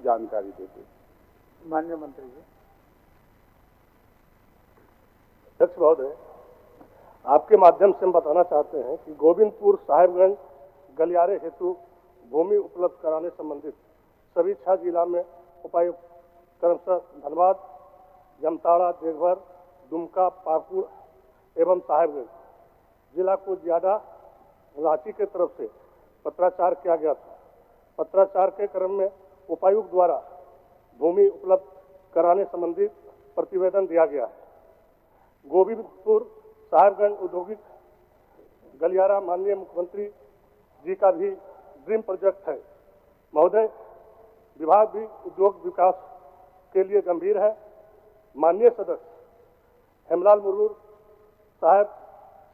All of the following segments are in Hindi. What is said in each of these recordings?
जानकारी देते। माननीय मंत्री जी। अध्यक्ष महोदय, आपके माध्यम से हम बताना चाहते हैं कि गोविंदपुर साहिबगंज गलियारे हेतु भूमि उपलब्ध कराने संबंधित सभी 6 जिला में उपायुक्त क्रमशः धनबाद, जामताड़ा, देवघर, दुमका, पाकुड़ एवं साहिबगंज जिला को ज्यादा रांची के तरफ से पत्राचार किया गया था। पत्राचार के क्रम में उपायुक्त द्वारा भूमि उपलब्ध कराने संबंधी प्रतिवेदन दिया गया है। गोविंदपुर साहिबगंज औद्योगिक गलियारा माननीय मुख्यमंत्री जी का भी ड्रीम प्रोजेक्ट है। महोदय, विभाग भी उद्योग विकास के लिए गंभीर है। माननीय सदस्य हेमलाल मुर्मू साहब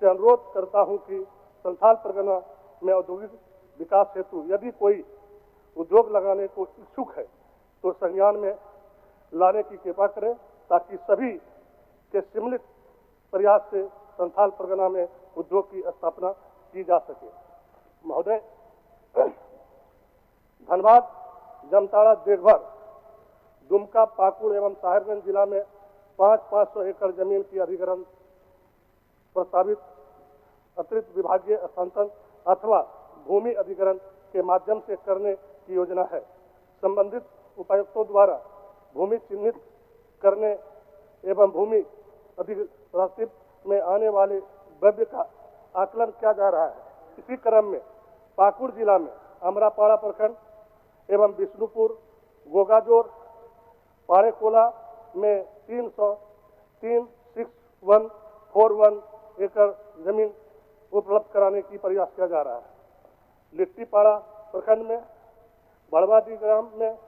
से अनुरोध करता हूं कि संथाल परगना में औद्योगिक विकास हेतु यदि कोई उद्योग लगाने को इच्छुक है तो संज्ञान में लाने की कृपा करें, ताकि सभी के सम्मिलित प्रयास से संथाल परगना में उद्योग की स्थापना की जा सके। महोदय, धनबाद, जामताड़ा, देवघर, दुमका, पाकुड़ एवं साहिबगंज जिला में 500 एकड़ जमीन की अधिग्रहण प्रस्तावित अतिरिक्त विभागीय हस्तांतरण अथवा भूमि अधिग्रहण के माध्यम से करने की योजना है। संबंधित उपायुक्तों द्वारा भूमि चिन्हित करने एवं भूमि अधिग्रहण में आने वाले द्रव्य का आकलन किया जा रहा है। इसी क्रम में पाकुड़ जिला में अमरापाड़ा प्रखंड एवं विष्णुपुर, गोगाजोर, पाड़ेकोला में 36141 एकड़ जमीन उपलब्ध कराने की प्रयास किया जा रहा है। लिट्टीपाड़ा प्रखंड में बड़वादी ग्राम में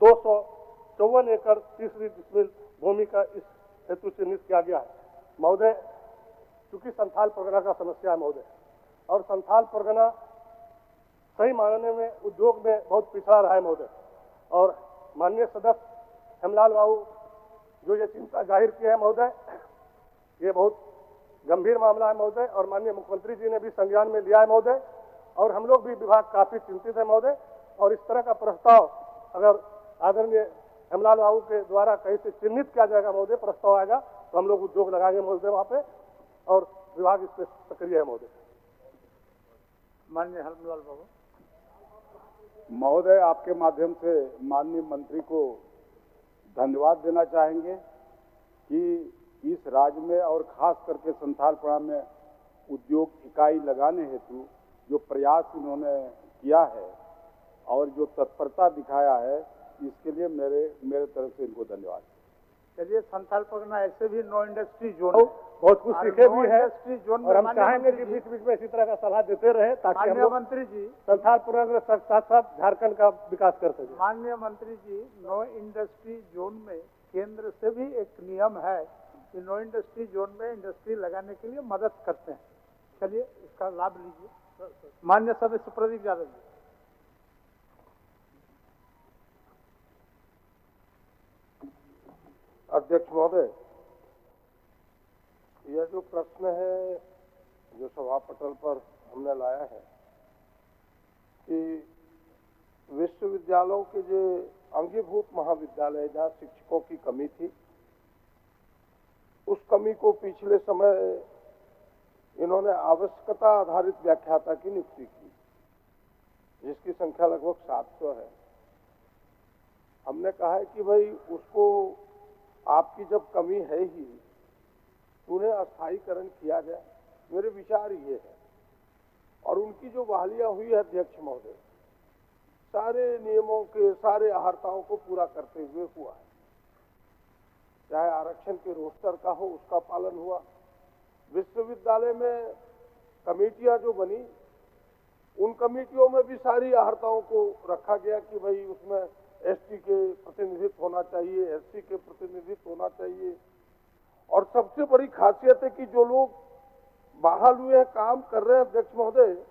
254 एकड़ 30 डिसमिल भूमि का इस हेतु चिन्हित किया गया है। महोदय, चूंकि संथाल परगना का समस्या है महोदय, और संथाल परगना सही मायने में उद्योग में बहुत पिछड़ा रहा है महोदय, और माननीय सदस्य हेमलाल बाबू जो ये चिंता जाहिर की है महोदय, ये बहुत गंभीर मामला है महोदय, और माननीय मुख्यमंत्री जी ने भी संज्ञान में लिया है महोदय, और हम लोग भी विभाग काफी चिंतित है महोदय। और इस तरह का प्रस्ताव अगर आदरणीय हेमलाल बाबू के द्वारा कहीं से चिन्हित किया जाएगा महोदय, प्रस्ताव आएगा तो हम लोग उद्योग लगाएंगे महोदय वहाँ पे, और विभाग इस पर सक्रिय है महोदय। माननीय हेमलाल बाबू। महोदय, आपके माध्यम से माननीय मंत्री को धन्यवाद देना चाहेंगे कि इस राज्य में और खास करके संथाल परगना में उद्योग इकाई लगाने हेतु जो प्रयास इन्होंने किया है और जो तत्परता दिखाया है, इसके लिए मेरे तरफ से इनको धन्यवाद। चलिए, संथाल परगना ऐसे भी नो इंडस्ट्री जोन बहुत कुछ सीखे भी है, जोन और हम चाहेंगे कि बीच बीच में इसी तरह का सलाह देते रहे, ताकि हम लोग मंत्री जी संथाल परगना के साथ साथ झारखंड का विकास कर सके। माननीय मंत्री जी, नो इंडस्ट्री जोन में केंद्र से भी एक नियम है कि नो इंडस्ट्री जोन में इंडस्ट्री लगाने के लिए मदद करते हैं। चलिए, इसका लाभ लीजिए। माननीय सदस्य प्रदीप यादव जी। अध्यक्ष महोदय, यह जो प्रश्न है जो सभा पटल पर हमने लाया है कि विश्वविद्यालयों के जो अंगीभूत महाविद्यालय जहाँ शिक्षकों की कमी थी, उस कमी को पिछले समय इन्होंने आवश्यकता आधारित व्याख्याता की नियुक्ति की, जिसकी संख्या लगभग 700 है। हमने कहा है कि भाई उसको आपकी जब कमी है ही तो उन्हें अस्थायीकरण किया जाए, मेरे विचार ये है। और उनकी जो बहालियां हुई है अध्यक्ष महोदय, सारे नियमों के सारे अहर्ताओं को पूरा करते हुए हुआ है। चाहे आरक्षण के रोस्टर का हो, उसका पालन हुआ। विश्वविद्यालय में कमेटियां जो बनी, उन कमेटियों में भी सारी अहर्ताओं को रखा गया कि भाई उसमें एसटी के प्रतिनिधित्व होना चाहिए, एससी के प्रतिनिधित्व होना चाहिए। और सबसे बड़ी खासियत है कि जो लोग बहाल हुए काम कर रहे हैं अध्यक्ष महोदय,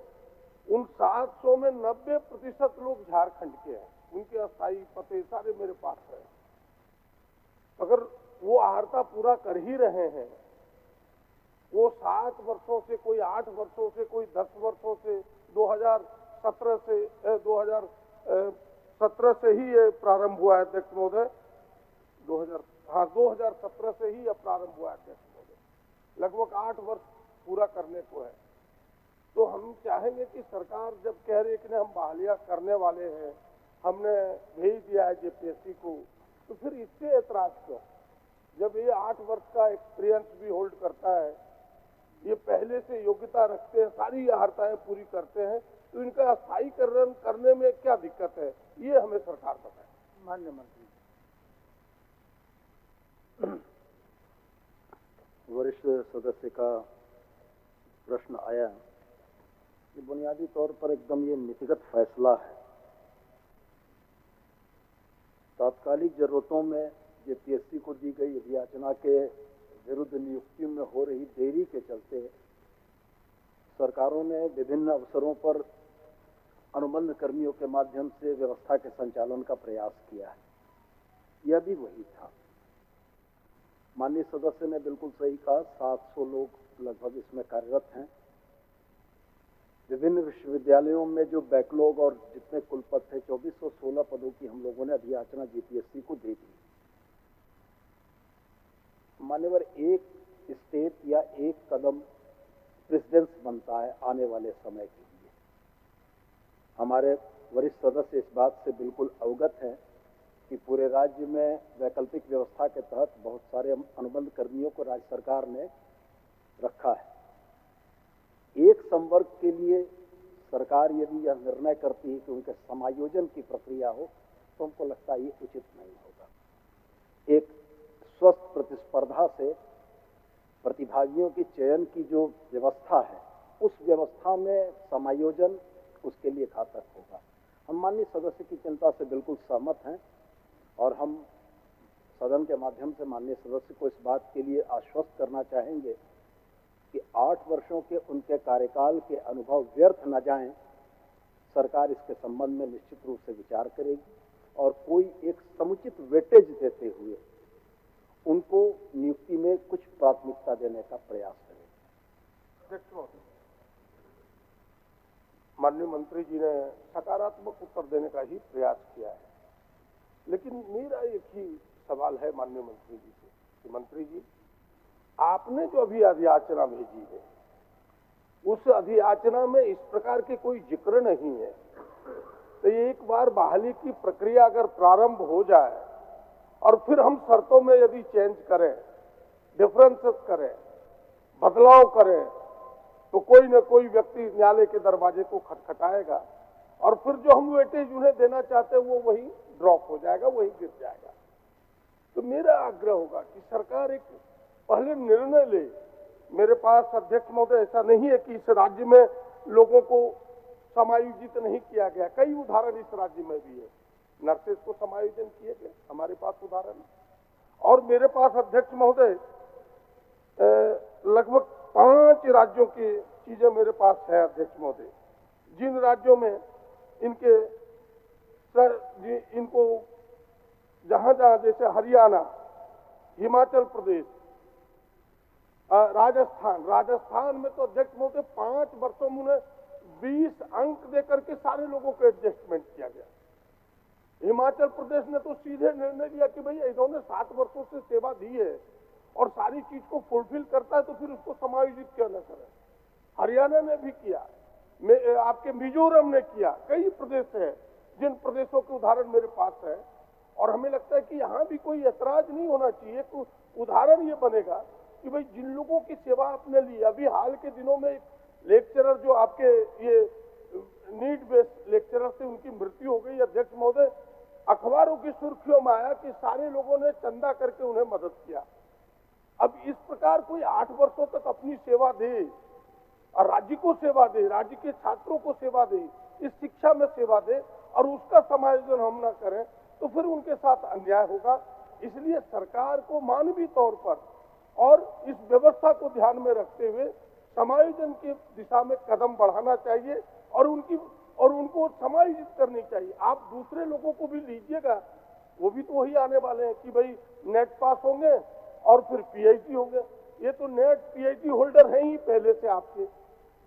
उन 700 में 90% लोग झारखंड के हैं। उनके अस्थायी पते सारे मेरे पास है। अगर वो अहर्ता पूरा कर ही रहे हैं, वो 7 वर्षों से, कोई 8 वर्षों से, कोई 10 वर्षों से, 2017 से 2017 से ही ये प्रारंभ हुआ है अध्यक्ष महोदय। 2017 से ही यह प्रारंभ हुआ है अध्यक्ष महोदय। लगभग 8 वर्ष पूरा करने को है। तो हम चाहेंगे कि सरकार जब कह रही है कि हम बहालियां करने वाले हैं, हमने भेज दिया है जेपीएससी को, तो फिर इससे ऐतराज क्यों? जब ये 8 वर्ष का एक्सपीरियंस भी होल्ड करता है, ये पहले से योग्यता रखते हैं, सारी अर्हताएं पूरी करते हैं, तो इनका स्थायीकरण करने में क्या दिक्कत है, ये हमें सरकार बताए। माननीय मंत्री। वरिष्ठ सदस्य का प्रश्न आया कि बुनियादी तौर पर एकदम ये नीतिगत फैसला है। तात्कालिक जरूरतों में जेपीएससी को दी गई अभियाचना के विरुद्ध नियुक्तियों में हो रही देरी के चलते सरकारों ने विभिन्न अवसरों पर अनुबंध कर्मियों के माध्यम से व्यवस्था के संचालन का प्रयास किया है। यह भी वही था। माननीय सदस्य ने बिल्कुल सही कहा, 700 लोग लगभग इसमें कार्यरत हैं। विभिन्न विश्वविद्यालयों में जो बैकलॉग और जितने कुलपद थे, 2416 पदों की हम लोगों ने अभियाचना जेपीएससी को दे दी। मान्यवर, एक स्टेप या एक कदम प्रेसिडेंस बनता है आने वाले समय के लिए। हमारे वरिष्ठ सदस्य इस बात से बिल्कुल अवगत हैं कि पूरे राज्य में वैकल्पिक व्यवस्था के तहत बहुत सारे अनुबंध कर्मियों को राज्य सरकार ने रखा है। एक संवर्ग के लिए सरकार यदि यह निर्णय करती है कि उनके समायोजन की प्रक्रिया हो, तो हमको लगता है ये उचित नहीं होगा। एक स्वस्थ प्रतिस्पर्धा से प्रतिभागियों के चयन की जो व्यवस्था है, उस व्यवस्था में समायोजन उसके लिए घातक होगा। हम माननीय सदस्य की चिंता से बिल्कुल सहमत हैं और हम सदन के माध्यम से माननीय सदस्य को इस बात के लिए आश्वस्त करना चाहेंगे कि 8 वर्षों के उनके कार्यकाल के अनुभव व्यर्थ न जाएं। सरकार इसके संबंध में निश्चित रूप से विचार करेगी और कोई एक समुचित वेटेज देते हुए उनको नियुक्ति में कुछ प्राथमिकता देने का प्रयास करेगी। माननीय मंत्री जी ने सकारात्मक उत्तर देने का ही प्रयास किया है, लेकिन मेरा एक ही सवाल है माननीय मंत्री जी से कि मंत्री जी, आपने जो अभी अधियाचना भेजी है, उस अधियाचना में इस प्रकार के कोई जिक्र नहीं है। तो एक बार बहाली की प्रक्रिया अगर प्रारंभ हो जाए और फिर हम शर्तों में यदि चेंज करें, डिफरेंसेस करें, बदलाव करें, तो कोई न कोई व्यक्ति न्यायालय के दरवाजे को खटखटाएगा और फिर जो हम वेटेज उन्हें देना चाहते हैं वो वही ड्रॉप हो जाएगा, वही गिर जाएगा। तो मेरा आग्रह होगा कि सरकार एक पहले निर्णय ले। मेरे पास अध्यक्ष महोदय ऐसा नहीं है कि इस राज्य में लोगों को समायोजित नहीं किया गया। कई उदाहरण इस राज्य में भी है, नर्सेज को समायोजन किए गए, हमारे पास उदाहरण। और मेरे पास अध्यक्ष महोदय लगभग 5 राज्यों की चीजें मेरे पास है अध्यक्ष महोदय, जिन राज्यों में इनको जहां जहां जैसे हरियाणा, हिमाचल प्रदेश, राजस्थान में तो अध्यक्ष महोदय 5 वर्षों में उन्हें 20 अंक देकर के सारे लोगों को एडजस्टमेंट किया गया। हिमाचल प्रदेश ने तो सीधे निर्णय लिया कि भाई इन्होंने 7 वर्षों से सेवा दी है और सारी चीज को फुलफिल करता है, तो फिर उसको समायोजित क्यों न करें। हरियाणा ने भी किया, आपके मिजोरम ने किया, कई प्रदेश है जिन प्रदेशों के उदाहरण मेरे पास है। और हमें लगता है कि यहाँ भी कोई ऐतराज नहीं होना चाहिए। तो उदाहरण ये बनेगा कि भाई जिन लोगों की सेवा आपने ली, अभी हाल के दिनों में एक लेक्चरर जो आपके ये नीड बेस्ड लेक्चरर थे, उनकी मृत्यु हो गई। अध्यक्ष महोदय, अखबारों की सुर्खियों में आया कि सारे लोगों ने चंदा करके उन्हें मदद किया। अब इस प्रकार कोई 8 वर्षों तक अपनी सेवा दे और राज्य को सेवा दे, राज्य के छात्रों को सेवा दे, इस शिक्षा में सेवा दे और उसका समायोजन हम न करें, तो फिर उनके साथ अन्याय होगा। इसलिए सरकार को मानवीय तौर पर और इस व्यवस्था को ध्यान में रखते हुए समायोजन की दिशा में कदम बढ़ाना चाहिए और उनको समायोजित करनी चाहिए। आप दूसरे लोगों को भी लीजिएगा, वो भी तो वही आने वाले हैं कि भाई नेट पास होंगे और फिर पीएचडी होंगे। ये तो नेट पीएचडी होल्डर हैं ही पहले से आपके,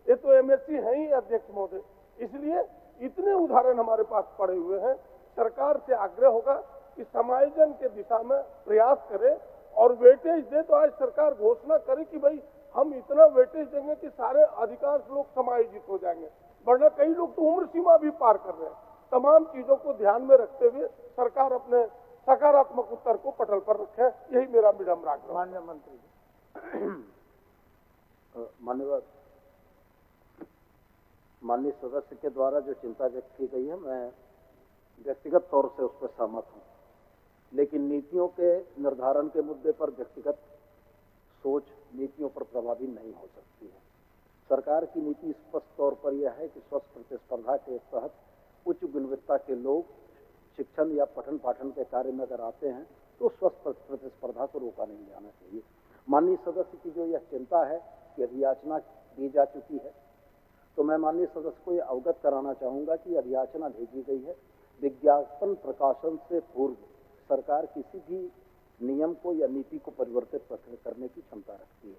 ये तो एमएससी हैं ही अध्यक्ष महोदय। इसलिए इतने उदाहरण हमारे पास पड़े हुए हैं। सरकार से आग्रह होगा कि समायोजन के दिशा में प्रयास करे और वेटेज दे। तो आज सरकार घोषणा करे कि भाई हम इतना वेटेज देंगे कि सारे अधिकांश लोग समायोजित हो जाएंगे, वरना कई लोग तो उम्र सीमा भी पार कर रहे हैं। तमाम चीजों को ध्यान में रखते हुए सरकार अपने सकारात्मक उत्तर को पटल पर रखे, यही मेरा विनम्र आग्रह। माननीय मंत्री माननीय सदस्य के द्वारा जो चिंता व्यक्त की गई है, मैं व्यक्तिगत तौर से उस पर सहमत हूं, लेकिन नीतियों के निर्धारण के मुद्दे पर व्यक्तिगत सोच नीतियों पर प्रभावी नहीं हो सकती है। सरकार की नीति स्पष्ट तौर पर यह है कि स्वस्थ प्रतिस्पर्धा के तहत उच्च गुणवत्ता के लोग शिक्षण या पठन पाठन के कार्य में अगर आते हैं तो स्वस्थ प्रतिस्पर्धा को रोका नहीं जाना चाहिए। माननीय सदस्य की जो यह चिंता है कि अभियाचना दी जा चुकी है, तो मैं माननीय सदस्य को यह अवगत कराना चाहूँगा कि अभियाचना भेजी गई है। विज्ञापन प्रकाशन से पूर्व सरकार किसी भी नियम को या नीति को परिवर्तित करने की क्षमता रखती है।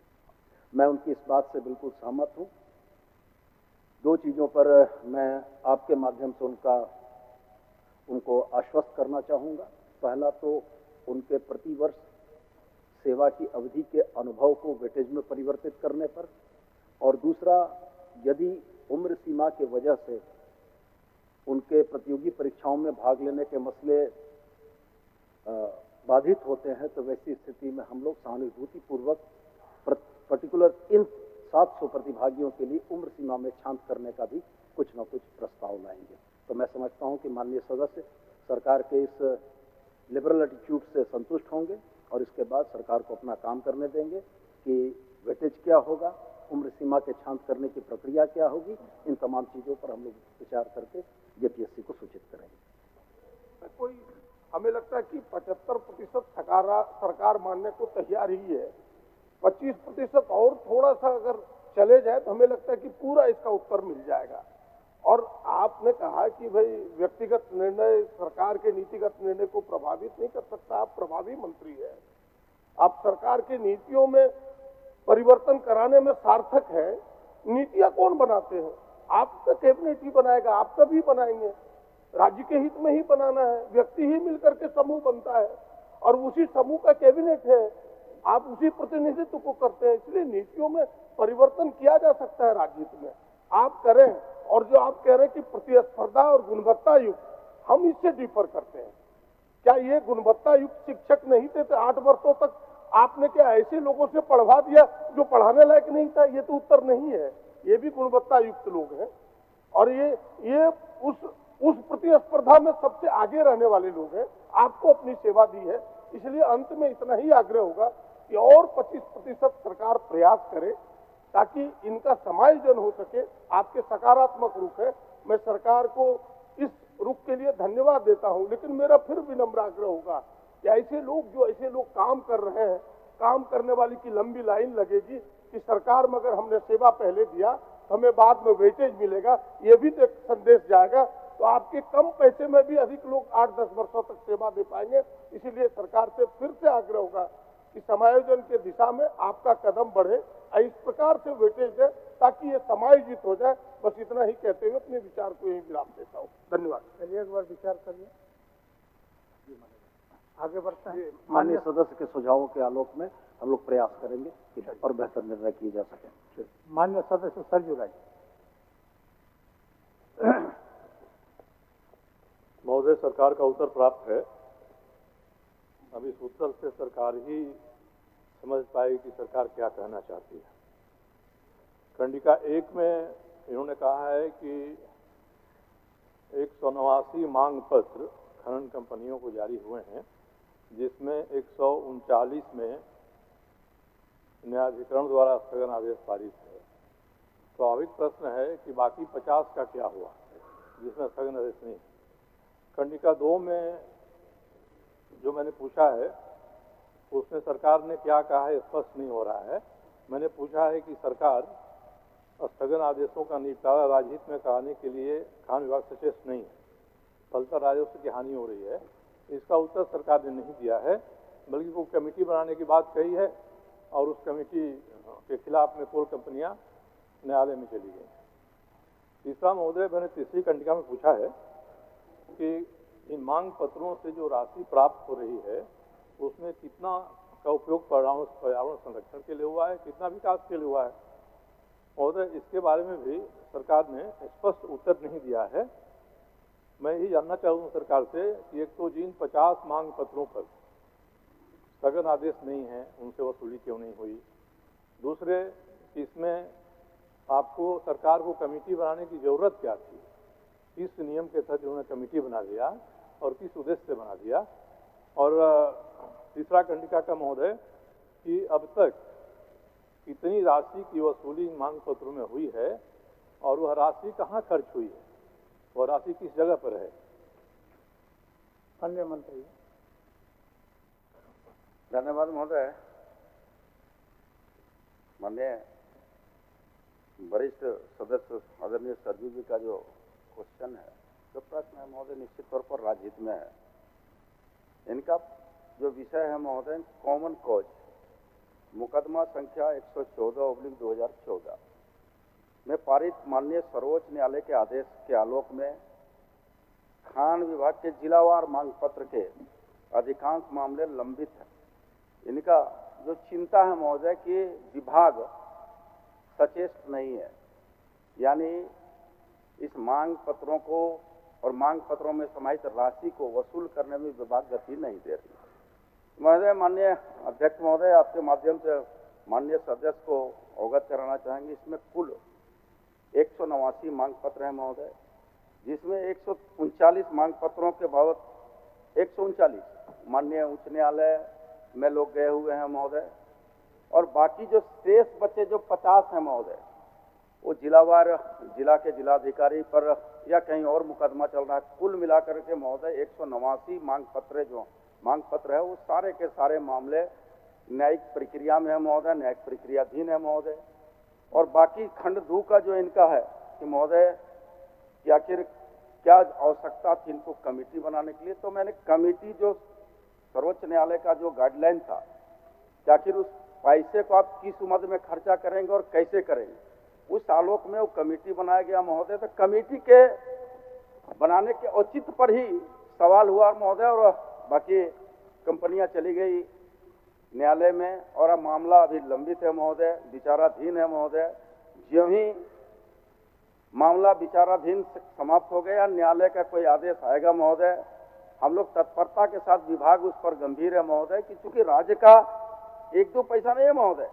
मैं उनकी इस बात से बिल्कुल सहमत हूँ। दो चीज़ों पर मैं आपके माध्यम से उनको आश्वस्त करना चाहूँगा। पहला तो उनके प्रतिवर्ष सेवा की अवधि के अनुभव को वेटेज में परिवर्तित करने पर, और दूसरा, यदि उम्र सीमा के वजह से उनके प्रतियोगी परीक्षाओं में भाग लेने के मसले बाधित होते हैं तो वैसी स्थिति में हम लोग सहानुभूतिपूर्वक पर्टिकुलर इन 700 प्रतिभागियों के लिए उम्र सीमा में छांट करने का भी कुछ न कुछ प्रस्ताव लाएंगे। तो मैं समझता हूं कि माननीय सदस्य सरकार के इस लिबरल एटीट्यूड से संतुष्ट होंगे और इसके बाद सरकार को अपना काम करने देंगे कि वेटेज क्या होगा, उम्र सीमा के छांट करने की प्रक्रिया क्या होगी। इन तमाम चीज़ों पर हम लोग विचार करके जेपीएससी को सूचित करेंगे। कोई हमें लगता है कि 75% सरकार मानने को तैयार ही है। 25% और थोड़ा सा अगर चले जाए तो हमें लगता है कि पूरा इसका उत्तर मिल जाएगा। और आपने कहा कि भाई व्यक्तिगत निर्णय सरकार के नीतिगत निर्णय को प्रभावित नहीं कर सकता। आप प्रभावी मंत्री हैं, आप सरकार की नीतियों में परिवर्तन कराने में सार्थक है। नीतियां कौन बनाते हैं? आपका कैबिनेट ही बनाएगा, आप कभी बनाएंगे? राज्य के हित में ही बनाना है, व्यक्ति ही मिलकर के समूह बनता है और उसी समूह का कैबिनेट है, आप उसी प्रतिनिधित्व को करते हैं। इसलिए नीतियों में परिवर्तन किया जा सकता है राज्य हित में, आप करें। और जो आप कह रहे हैं कि प्रतिस्पर्धा और गुणवत्ता युक्त, हम इससे डिफर करते हैं। क्या ये गुणवत्ता युक्त शिक्षक नहीं थे तो 8 वर्षों तक आपने क्या ऐसे लोगों से पढ़वा दिया जो पढ़ाने लायक नहीं था? ये तो उत्तर नहीं है। ये भी गुणवत्ता युक्त लोग हैं और ये उस प्रतिस्पर्धा में सबसे आगे रहने वाले लोग हैं। आपको अपनी सेवा दी है, इसलिए अंत में इतना ही आग्रह होगा कि और 25% सरकार प्रयास करे ताकि इनका समायोजन हो सके। आपके सकारात्मक रुख है, मैं सरकार को इस रुख के लिए धन्यवाद देता हूं। लेकिन मेरा फिर विनम्र आग्रह होगा कि ऐसे लोग काम कर रहे हैं, काम करने वाली की लंबी लाइन लगेगी कि सरकार में अगर हमने सेवा पहले दिया तो हमें बाद में वेटेज मिलेगा, ये भी एक संदेश जाएगा। तो आपके कम पैसे में भी अधिक लोग 8-10 वर्षों तक सेवा दे पाएंगे। इसीलिए सरकार से फिर से आग्रह होगा कि समायोजन के दिशा में आपका कदम बढ़े, इस प्रकार से वेटेज दे ताकि ये समायोजित हो जाए। बस इतना ही कहते हुए अपने विचार को यही विराम देता हूँ। धन्यवाद। चलिए एक बार विचार करिए, आगे बढ़ते हैं। माननीय सदस्य के सुझावों के आलोक में हम लोग प्रयास करेंगे कि और बेहतर निर्णय किए जा सके। माननीय सदस्य सरजू राय। महोदय, सरकार का उत्तर प्राप्त है। अब इस उत्तर से सरकार ही समझ पाएगी कि सरकार क्या कहना चाहती है। खंडिका 1 में इन्होंने कहा है कि 189 मांग पत्र खनन कंपनियों को जारी हुए हैं, जिसमें 139 में न्यायाधिकरण द्वारा स्थगन आदेश पारित है। स्वाभाविक प्रश्न है कि बाकी 50 का क्या हुआ जिसमें स्थगन आदेश नहीं है। खंडिका 2 में जो मैंने पूछा है उसमें सरकार ने क्या कहा है स्पष्ट नहीं हो रहा है। मैंने पूछा है कि सरकार स्थगन आदेशों का निपटारा राजहित में कराने के लिए खान विभाग सचेत नहीं है, फलतः राजस्व की हानि हो रही है। इसका उत्तर सरकार ने नहीं दिया है, बल्कि वो कमेटी बनाने की बात कही है और उस कमेटी के खिलाफ में कोल कंपनियां न्यायालय में चली गई। तीसरा महोदय, मैंने तीसरी कंडिका में पूछा है कि इन मांग पत्रों से जो राशि प्राप्त हो रही है उसमें कितना का उपयोग पर्यावरण संरक्षण के लिए हुआ है, कितना विकास के लिए हुआ है। महोदय, इसके बारे में भी सरकार ने स्पष्ट उत्तर नहीं दिया है। मैं यही जानना चाहूँगा सरकार से कि एक तो जिन 50 मांग पत्रों पर स्थगन आदेश नहीं है उनसे वसूली क्यों नहीं हुई। दूसरे, इसमें आपको सरकार को कमेटी बनाने की जरूरत क्या थी, किस नियम के तहत उन्होंने कमेटी बना दिया और किस उद्देश्य से बना दिया। और तीसरा कंडिका का महोदय कि अब तक कितनी राशि की वसूली मांग पत्रों में हुई है और वह राशि कहाँ खर्च हुई है, वह राशि किस जगह पर है। अन्य मंत्री। धन्यवाद महोदय। माननीय वरिष्ठ सदस्य आदरणीय सरजू जी का जो क्वेश्चन है, जो प्रश्न है महोदय, निश्चित तौर पर राज्यहित में है। इनका जो विषय है महोदय, कॉमन कॉज मुकदमा संख्या 114/2014 में पारित माननीय सर्वोच्च न्यायालय के आदेश के आलोक में खान विभाग के जिलावार मांग पत्र के अधिकांश मामले लंबित हैं। इनका जो चिंता है महोदय कि विभाग सचेत नहीं है, यानी इस मांग पत्रों को और मांग पत्रों में समाहित राशि को वसूल करने में विभाग गति नहीं दे रही। महोदय, माननीय अध्यक्ष महोदय, आपके माध्यम से माननीय सदस्य को अवगत कराना चाहेंगे, इसमें कुल 189 मांग पत्र हैं महोदय, जिसमें 139 मांग पत्रों के बाबत 139 माननीय उच्च न्यायालय में लोग गए हुए हैं महोदय, और बाकी जो शेष बचे जो 50 हैं महोदय, वो जिलावार जिला के जिलाधिकारी पर या कहीं और मुकदमा चल रहा है। कुल मिलाकर के महोदय 189 मांग पत्र है, वो सारे के सारे मामले न्यायिक प्रक्रिया में है महोदय, न्यायिक प्रक्रियाधीन है महोदय। और बाकी खंड 2 का जो इनका है कि महोदय कि आखिर क्या आवश्यकता थी इनको कमेटी बनाने के लिए, तो मैंने कमेटी जो सर्वोच्च न्यायालय का जो गाइडलाइन था कि आखिर उस पैसे को आप किस उम्र में खर्चा करेंगे और कैसे करेंगे, उस आलोक में वो कमेटी बनाया गया महोदय। तो कमेटी के बनाने के औचित्य पर ही सवाल हुआ महोदय, और बाकी कंपनियां चली गई न्यायालय में और अब मामला अभी लंबित है महोदय, विचाराधीन है महोदय। ज्यों ही मामला विचाराधीन समाप्त हो गया, न्यायालय का कोई आदेश आएगा महोदय, हम लोग तत्परता के साथ विभाग उस पर गंभीर है महोदय, कि चूंकि राज्य का 1-2 पैसा नहीं है महोदय,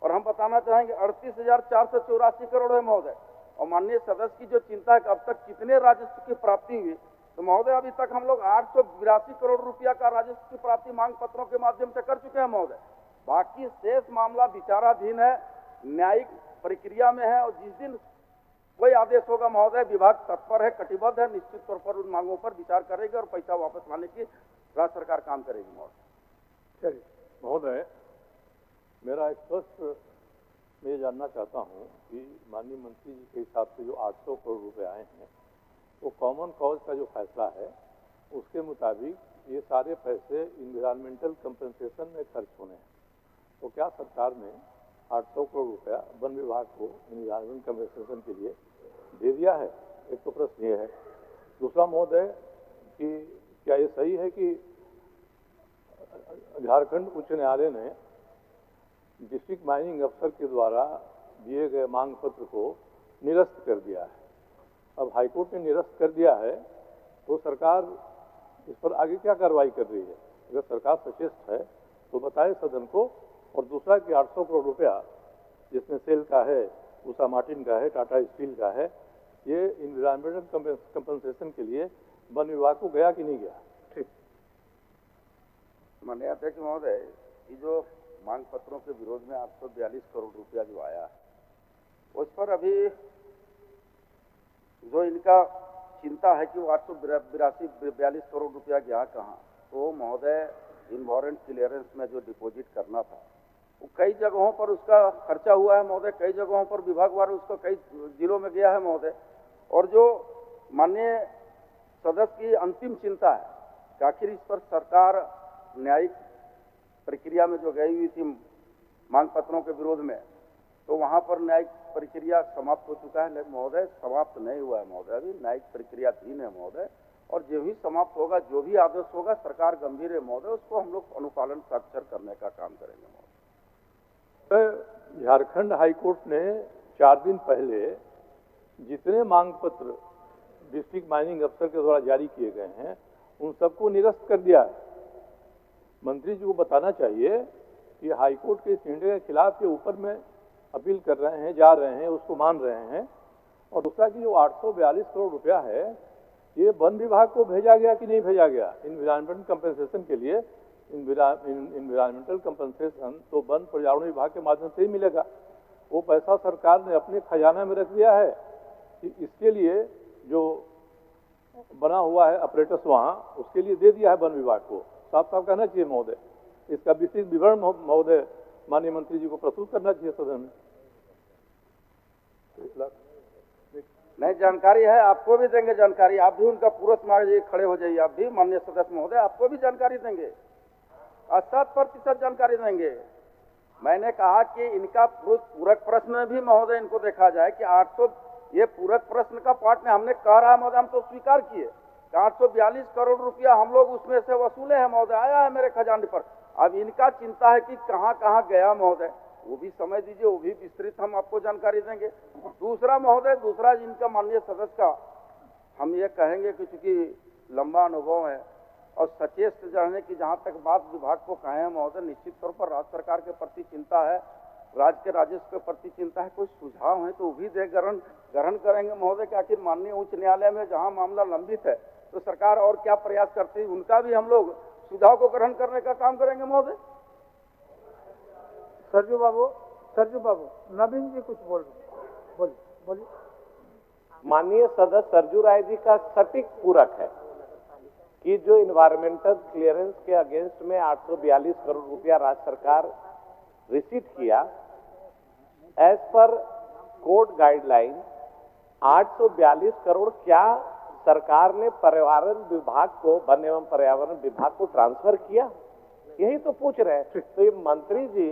और हम बताना चाहेंगे 38,484 करोड़ है महोदय। और माननीय सदस्य की जो चिंता है कि अब तक कितने राजस्व की प्राप्ति हुई, तो महोदय अभी तक हम लोग 882 करोड़ रुपया का राजस्व की प्राप्ति मांग पत्रों के माध्यम से कर चुके हैं महोदय। बाकी शेष मामला विचाराधीन है, न्यायिक प्रक्रिया में है, और जिस दिन कोई आदेश होगा महोदय, विभाग तत्पर है, कटिबद्ध है, निश्चित तौर पर उन मांगों पर विचार करेगी और पैसा वापस लाने की राज्य सरकार काम करेगी महोदय। चलिए महोदय, मेरा स्पष्ट मैं ये जानना चाहता हूँ कि माननीय मंत्री जी के हिसाब से जो 800 करोड़ रुपए आए हैं, वो कॉमन कॉज का जो फैसला है उसके मुताबिक ये सारे पैसे इन्वायरमेंटल कंपनसेशन में खर्च होने हैं। तो क्या सरकार ने 800 करोड़ रुपया वन विभाग को इन्वायरमेंट कंपनसेशन के लिए दे दिया है? एक तो प्रश्न ये है। दूसरा महोदय कि क्या ये सही है कि झारखंड उच्च न्यायालय ने डिस्ट्रिक्ट माइनिंग अफसर के द्वारा दिए गए मांग पत्र को निरस्त कर दिया है? अब हाईकोर्ट ने निरस्त कर दिया है, तो सरकार इस पर आगे क्या कार्रवाई कर रही है? अगर सरकार सचेत है तो बताए सदन को। और दूसरा कि 800 करोड़ रुपया जिसमें सेल का है, उषा मार्टिन का है, टाटा स्टील का है, ये इन्वायरमेंटल कंपनसेशन के लिए वन विभाग को गया कि नहीं गया? ठीक। माननीय अध्यक्ष महोदय, ये जो मांग पत्रों के विरोध में 842 करोड़ रुपया जो आया है, उस पर अभी जो इनका चिंता है कि वो 842 करोड़ रुपया गया कहाँ, तो महोदय इन्वायरमेंट क्लियरेंस में जो डिपॉजिट करना था वो कई जगहों पर उसका खर्चा हुआ है महोदय, कई जगहों पर विभागवार उसको कई जिलों में गया है महोदय। और जो माननीय सदस्य की अंतिम चिंता है कि आखिर इस पर सरकार न्यायिक प्रक्रिया में जो गई हुई थी मांग पत्रों के विरोध में, तो वहाँ पर न्यायिक प्रक्रिया समाप्त हो चुका है महोदय? समाप्त नहीं हुआ है महोदय, अभी न्यायिक प्रक्रियाधीन है महोदय, और जो भी समाप्त होगा, जो भी आदेश होगा, सरकार गंभीर है महोदय, उसको हम लोग अनुपालन साक्षर करने का काम करेंगे महोदय। झारखंड हाईकोर्ट ने 4 दिन पहले जितने मांग पत्र डिस्ट्रिक्ट माइनिंग अफसर के द्वारा जारी किए गए हैं उन सबको निरस्त कर दिया है। मंत्री जी को बताना चाहिए कि हाईकोर्ट के इस निर्णय के खिलाफ के ऊपर में अपील कर रहे हैं, जा रहे हैं, उसको मान रहे हैं। और दूसरा कि जो 842 करोड़ रुपया है, ये वन विभाग को भेजा गया कि नहीं भेजा गया इन्वायरमेंटल कंपनसेशन के लिए? इन्वायरमेंटल कंपनसेशन तो वन पर्यावरण विभाग के माध्यम से ही मिलेगा। वो पैसा सरकार ने अपने खजाना में रख दिया है कि इसके लिए जो बना हुआ है अपरेटस वहाँ, उसके लिए दे दिया है वन विभाग को। साफ साफ कहना चाहिए महोदय, इसका विस्तृत विवरण महोदय माननीय मंत्री जी को प्रस्तुत करना चाहिए सदन में। नहीं, जानकारी है, आपको भी देंगे जानकारी, आप भी उनका पूरा समाज खड़े हो जाइए, आप भी माननीय सदस्य महोदय, आपको भी जानकारी देंगे, 80% जानकारी देंगे। मैंने कहा कि इनका पूरक प्रश्न में भी महोदय इनको देखा जाए कि 800, ये पूरक प्रश्न का पार्ट में हमने कह रहा है महोदय, हम तो स्वीकार किए 842 करोड़ रुपया हम लोग उसमें से वसूले हैं महोदय, आया है मेरे खजाने पर। अब इनका चिंता है कि कहाँ कहाँ गया महोदय, वो भी समय दीजिए, वो भी विस्तृत हम आपको जानकारी देंगे। दूसरा महोदय, दूसरा इनका माननीय सदस्य का हम ये कहेंगे कि चूंकि लंबा अनुभव है और सचेत जानने की जहाँ तक बात विभाग को कहे हैं महोदय, निश्चित तौर पर राज्य सरकार के प्रति चिंता है, राज्य के राजस्व के प्रति चिंता है। कोई सुझाव है तो वो भी ग्रहण करेंगे महोदय कि आखिर माननीय उच्च न्यायालय में जहाँ मामला लंबित है तो सरकार और क्या प्रयास करती है, उनका भी हम लोग सुझाव को ग्रहण करने का काम करेंगे महोदय। सरजू बाबू, नवीन जी कुछ बोलिए। माननीय सदस्य सरजू राय जी का सटीक पूरक है कि जो इन्वायरमेंटल क्लियरेंस के अगेंस्ट में 842 करोड़ रुपया राज्य सरकार रिसीट किया, as per court guideline 842 crore क्या सरकार ने पर्यावरण विभाग को, वन एवं पर्यावरण विभाग को ट्रांसफर किया? यही तो पूछ रहे हैं। तो ये मंत्री जी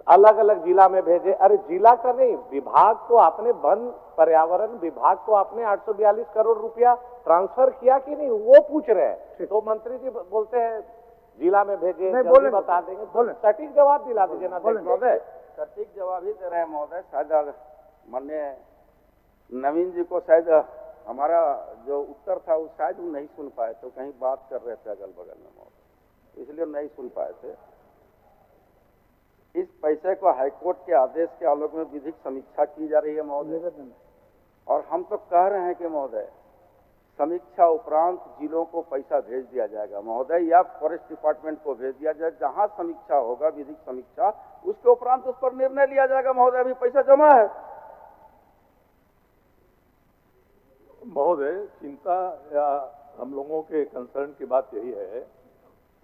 अलग अलग जिला में भेजे, अरे जिला का नहीं, विभाग को आपने, वन पर्यावरण विभाग को आपने 842 करोड़ रुपया ट्रांसफर किया कि नहीं, वो पूछ रहे हैं। तो मंत्री जी बोलते हैं जिला में भेजे, जल्दी बता देंगे। बोले सटीक जवाब दिला दीजिए ना महोदय। सटीक जवाब ही दे रहे हैं महोदय। शायद माननीय नवीन जी को शायद हमारा जो उत्तर था वो शायद वो नहीं सुन पाए, तो कहीं बात कर रहे थे अगल बगल में महोदय, इसलिए नहीं सुन पाए थे। इस पैसे को हाईकोर्ट के आदेश के आलोक में विधिक समीक्षा की जा रही है महोदय, और हम तो कह रहे हैं कि महोदय समीक्षा उपरांत जिलों को पैसा भेज दिया जाएगा महोदय, या फॉरेस्ट डिपार्टमेंट को भेज दिया जाए। जहां समीक्षा होगा, विधिक समीक्षा, उसके उपरांत उस पर निर्णय लिया जाएगा महोदय। अभी पैसा जमा है महोदय। चिंता या हम लोगों के कंसर्न की बात यही है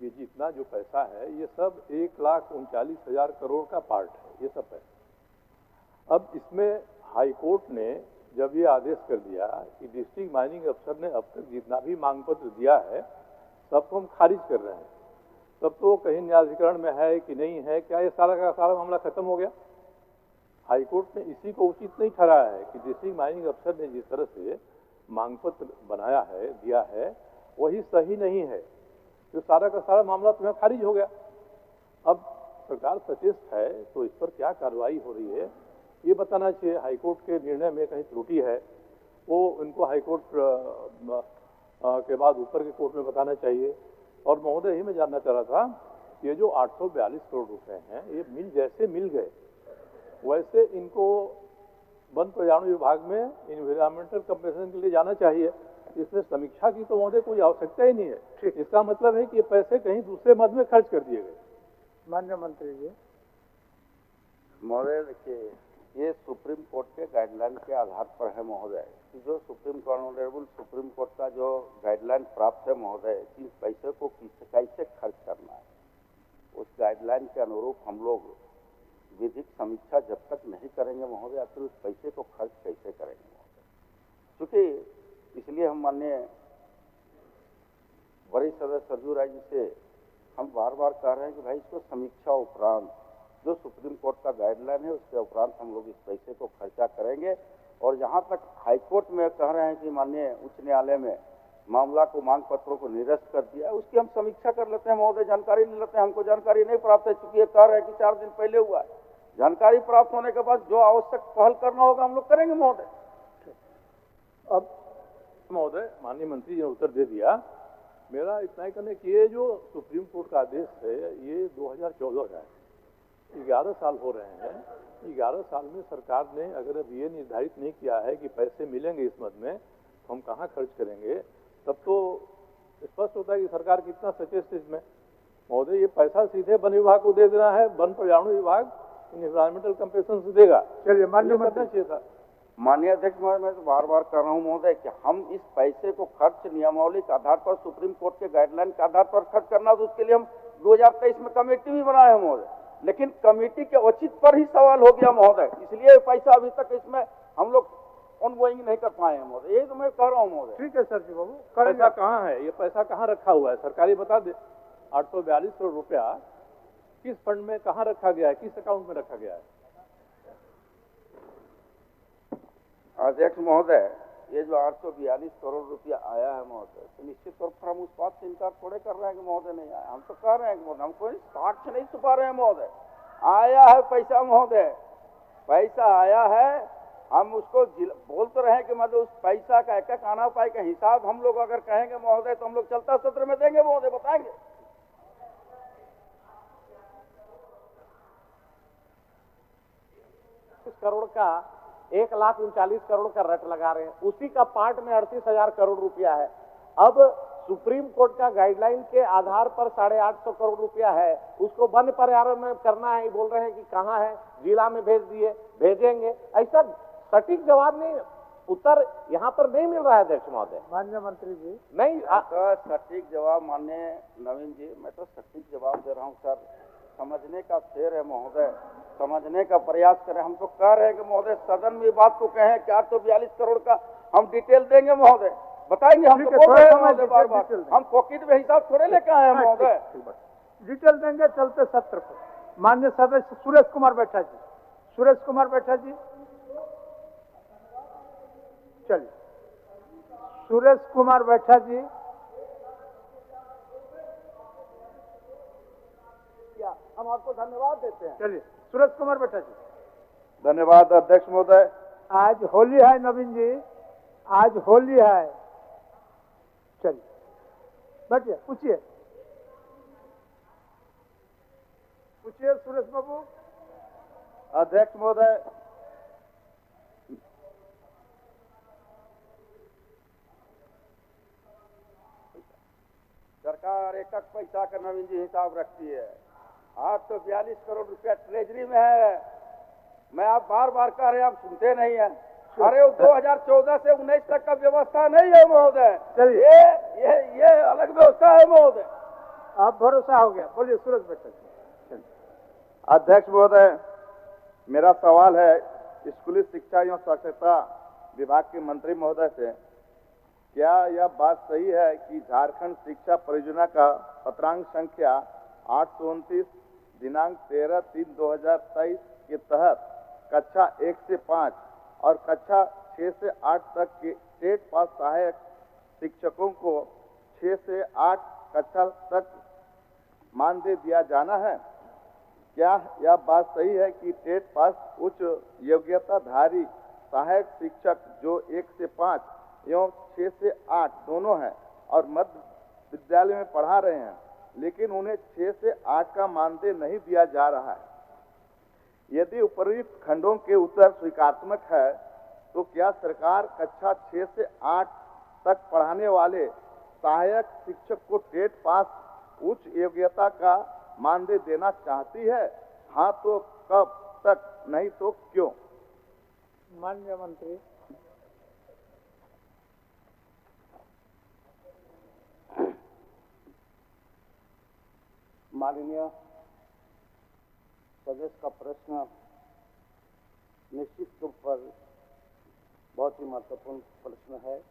कि जितना जो पैसा है ये सब 1,39,000 करोड़ का पार्ट है, ये सब पैसा। अब इसमें हाईकोर्ट ने जब ये आदेश कर दिया कि डिस्ट्रिक्ट माइनिंग अफसर ने अब तक जितना भी मांग पत्र दिया है सबको हम खारिज कर रहे हैं, तब तो कहीं न्यायाधिकरण में है कि नहीं है, क्या ये सारा का सारा मामला खत्म हो गया? हाईकोर्ट ने इसी को उचित नहीं ठहराया है कि डिस्ट्रिक्ट माइनिंग अफसर ने जिस तरह से मांग पत्र बनाया है, दिया है, वही सही नहीं है, तो सारा का सारा मामला तुम्हें खारिज हो गया। अब सरकार सचेत है तो इस पर क्या कार्रवाई हो रही है ये बताना चाहिए। हाईकोर्ट के निर्णय में कहीं त्रुटि है वो इनको हाईकोर्ट के बाद ऊपर के कोर्ट में बताना चाहिए। और महोदय, ही मैं जानना चाह रहा था, ये जो 842 करोड़ रुपए हैं ये जैसे मिल गए वैसे इनको वन पर्यावरण विभाग में इन्वायरमेंटल कंपनसेशन के लिए जाना चाहिए। इसमें समीक्षा की तो महोदय कोई आवश्यकता ही नहीं है। इसका मतलब है कि ये पैसे कहीं दूसरे मद में खर्च कर दिए गए। माननीय मंत्री जी। महोदय देखिए, ये सुप्रीम कोर्ट के गाइडलाइन के आधार पर है महोदय, कि जो ऑनरेबल सुप्रीम कोर्ट का जो गाइडलाइन प्राप्त है महोदय, कि पैसे को कैसे खर्च करना है, उस गाइडलाइन के अनुरूप हम लोग विधिक समीक्षा जब तक नहीं करेंगे महोदय, आखिर उस पैसे को खर्च कैसे करेंगे महोदय। क्योंकि इसलिए हम माननीय वरिष्ठ सदस्य सरजू राय जी से हम बार बार कह रहे हैं कि भाई इसको समीक्षा उपरांत जो सुप्रीम कोर्ट का गाइडलाइन है उसके उपरांत हम लोग इस पैसे को खर्चा करेंगे। और जहां तक हाईकोर्ट में कह रहे हैं कि माननीय उच्च न्यायालय में मामला को, मांग पत्रों को निरस्त कर दिया, उसकी हम समीक्षा कर लेते हैं महोदय, जानकारी ले लेते हैं। हमको जानकारी नहीं प्राप्त है, चूंकि ये कह रहे हैं कि 4 दिन पहले हुआ है। जानकारी प्राप्त होने के बाद जो आवश्यक पहल करना होगा हम लोग करेंगे महोदय। अब महोदय माननीय मंत्री जी ने उत्तर दे दिया। मेरा इतना ही कहने कि ये जो सुप्रीम कोर्ट का आदेश है ये 2014 का है, 11 साल हो रहे हैं। 11 साल में सरकार ने अगर अब ये निर्धारित नहीं किया है कि पैसे मिलेंगे इस मद में तो हम कहाँ खर्च करेंगे, तब तो स्पष्ट होता है कि सरकार कितना सचेत है इसमें। महोदय ये पैसा सीधे वन विभाग को दे देना है, वन पर्यावरण विभाग इन्वायरमेंटल कंपेंसेशन से देगा। चलिए माननीय करना चाहिए था। माननीय अध्यक्ष महोदय, मैं तो बार बार कर रहा हूं महोदय कि हम इस पैसे को खर्च नियमावली के आधार पर, सुप्रीम कोर्ट के गाइडलाइन के आधार पर खर्च करना, तो उसके लिए हम 2023 में कमेटी भी बनाए हैं महोदय। लेकिन कमेटी के औचित्य पर ही सवाल हो गया महोदय, इसलिए पैसा अभी तक इसमें हम लोग ऑनगोइंग नहीं कर पाए हैं महोदय। यही तो मैं कह रहा हूँ महोदय। ठीक है सर जी बाबू, पैसा कहाँ है, ये पैसा कहाँ रखा हुआ है, सरकारी बता दे। 842 करोड़ रुपया किस फंड में कहाँ रखा गया है, किस अकाउंट में रखा गया है? अध्यक्ष महोदय, ये जो 842 करोड़ रुपया आया है महोदय, तो निश्चित तौर पर हम उस बात से इनकार थोड़े कर रहे हैं कि महोदय नहीं आया। हम तो कह रहे हैं कि महोदय, हम कोई साक्ष्य नहीं छुपा रहे हैं महोदय। आया है पैसा महोदय, पैसा आया है। हम उसको बोल तो रहे हैं कि मतलब उस पैसा का एक आना पाई का हिसाब हम लोग अगर कहेंगे महोदय तो हम लोग चलता सत्र में देंगे महोदय, बताएंगे। करोड़ का 1,39 करोड़ का रट लगा रहे हैं, उसी का पार्ट में 38,000 करोड़ रुपया है। अब सुप्रीम कोर्ट का गाइडलाइन के आधार पर 850 करोड़ रुपया है, उसको वन पर्यावरण में करना है। बोल रहे हैं कि कहाँ है, जिला में भेज दिए, भेजेंगे। ऐसा सटीक जवाब नहीं, उत्तर यहाँ पर नहीं मिल रहा है अध्यक्ष महोदय। माननीय मंत्री जी नहीं सटीक जवाब माननीय नवीन जी, मैं तो सटीक जवाब दे रहा हूँ सर। समझने का फेर है महोदय, समझने का प्रयास करें। हम तो कह रहे हैं कि महोदय सदन में बात को कहें कि 842 करोड़ का हम डिटेल देंगे महोदय, बताएंगे। हम तो बोल रहे हैं महोदय बार बार, हम पॉकेट में हिसाब थोड़े लेके आए हैं महोदय। डिटेल देंगे चलते सत्र पर। माननीय सदस्य सुरेश कुमार बैठा जी, सुरेश कुमार बैठा जी, चलिए सुरेश कुमार बैठा जी। हम आपको धन्यवाद देते हैं। चलिए सुरेश कुमार बैठा जी। धन्यवाद अध्यक्ष महोदय। आज होली है नवीन जी, आज होली है। चलिए बैठिए, पूछिए पूछिए सुरेश बाबू। अध्यक्ष महोदय, सरकार एक पैसा का नवीन जी हिसाब रखती है। 842 करोड़ रुपया ट्रेजरी में है। मैं आप बार बार कह रहे हैं, आप सुनते नहीं है। अरे वो 2014 से 19 तक का व्यवस्था नहीं है महोदय, ये अलग व्यवस्था है महोदय। आप भरोसा हो गया, बोलिए सूरज बैठा। अध्यक्ष महोदय, मेरा सवाल है स्कूली शिक्षा एवं साक्षरता विभाग के मंत्री महोदय से, क्या यह बात सही है कि झारखंड शिक्षा परियोजना का पत्रांक संख्या 829 दिनांक 13/3/2023 के तहत कक्षा 1 से 5 और कक्षा 6 से 8 तक के स्टेट पास सहायक शिक्षकों को 6 से 8 कक्षा तक मानदेय दिया जाना है? क्या यह बात सही है कि स्टेट पास उच्च योग्यताधारी सहायक शिक्षक जो 1 से 5 एवं 6 से 8 दोनों हैं और मध्य विद्यालय में पढ़ा रहे हैं, लेकिन उन्हें 6 से 8 का मानदेय नहीं दिया जा रहा है? यदि उपरोक्त खंडों के उत्तर स्वीकारात्मक है तो क्या सरकार कक्षा 6 से 8 तक पढ़ाने वाले सहायक शिक्षक को टेट पास उच्च योग्यता का मानदेय देना चाहती है? हाँ तो कब तक, नहीं तो क्यों? माननीय मंत्री। माननीय सदस्य का प्रश्न निश्चित तौर पर बहुत ही महत्वपूर्ण प्रश्न है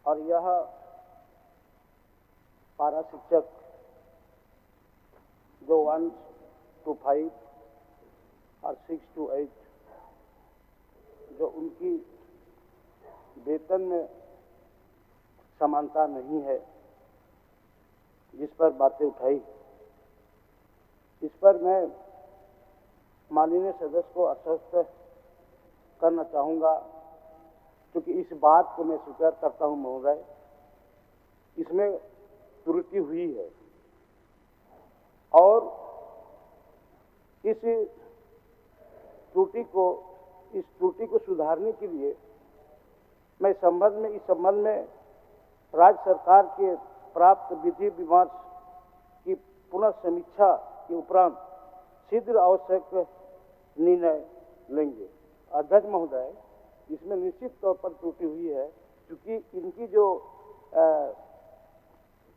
और यह पारा शिक्षक जो 1 to 5 और 6 to 8 जो उनकी वेतन में समानता नहीं है, जिस पर बातें उठाई, इस पर मैं माननीय सदस्य को आश्वस्त करना चाहूँगा, क्योंकि इस बात को मैं स्वीकार करता हूँ महोदय, इसमें त्रुटि हुई है और इस त्रुटि को सुधारने के लिए मैं इस संबंध में राज्य सरकार के प्राप्त विधि विमर्श की पुनः समीक्षा के उपरांत शीघ्र आवश्यक निर्णय लेंगे। अध्यक्ष महोदय, इसमें निश्चित तौर पर त्रुटि हुई है, क्योंकि इनकी जो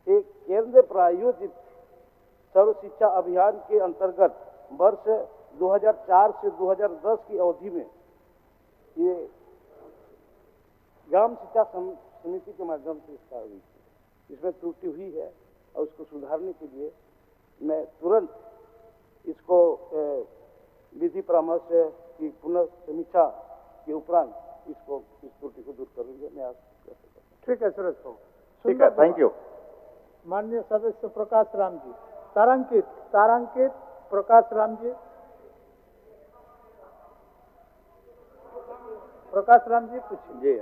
एक केंद्र प्रायोजित सर्व शिक्षा अभियान के अंतर्गत वर्ष 2004 से 2010 की अवधि में ये ग्राम शिक्षा समिति के माध्यम से इसका हुई थी, इसमें त्रुटि हुई है और उसको सुधारने के लिए मैं तुरंत इसको विधि परामर्श की पुनः समीक्षा के उपरांत इस त्रुटि को दूर करेंगे। मैं आपको ठीक है सुरेश बाबू, ठीक है, थैंक यू। माननीय सदस्य प्रकाश राम जी, तारांकित प्रकाश राम जी, पूछिए। जी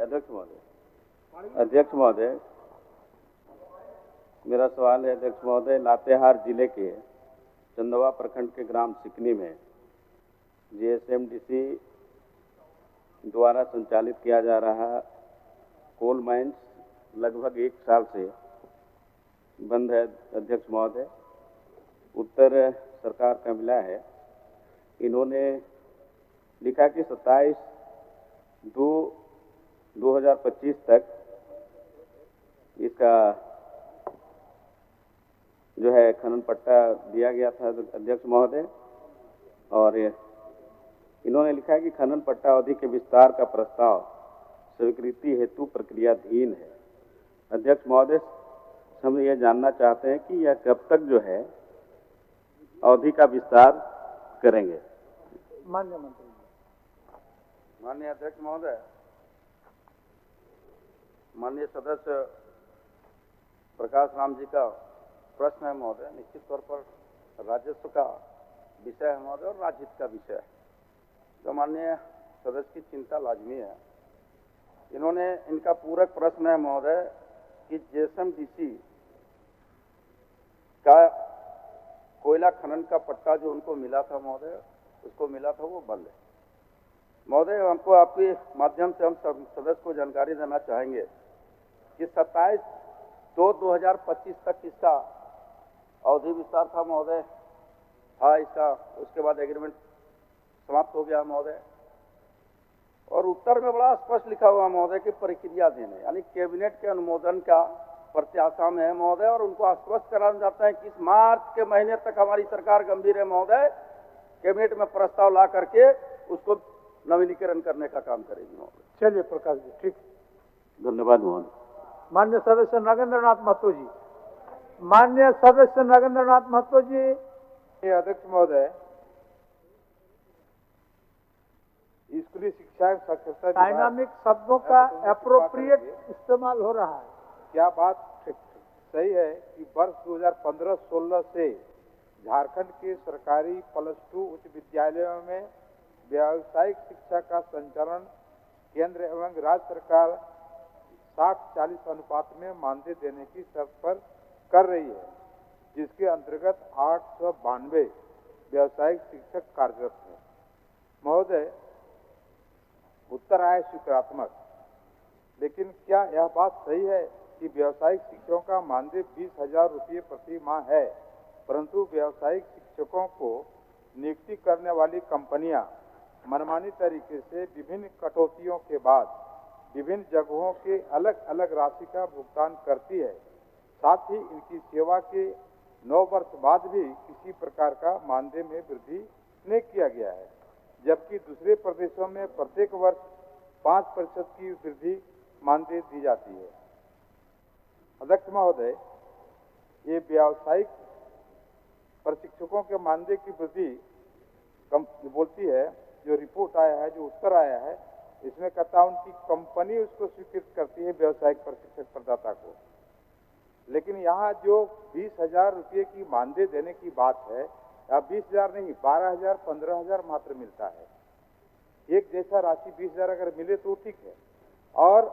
अध्यक्ष महोदय, मेरा सवाल है अध्यक्ष महोदय, लातेहार जिले के चंदवा प्रखंड के ग्राम सिकनी में जीएसएमडीसी द्वारा संचालित किया जा रहा कोल माइंस लगभग 1 साल से बंद है। अध्यक्ष महोदय, उत्तर सरकार का मिला है, इन्होंने लिखा कि 27/2/2025 तक इसका जो है खनन पट्टा दिया गया था अध्यक्ष महोदय, और इन्होंने लिखा है कि खनन पट्टा अवधि के विस्तार का प्रस्ताव स्वीकृति हेतु प्रक्रियाधीन है। अध्यक्ष महोदय, हम ये जानना चाहते हैं कि यह कब तक जो है अवधि का विस्तार करेंगे। माननीय मंत्री। माननीय अध्यक्ष महोदय, माननीय सदस्य प्रकाश राम जी का प्रश्न है महोदय, निश्चित तौर पर राजस्व का विषय है महोदय और राजहित का विषय है, तो माननीय सदस्य की चिंता लाजमी है। इनका पूरक प्रश्न है महोदय कि जीएसएमडीसी का कोयला खनन का पट्टा जो उनको मिला था महोदय, उसको मिला था वो बंद है महोदय। हमको आपके माध्यम से हम सदस्य को जानकारी देना चाहेंगे कि 27/2/2025 तक इसका अवधि विस्तार था महोदय, इसका उसके बाद एग्रीमेंट समाप्त हो गया महोदय, और उत्तर में बड़ा स्पष्ट लिखा हुआ महोदय कि प्रक्रिया देने, यानी कैबिनेट के अनुमोदन का प्रत्याशा में है महोदय, और उनको आश्वस्त कराना चाहते हैं कि इस मार्च के महीने तक हमारी सरकार गंभीर है महोदय, कैबिनेट में प्रस्ताव ला करके उसको नवीनीकरण करने का काम करेगी महोदय। चलिए प्रकाश जी, ठीक, धन्यवाद महोदय। माननीय सदस्य नागेंद्रनाथ महतो जी। माननीय सदस्य नागेंद्रनाथ महतो जी। अध्यक्ष महोदय, स्कूली शिक्षा साक्षरता डायनामिक शब्दों का एप्रोप्रिएट इस्तेमाल हो रहा है। क्या बात सही है कि वर्ष 2015-16 से झारखंड के सरकारी +2 उच्च विद्यालयों में व्यावसायिक शिक्षा का संचालन केंद्र एवं राज्य सरकार 60-40 अनुपात में मानदेय देने की शर्त पर कर रही है, जिसके अंतर्गत 892 व्यावसायिक शिक्षक कार्यरत हैं। महोदय, उत्तर आए स्वीकारात्मक, लेकिन क्या यह बात सही है कि व्यावसायिक शिक्षकों का मानदेय 20,000 रुपये प्रति माह है, परंतु व्यावसायिक शिक्षकों को नियुक्ति करने वाली कंपनियां मनमानी तरीके से विभिन्न कटौतियों के बाद विभिन्न जगहों के अलग अलग राशि का भुगतान करती है। साथ ही इनकी सेवा के 9 वर्ष बाद भी किसी प्रकार का मानदेय में वृद्धि नहीं किया गया है, जबकि दूसरे प्रदेशों में प्रत्येक वर्ष 5% की वृद्धि मानदेय दी जाती है। अध्यक्ष महोदय, ये व्यावसायिक प्रशिक्षकों के मानदेय की वृद्धि कम बोलती है, जो रिपोर्ट आया है, जो उत्तर आया है, इसमें कहता है उनकी कंपनी उसको स्वीकृत करती है व्यावसायिक प्रशिक्षक प्रदाता को। लेकिन यहाँ जो 20,000 रुपये की मानदेय देने की बात है, या 20,000 नहीं, 12,000 15,000 मात्र मिलता है। एक जैसा राशि 20,000 अगर मिले तो ठीक है, और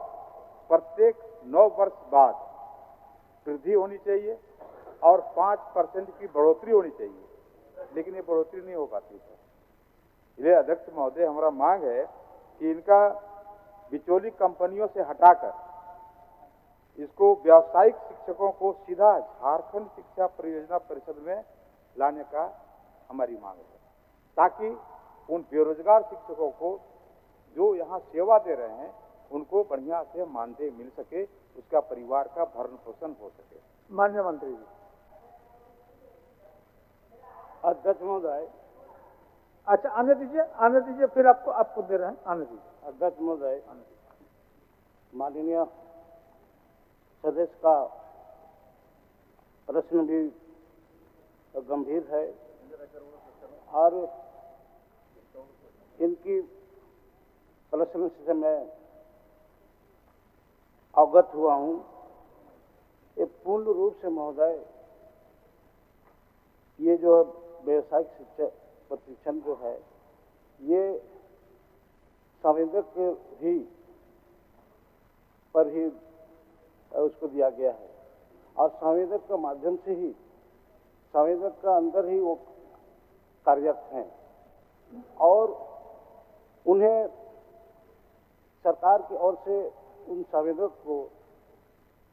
प्रत्येक 9 वर्ष बाद वृद्धि होनी चाहिए और 5% की बढ़ोतरी होनी चाहिए, लेकिन ये बढ़ोतरी नहीं हो पाती है। इसलिए अध्यक्ष महोदय, हमारा मांग है कि इनका बिचौली कंपनियों से हटाकर इसको व्यावसायिक शिक्षकों को सीधा झारखंड शिक्षा परियोजना परिषद में लाने का हमारी मांग है, ताकि उन बेरोजगार शिक्षकों को जो यहाँ सेवा दे रहे हैं उनको बढ़िया से मानदेय मिल सके, उसका परिवार का भरण पोषण हो सके। माननीय मंत्री जी। अध्यक्ष महोदय। अच्छा, आने दीजिए, फिर आपको दे रहे हैं, आने दीजिए। अध्यक्ष महोदय, माननीय सदस्य का प्रश्न भी गंभीर है और इनकी प्रश्न से मैं अवगत हुआ हूँ। ये पूर्ण रूप से महोदय, ये जो व्यवसायिक शिक्षा प्रशिक्षण जो है, ये संवेदक ही पर ही उसको दिया गया है, और संवेदक के माध्यम से ही, संवेदक का अंदर ही वो कार्यरत हैं, और उन्हें सरकार की ओर से उन संवेदक को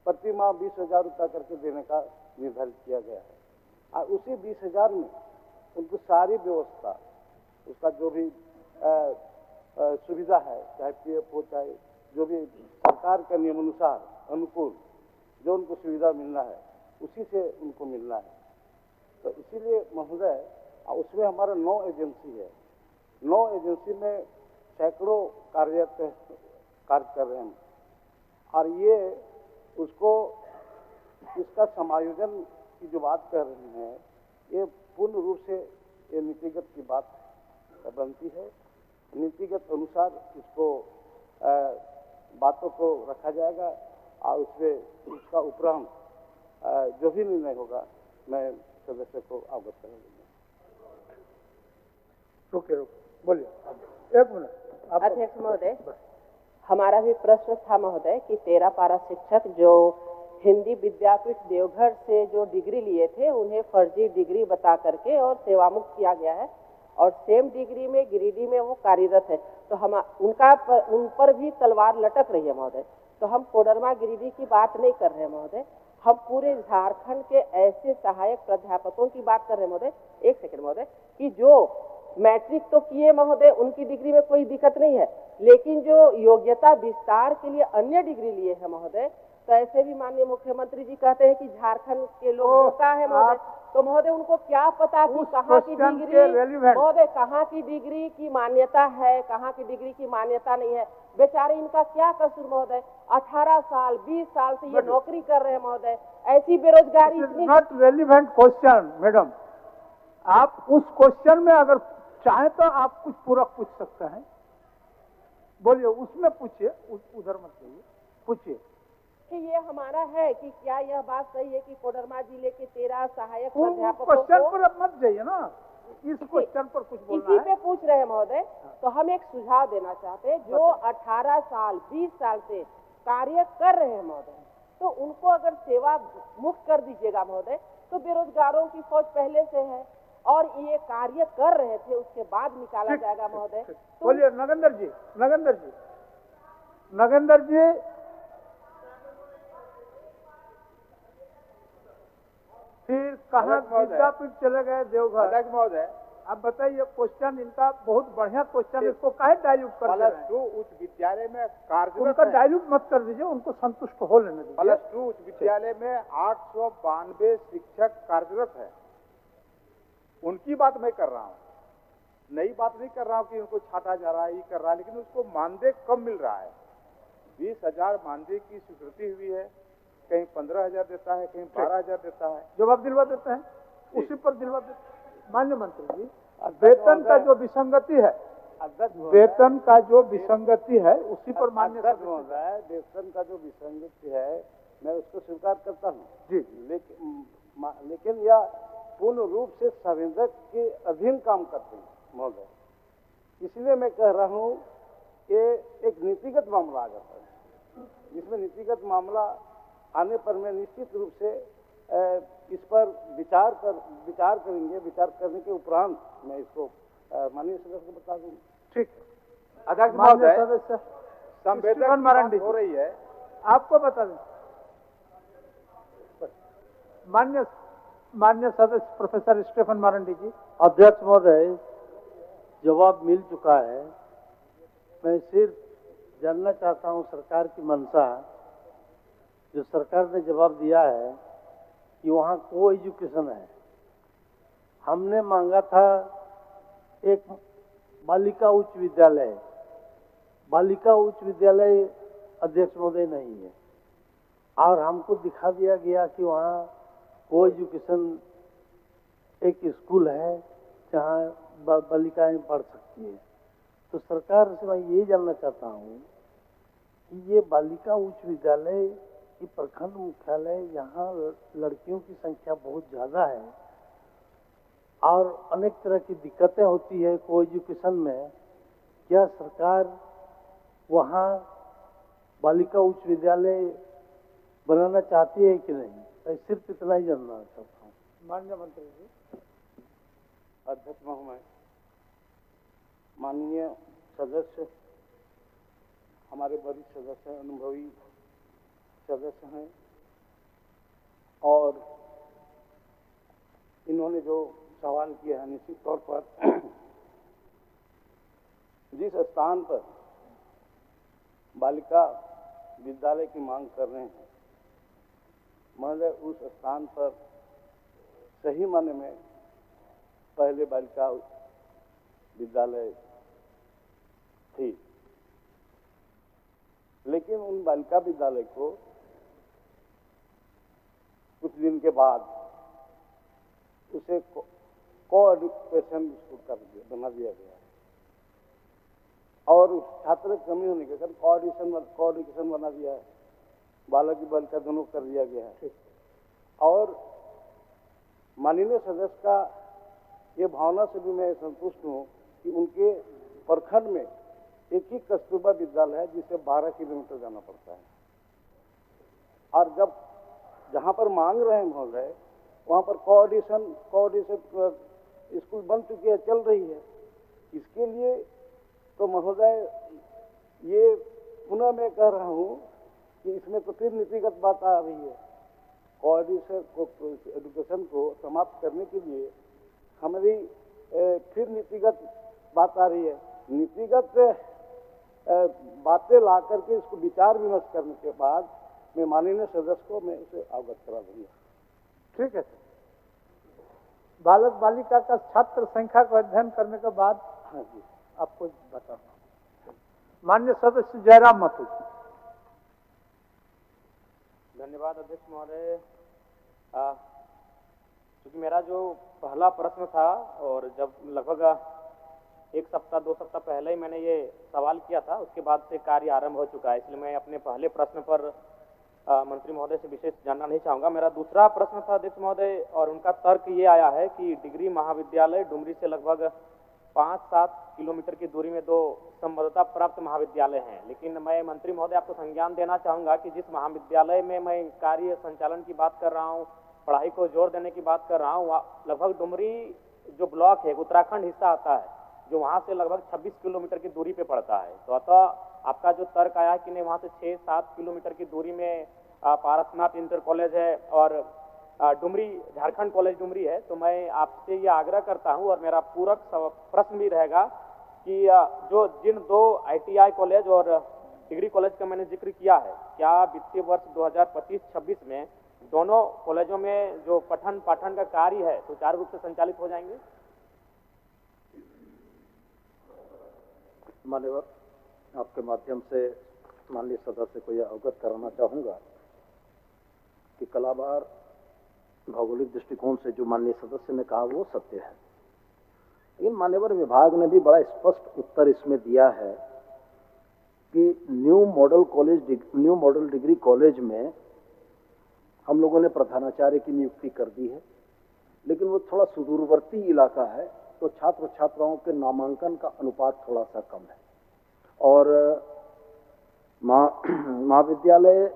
प्रति माह 20,000 रुपया करके देने का निर्धारित किया गया है, और उसी 20,000 में उनको सारी व्यवस्था, उसका जो भी सुविधा है, चाहे पीएफ हो, चाहे जो भी सरकार के नियमानुसार अनुकूल जो उनको सुविधा मिलना है, उसी से उनको मिलना है। तो इसीलिए महोदय, उसमें हमारा 9 एजेंसी है, 9 एजेंसी में सैकड़ों कार्यरत कार्य कर रहे हैं, और ये उसको इसका समायोजन की जो बात कर रहे हैं, ये पूर्ण रूप से ये नीतिगत की बात बनती है। नीतिगत अनुसार इसको बातों को रखा जाएगा, और उसमें उसका उपरांत जो भी निर्णय होगा मैं सदस्य को अवगत करा दूंगा। रुके बोलिए, 1 मिनट। अध्यक्ष महोदय, हमारा भी प्रश्न था महोदय कि 13 पारा शिक्षक जो हिंदी विद्यापीठ देवघर से जो डिग्री लिए थे, उन्हें फर्जी डिग्री बता करके और सेवामुक्त किया गया है, और सेम डिग्री में गिरिडीह में वो कार्यरत है। तो हम उन पर भी तलवार लटक रही है महोदय। तो हम कोडरमा गिरिडीह की बात नहीं कर रहे हैं महोदय, हम पूरे झारखंड के ऐसे सहायक प्राध्यापकों की बात कर रहे हैं महोदय। 1 सेकंड महोदय, कि जो मैट्रिक तो किए महोदय, उनकी डिग्री में कोई दिक्कत नहीं है, लेकिन जो योग्यता विस्तार के लिए अन्य डिग्री लिए हैं महोदय, तो ऐसे भी माननीय मुख्यमंत्री जी कहते हैं कि झारखंड के लोग बोलता है महोदय। तो महोदय, उनको क्या पता कि कहाँ की डिग्री महोदय, कहाँ की डिग्री की मान्यता है, कहाँ की डिग्री की मान्यता नहीं है। बेचारे, इनका क्या कसूर महोदय? 18 साल 20 साल से ये नौकरी कर रहे हैं महोदय। ऐसी बेरोजगारी नॉट रेलिवेंट क्वेश्चन मैडम। आप उस क्वेश्चन में अगर चाहे तो आप कुछ पूरक पूछ सकते हैं, बोलिए, उसमें पूछिए, उधर मत जाइए, पूछिए कि ये हमारा है कि क्या यह बात सही है कि कोडरमा जिले के 13 सहायक प्राध्यापकों क्वेश्चन पर अब मत जाइए ना, इस क्वेश्चन पर कुछ बोलना इसी पे पूछ रहे हैं महोदय। तो हम एक सुझाव देना चाहते हैं, जो 18 साल 20 साल से कार्य कर रहे हैं महोदय, तो उनको अगर सेवा मुक्त कर दीजिएगा महोदय, तो बेरोजगारों की फौज पहले से है, और ये कार्य कर रहे थे, उसके बाद निकाला जाएगा महोदय। तो बोलिए, नगेंद्र जी, फिर कहाँ विद्यापीठ चले गए? देवघर। अध्यक्ष महोदय, अब बताइए, क्वेश्चन इनका बहुत बढ़िया क्वेश्चन, इसको काहे डाइल्यूट कर रहे हैं? +2 उच्च विद्यालय में कार्यरत उनका डाइल्यूट मत कर दीजिए, उनको संतुष्ट हो लेने दीजिए। +2 उच्च विद्यालय में 892 शिक्षक कार्यरत है, उनकी बात मैं कर रहा हूँ, नई बात नहीं कर रहा हूँ कि उनको छाटा जा रहा है, ये कर रहा है, लेकिन उसको मानदेय कम मिल रहा है। 20,000 मानदेय की स्वीकृति हुई है, कहीं 15,000 देता है, कहीं 12,000 देता है। जवाब दिलवा देते हैं। उसी पर दिलवा दे। मान्य मंत्री जी, वेतन का जो विसंगति है, वेतन का जो विसंगति है उसी पर मान्य महोदय, वेतन का जो विसंगति है मैं उसको स्वीकार करता हूँ जी, लेकिन यह पूर्ण रूप से संवेदक के अधीन काम करते हैं महोदय। इसलिए मैं कह रहा हूँ ये एक नीतिगत मामला आ जाता है, जिसमें नीतिगत मामला आने पर मैं निश्चित रूप से इस पर विचार करेंगे। विचार करने के उपरांत मैं इसको माननीय सदस्य को बता दूंगा। ठीक। अध्यक्ष माननीय महोदय, सदस्य संवेदक स्टीफन की मारंडी बात हो रही है, आपको बता दें। मान्य सदस्य प्रोफेसर स्टीफन मारंडी जी। अध्यक्ष महोदय, जवाब मिल चुका है। मैं सिर्फ जानना चाहता हूं सरकार की मंशा। जो सरकार ने जवाब दिया है कि वहाँ को एजुकेशन है। हमने मांगा था एक बालिका उच्च विद्यालय। बालिका उच्च विद्यालय अध्यक्ष महोदय नहीं है, और हमको दिखा दिया गया कि वहाँ को एजुकेशन एक स्कूल है जहाँ बालिकाएं पढ़ सकती है। तो सरकार से मैं ये जानना चाहता हूँ कि ये बालिका उच्च विद्यालय की प्रखंड मुख्यालय, यहाँ लड़कियों की संख्या बहुत ज़्यादा है और अनेक तरह की दिक्कतें होती है को एजुकेशन में। क्या सरकार वहाँ बालिका उच्च विद्यालय बनाना चाहती है कि नहीं? मैं सिर्फ इतना ही जानना चाहता हूँ। माननीय मंत्री जी। अध्यक्ष महोदय, माननीय सदस्य हमारे वरिष्ठ सदस्य, अनुभवी सदस्य हैं, और इन्होंने जो सवाल किया है निश्चित तौर पर जिस स्थान पर बालिका विद्यालय की मांग कर रहे हैं महोदय, उस स्थान पर सही माने में पहले बालिका विद्यालय थी, लेकिन उन बालिका विद्यालय को कुछ दिन के बाद उसे को-एजुकेशन स्कूल बना दिया गया है, और उस छात्र की कमी होने के कारण को-एजुकेशन बना दिया है। बालक बालिका दोनों कर दिया गया है। और माननीय सदस्य का ये भावना से भी मैं संतुष्ट हूँ कि उनके प्रखंड में एक ही कस्तूरबा विद्यालय है जिसे 12 किलोमीटर जाना पड़ता है, और जब जहाँ पर मांग रहे हैं महोदय वहाँ पर को-एजुकेशन स्कूल बन चुकी है, चल रही है। इसके लिए तो महोदय ये पुनः मैं कह रहा हूँ कि इसमें तो फिर नीतिगत बात आ रही है। एजुकेशन को समाप्त करने के लिए हमारी फिर नीतिगत बात आ रही है। नीतिगत बातें ला करके इसको विचार विमर्श करने के बाद मैं माननीय सदस्य को मैं इसे अवगत करा दूंगा। ठीक है। बालक बालिका का छात्र संख्या को अध्ययन करने के बाद हाँ जी आपको बताना। माननीय सदस्य जयराम माथुर। धन्यवाद अध्यक्ष महोदय। क्योंकि मेरा जो पहला प्रश्न था और जब लगभग एक सप्ताह 2 सप्ताह पहले ही मैंने ये सवाल किया था, उसके बाद से कार्य आरंभ हो चुका है, इसलिए मैं अपने पहले प्रश्न पर मंत्री महोदय से विशेष जानना नहीं चाहूँगा। मेरा दूसरा प्रश्न था अध्यक्ष महोदय, और उनका तर्क ये आया है कि डिग्री महाविद्यालय डुमरी से लगभग 5-7 किलोमीटर की दूरी में 2 संबद्धता प्राप्त महाविद्यालय हैं, लेकिन मैं मंत्री महोदय आपको संज्ञान देना चाहूँगा कि जिस महाविद्यालय में मैं कार्य संचालन की बात कर रहा हूँ, पढ़ाई को जोर देने की बात कर रहा हूँ, लगभग डुमरी जो ब्लॉक है उत्तराखंड हिस्सा आता है, जो वहाँ से लगभग 26 किलोमीटर की दूरी पे पड़ता है। तो अतः आपका जो तर्क आया कि नहीं वहाँ से 6-7 किलोमीटर की दूरी में पारसनाथ इंटर कॉलेज है और डुमरी झारखंड कॉलेज डुमरी है, तो मैं आपसे ये आग्रह करता हूँ और मेरा पूरक प्रश्न भी रहेगा कि जो जिन 2 ITI कॉलेज और डिग्री कॉलेज का मैंने जिक्र किया है, क्या वित्तीय वर्ष 2025-26 में दोनों कॉलेजों में जो पठन पाठन का कार्य है सुचारू रूप से संचालित हो जाएंगे? मान्यवर, आपके माध्यम से माननीय सदस्य को यह अवगत कराना चाहूँगा कि कलाबार भौगोलिक दृष्टिकोण से जो माननीय सदस्य ने कहा वो सत्य है, लेकिन मान्यवर विभाग ने भी बड़ा स्पष्ट उत्तर इसमें दिया है कि न्यू मॉडल डिग्री कॉलेज में हम लोगों ने प्रधानाचार्य की नियुक्ति कर दी है, लेकिन वो थोड़ा सुदूरवर्ती इलाका है, तो छात्र छात्राओं के नामांकन का अनुपात थोड़ा सा कम है। और महाविद्यालय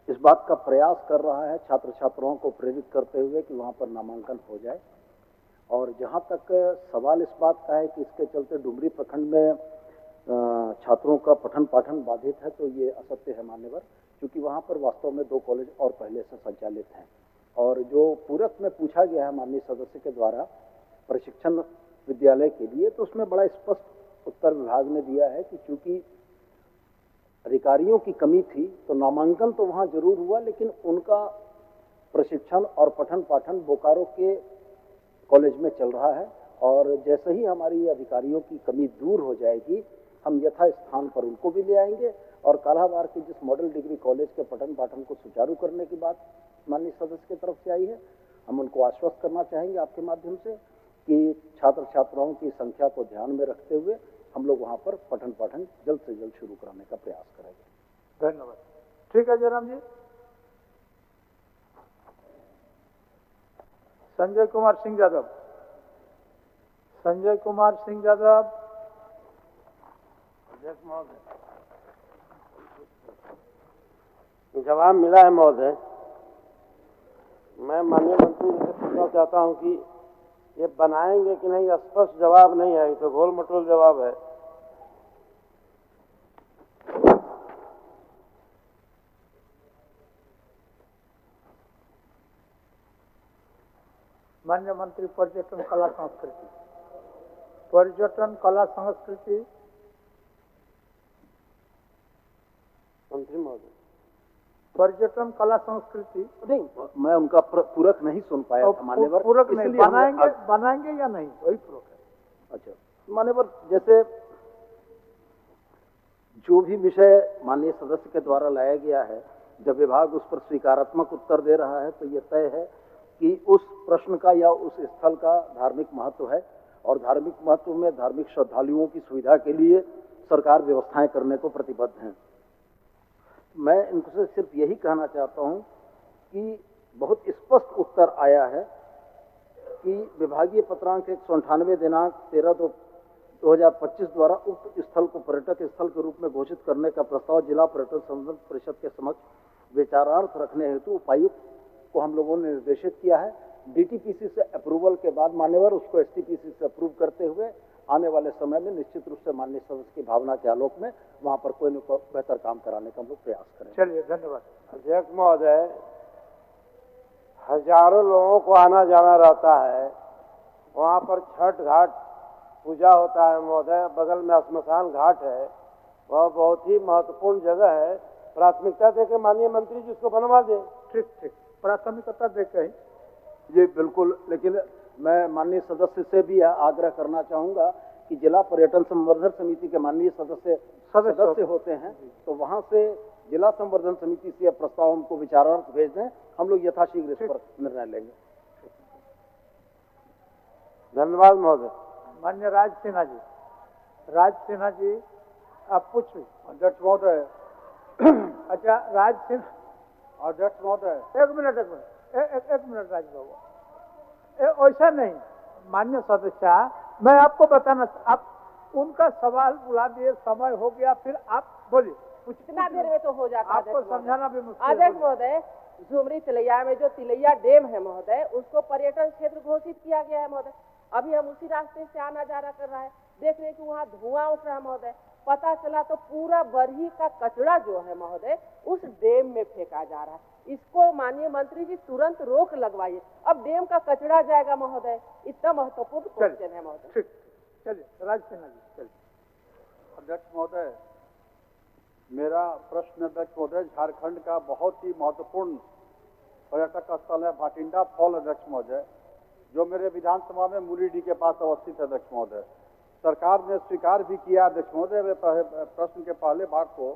इस बात का प्रयास कर रहा है छात्र छात्राओं को प्रेरित करते हुए कि वहाँ पर नामांकन हो जाए। और जहाँ तक सवाल इस बात का है कि इसके चलते डुमरी प्रखंड में छात्रों का पठन पाठन बाधित है, तो ये असत्य है मान्यवर, क्योंकि वहाँ पर वास्तव में 2 कॉलेज और पहले से संचालित हैं। और जो पूरक में पूछा गया है माननीय सदस्य के द्वारा प्रशिक्षण विद्यालय के लिए, तो उसमें बड़ा स्पष्ट उत्तर विभाग ने दिया है कि चूंकि अधिकारियों की कमी थी तो नामांकन तो वहाँ जरूर हुआ, लेकिन उनका प्रशिक्षण और पठन पाठन बोकारो के कॉलेज में चल रहा है। और जैसे ही हमारी अधिकारियों की कमी दूर हो जाएगी, हम यथा स्थान पर उनको भी ले आएंगे। और कालाबार के जिस मॉडल डिग्री कॉलेज के पठन पाठन को सुचारू करने की बात माननीय सदस्य की तरफ से आई है, हम उनको आश्वस्त करना चाहेंगे आपके माध्यम से कि छात्र छात्राओं की संख्या को ध्यान में रखते हुए हम लोग वहाँ पर पठन पाठन जल्द से जल्द शुरू कराने का प्रयास करेंगे। धन्यवाद। ठीक है जयराम जी। संजय कुमार सिंह यादव। संजय कुमार सिंह यादव। अध्यक्ष महोदय, जवाब मिला है महोदय। मैं माननीय मंत्री जी से पूछना चाहता हूं कि ये बनाएंगे कि नहीं, स्पष्ट जवाब नहीं है, तो गोल मटोल जवाब है। माननीय मंत्री पर्यटन कला संस्कृति। पर्यटन कला संस्कृति। मंत्री महोदय, पर्यटन कला संस्कृति नहीं, मैं उनका पूरक नहीं सुन पाया था मान्यवर। पूरक नहीं बनाएंगे या नहीं, वही पूरक है। अच्छा मान्यवर, जैसे जो भी विषय माननीय सदस्य के द्वारा लाया गया है, जब विभाग उस पर स्वीकारात्मक उत्तर दे रहा है तो यह तय है कि उस प्रश्न का या उस स्थल का धार्मिक महत्व है, और धार्मिक महत्व में धार्मिक श्रद्धालुओं की सुविधा के लिए सरकार व्यवस्थाएं करने को प्रतिबद्ध है। मैं इनसे सिर्फ यही कहना चाहता हूं कि बहुत स्पष्ट उत्तर आया है कि विभागीय पत्रांक 198 दिनांक 13/2/2025 द्वारा उक्त स्थल को पर्यटक स्थल के रूप में घोषित करने का प्रस्ताव जिला पर्यटन संवर्धन परिषद के समक्ष विचारार्थ रखने हेतु उपायुक्त को हम लोगों ने निर्देशित किया है। डीटीपीसी से अप्रूवल के बाद मान्यवर उसको एसटीपीसी से अप्रूव करते हुए आने वाले समय में निश्चित रूप से माननीय सदस्य की भावना के आलोक में वहां पर कोई न कोई बेहतर काम कराने का हम लोग प्रयास करें। चलिए धन्यवाद। अध्यक्ष महोदय, हजारों लोगों को आना जाना रहता है, वहाँ पर छठ घाट पूजा होता है महोदय, बगल में श्मशान घाट है, वह बहुत ही महत्वपूर्ण जगह है। प्राथमिकता देकर माननीय मंत्री जी उसको बनवा दे। ठीक ठीक, प्राथमिकता देकर ही जी बिल्कुल। लेकिन मैं माननीय सदस्य से भी आग्रह करना चाहूंगा कि जिला पर्यटन संवर्धन समिति के माननीय सदस्य होते हैं, तो वहां से जिला संवर्धन समिति से प्रस्ताव हमको विचारार्थ भेज दें, हम लोग यथाशीघ्र इस पर निर्णय लेंगे। धन्यवाद महोदय। माननीय राज सिन्हा जी। राज सिन्हा जी आप पूछिए। अध्यक्ष महोदय। अच्छा राज सिन्हा। अध्यक्ष महोदय, एक मिनट राज बाबू, ऐसा नहीं मान्य सदस्य, मैं आपको बताना, आप उनका सवाल बुला दिए, समय हो गया, फिर आप बोलिए। कितना देर में तो हो जाता है, आपको समझाना भी मुश्किल। अध्यक्ष महोदय, झुमरी तिलैया में जो तिलैया डैम है महोदय, उसको पर्यटन क्षेत्र घोषित किया गया है महोदय। अभी हम उसी रास्ते से आना जाना कर रहा है, देख रहे कि वहाँ धुआं उठ रहा है महोदय। पता चला तो पूरा बरही का कचरा जो है महोदय उस डैम में फेंका जा रहा है। इसको माननीय मंत्री जी तुरंत रोक लगवाइए, अब डैम का कचरा जाएगा महोदय। इतना महत्वपूर्ण क्वेश्चन है महोदय। ठीक, चलिए राज सिन्हा जी चलिए। अध्यक्ष महोदय, मेरा प्रश्न अध्यक्ष महोदय झारखंड का बहुत ही महत्वपूर्ण पर्यटक स्थल है भाटिंडा फॉल अध्यक्ष महोदय, जो मेरे विधानसभा में मुरीडी के पास अवस्थित है अध्यक्ष महोदय। सरकार ने स्वीकार भी किया अध्यक्ष महोदय प्रश्न के पहले भाग को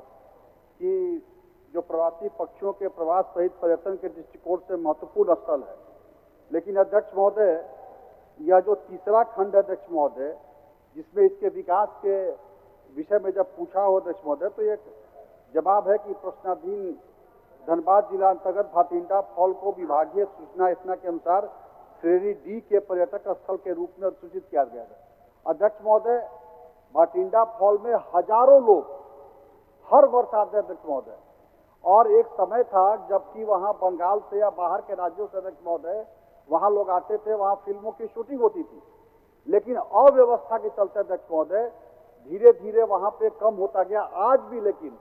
कि जो प्रवासी पक्षियों के प्रवास सहित पर्यटन के दृष्टिकोण से महत्वपूर्ण स्थल है। लेकिन अध्यक्ष महोदय, यह जो तीसरा खंड है अध्यक्ष महोदय, जिसमें इसके विकास के विषय में जब पूछा हो अध्यक्ष महोदय, तो एक जवाब है कि प्रश्नाधीन धनबाद जिला अंतर्गत भाटिंडा फॉल को विभागीय सूचना योजना के अनुसार श्रेणी डी के पर्यटक स्थल के रूप में सूचित किया गया है। अध्यक्ष महोदय, भाटिंडा फॉल में हजारों लोग हर वर्ष आते हैं अध्यक्ष महोदय, और एक समय था जबकि वहाँ बंगाल से या बाहर के राज्यों से अध्यक्ष महोदय वहाँ लोग आते थे, वहाँ फिल्मों की शूटिंग होती थी। लेकिन अव्यवस्था के चलते अध्यक्ष महोदय धीरे धीरे वहाँ पे कम होता गया। आज भी लेकिन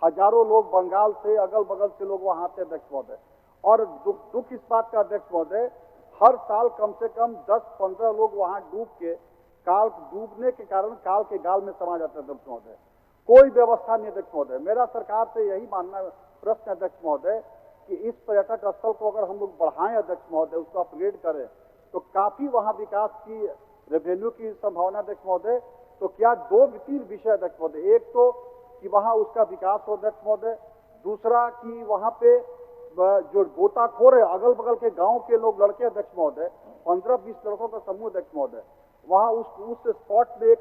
हजारों लोग बंगाल से अगल बगल से लोग वहाँ आते अध्यक्ष महोदय, और दुख इस बात का अध्यक्ष महोदय, हर साल कम से कम 10-15 लोग वहाँ डूबने के कारण काल के गाल में समा जाते अध्यक्ष महोदय। कोई व्यवस्था नहीं अध्यक्ष महोदय। मेरा सरकार से यही मानना प्रश्न अध्यक्ष महोदय कि इस पर्यटक स्थल को अगर हम लोग बढ़ाएं अध्यक्ष महोदय, उसको अपग्रेड करें, तो काफी वहाँ विकास की रेवेन्यू की संभावना अध्यक्ष महोदय। तो क्या 2-3 विषय अध्यक्ष महोदय, एक तो कि वहाँ उसका विकास हो अध्यक्ष महोदय, दूसरा कि वहाँ पे जो गोताखोर है अगल बगल के गांव के लोग लड़के अध्यक्ष महोदय, 15-20 लड़कों का समूह अध्यक्ष महोदय, वहाँ उस स्पॉट में एक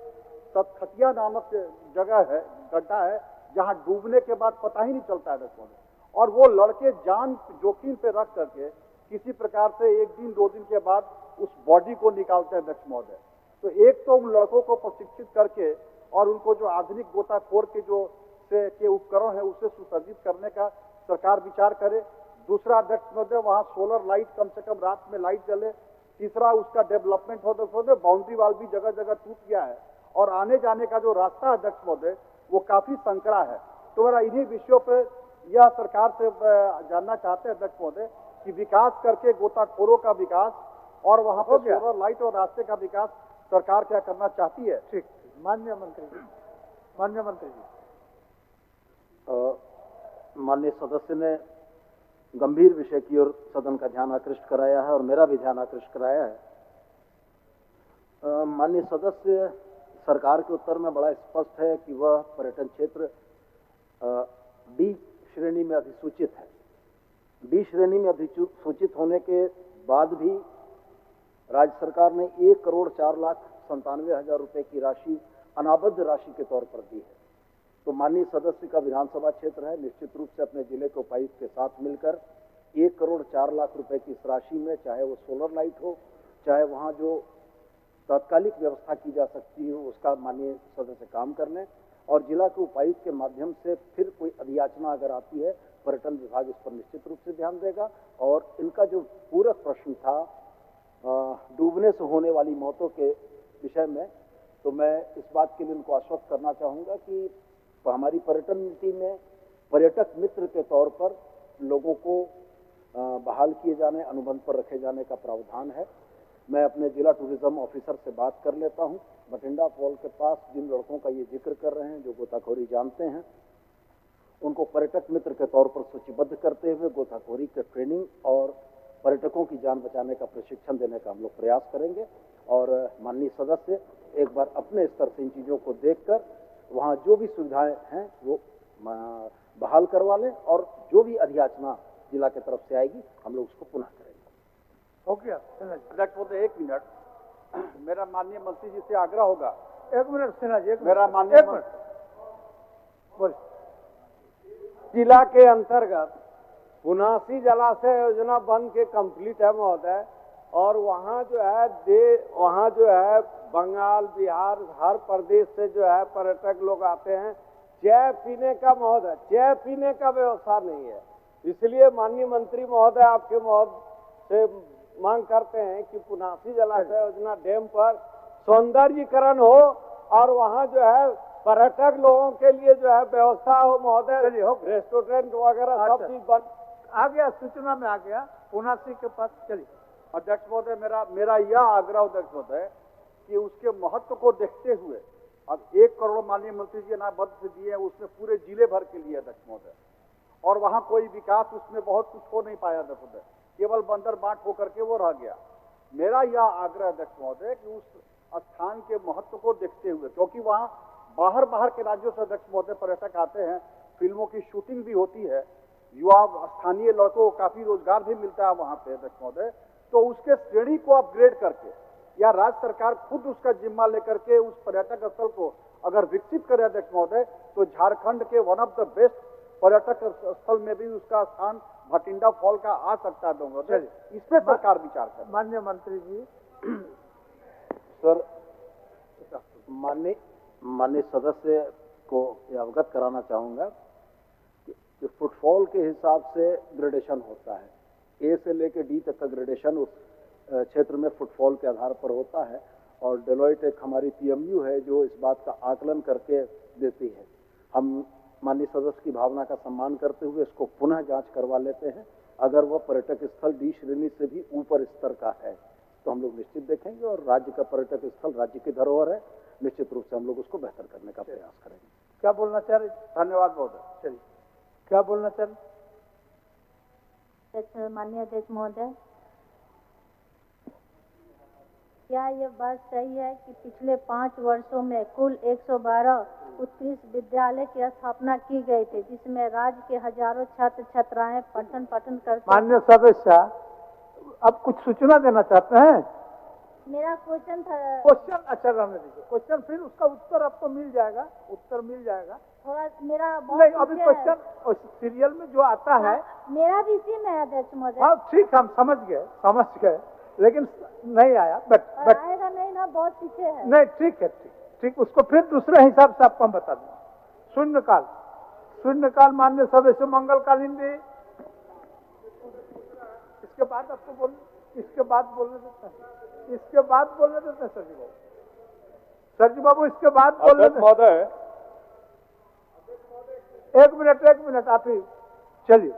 सतखटिया नामक जगह है, गड्ढा है, जहाँ डूबने के बाद पता ही नहीं चलता है अध्यक्ष महोदय, और वो लड़के जान जोखिम पे रख करके किसी प्रकार से 1 दिन 2 दिन के बाद उस बॉडी को निकालते हैं अध्यक्ष महोदय। तो एक तो उन लड़कों को प्रशिक्षित करके और उनको जो आधुनिक गोताखोर के उपकरण है उससे सुसज्जित करने का सरकार विचार करे। दूसरा अध्यक्ष महोदय, वहाँ सोलर लाइट कम से कम रात में लाइट जले। तीसरा उसका डेवलपमेंट हो अध्यक्ष महोदय, बाउंड्री वाल भी जगह जगह टूट गया है, और आने जाने का जो रास्ता अध्यक्ष महोदय वो काफी संकरा है। तो मेरा इन्हीं विषयों पे यह सरकार से जानना चाहते हैं अध्यक्ष महोदय कि विकास करके गोताखोरों का विकास और वहाँ पर सोलर लाइट और रास्ते का विकास सरकार क्या करना चाहती है। ठीक, माननीय मंत्री जी। माननीय मंत्री जी, माननीय सदस्य ने गंभीर विषय की ओर सदन का ध्यान आकृष्ट कराया है और मेरा भी ध्यान आकृष्ट कराया है। माननीय सदस्य, सरकार के उत्तर में बड़ा स्पष्ट है कि वह पर्यटन क्षेत्र डी श्रेणी में अधिसूचित है। डी श्रेणी में अधिसूचित होने के बाद भी राज्य सरकार ने 1,04,97,000 रुपए की राशि अनाबद्ध राशि के तौर पर दी है। तो माननीय सदस्य का विधानसभा क्षेत्र है, निश्चित रूप से अपने जिले के उपायुक्त के साथ मिलकर 1,04,00,000 रुपए की इस राशि में, चाहे वो सोलर लाइट हो, चाहे वहाँ जो तात्कालिक व्यवस्था की जा सकती हो, उसका माननीय सदस्य काम कर लें, और जिला के उपायुक्त के माध्यम से फिर कोई अधियाचना अगर आती है, पर्यटन विभाग इस पर निश्चित रूप से ध्यान देगा। और इनका जो पूरक प्रश्न था डूबने से होने वाली मौतों के विषय में, तो मैं इस बात के लिए उनको आश्वस्त करना चाहूँगा कि हमारी पर्यटन नीति में पर्यटक मित्र के तौर पर लोगों को बहाल किए जाने, अनुबंध पर रखे जाने का प्रावधान है। मैं अपने जिला टूरिज्म ऑफिसर से बात कर लेता हूं। भटिंडा फॉल के पास जिन लड़कों का ये जिक्र कर रहे हैं, जो गोताखोरी जानते हैं, उनको पर्यटक मित्र के तौर पर सूचीबद्ध करते हुए गोताखोरी के ट्रेनिंग और पर्यटकों की जान बचाने का प्रशिक्षण देने का हम लोग प्रयास करेंगे। और माननीय सदस्य एक बार अपने स्तर से इन चीज़ों को देखकर वहाँ जो भी सुविधाएं हैं वो बहाल करवा लें, और जो भी अधियाचना जिला की तरफ से आएगी हम लोग उसको पुनः करेंगे। हो गया अध्यक्ष महोदय, 1 मिनट, मेरा माननीय मंत्री जी से आग्रह होगा। 1 मिनट सिन्हा जी, मेरा माननीय बोल। जिला के अंतर्गत पुनासी जलाशय योजना बन के कंप्लीट है महोदय, और वहाँ जो है बंगाल, बिहार, हर प्रदेश से जो है पर्यटक लोग आते हैं। चाय पीने का महोदय, चाय पीने का व्यवस्था नहीं है। इसलिए माननीय मंत्री महोदय आपके से मांग करते हैं कि पुनासी जलाशय योजना डैम पर सौंदर्यीकरण हो और वहाँ जो है पर्यटक लोगों के लिए जो है व्यवस्था हो महोदय, रेस्टोरेंट वगैरह सब चीज बन आ गया, सूचना में आ गया। पुनासी के पास चलिए। अध्यक्ष महोदय, मेरा यह आग्रह अध्यक्ष महोदय कि उसके महत्व को देखते हुए अब 1 करोड़ माननीय मंत्री जी अनाबद्ध से दिए हैं, उसमें पूरे जिले भर के लिए अध्यक्ष महोदय, और वहाँ कोई विकास उसमें बहुत कुछ हो नहीं पाया अध्यक्ष महोदय, केवल बंदर बाट होकर के वो रह गया। मेरा यह आग्रह अध्यक्ष महोदय कि उस स्थान के महत्व को देखते हुए, क्योंकि वहाँ बाहर के राज्यों से अध्यक्ष महोदय पर्यटक आते हैं, फिल्मों की शूटिंग भी होती है, युवा स्थानीय लड़कों को काफी रोजगार भी मिलता है वहां पे अध्यक्ष महोदय। तो उसके श्रेणी को अपग्रेड करके या राज्य सरकार खुद उसका जिम्मा लेकर के उस पर्यटक स्थल को अगर विकसित करे अध्यक्ष महोदय, तो झारखंड के वन ऑफ द बेस्ट पर्यटक स्थल में भी उसका स्थान भटिंडा फॉल का आ सकता है महोदय। इस पे सरकार विचार करे। माननीय मंत्री जी। सर, माननीय सदस्य को ये अवगत कराना चाहूंगा कि फुटफॉल के हिसाब से ग्रेडेशन होता है। ए से लेकर डी तक का ग्रेडेशन उस क्षेत्र में फुटफॉल के आधार पर होता है, और डेलॉइट एक हमारी पीएमयू है जो इस बात का आकलन करके देती है। हम माननीय सदस्य की भावना का सम्मान करते हुए इसको पुनः जांच करवा लेते हैं। अगर वह पर्यटक स्थल डी श्रेणी से भी ऊपर स्तर का है तो हम लोग निश्चित देखेंगे, और राज्य का पर्यटक स्थल राज्य की धरोहर है, निश्चित रूप से हम लोग उसको बेहतर करने का प्रयास करेंगे। क्या बोलना चाह रहे? धन्यवाद महोदय। चलिए, क्या बोलना चाह रहे? माननीय अध्यक्ष महोदय, क्या ये बात सही है कि पिछले 5 वर्षों में कुल 112 उत्कृष्ट विद्यालय की स्थापना की गई थी, जिसमें राज्य के हजारों छात्र छात्राएं पठन करते? माननीय सदस्य, अब कुछ सूचना देना चाहते हैं? मेरा क्वेश्चन था। क्वेश्चन अच्छा रहने दीजिए, क्वेश्चन फिर उसका उत्तर आपको मिल जाएगा, उत्तर मिल जाएगा। थोड़ा मेरा नहीं, अभी क्वेश्चन सीरियल में जो आता है मेरा भी इसी में अध्यक्ष महोदय। हाँ ठीक, हम समझ गए, लेकिन नहीं आया। बट आएगा नहीं ना, बहुत पीछे है। नहीं, ठीक है, ठीक, उसको फिर दूसरे हिसाब से आपको हम बता दें। शून्यकाल माननीय सदस्य मंगलकालीन भी, इसके बाद आपको इसके बाद बोलने देते हैं सरजी बाबू, इसके बाद बोलने महोदय। एक मिनट आप ही चलिए।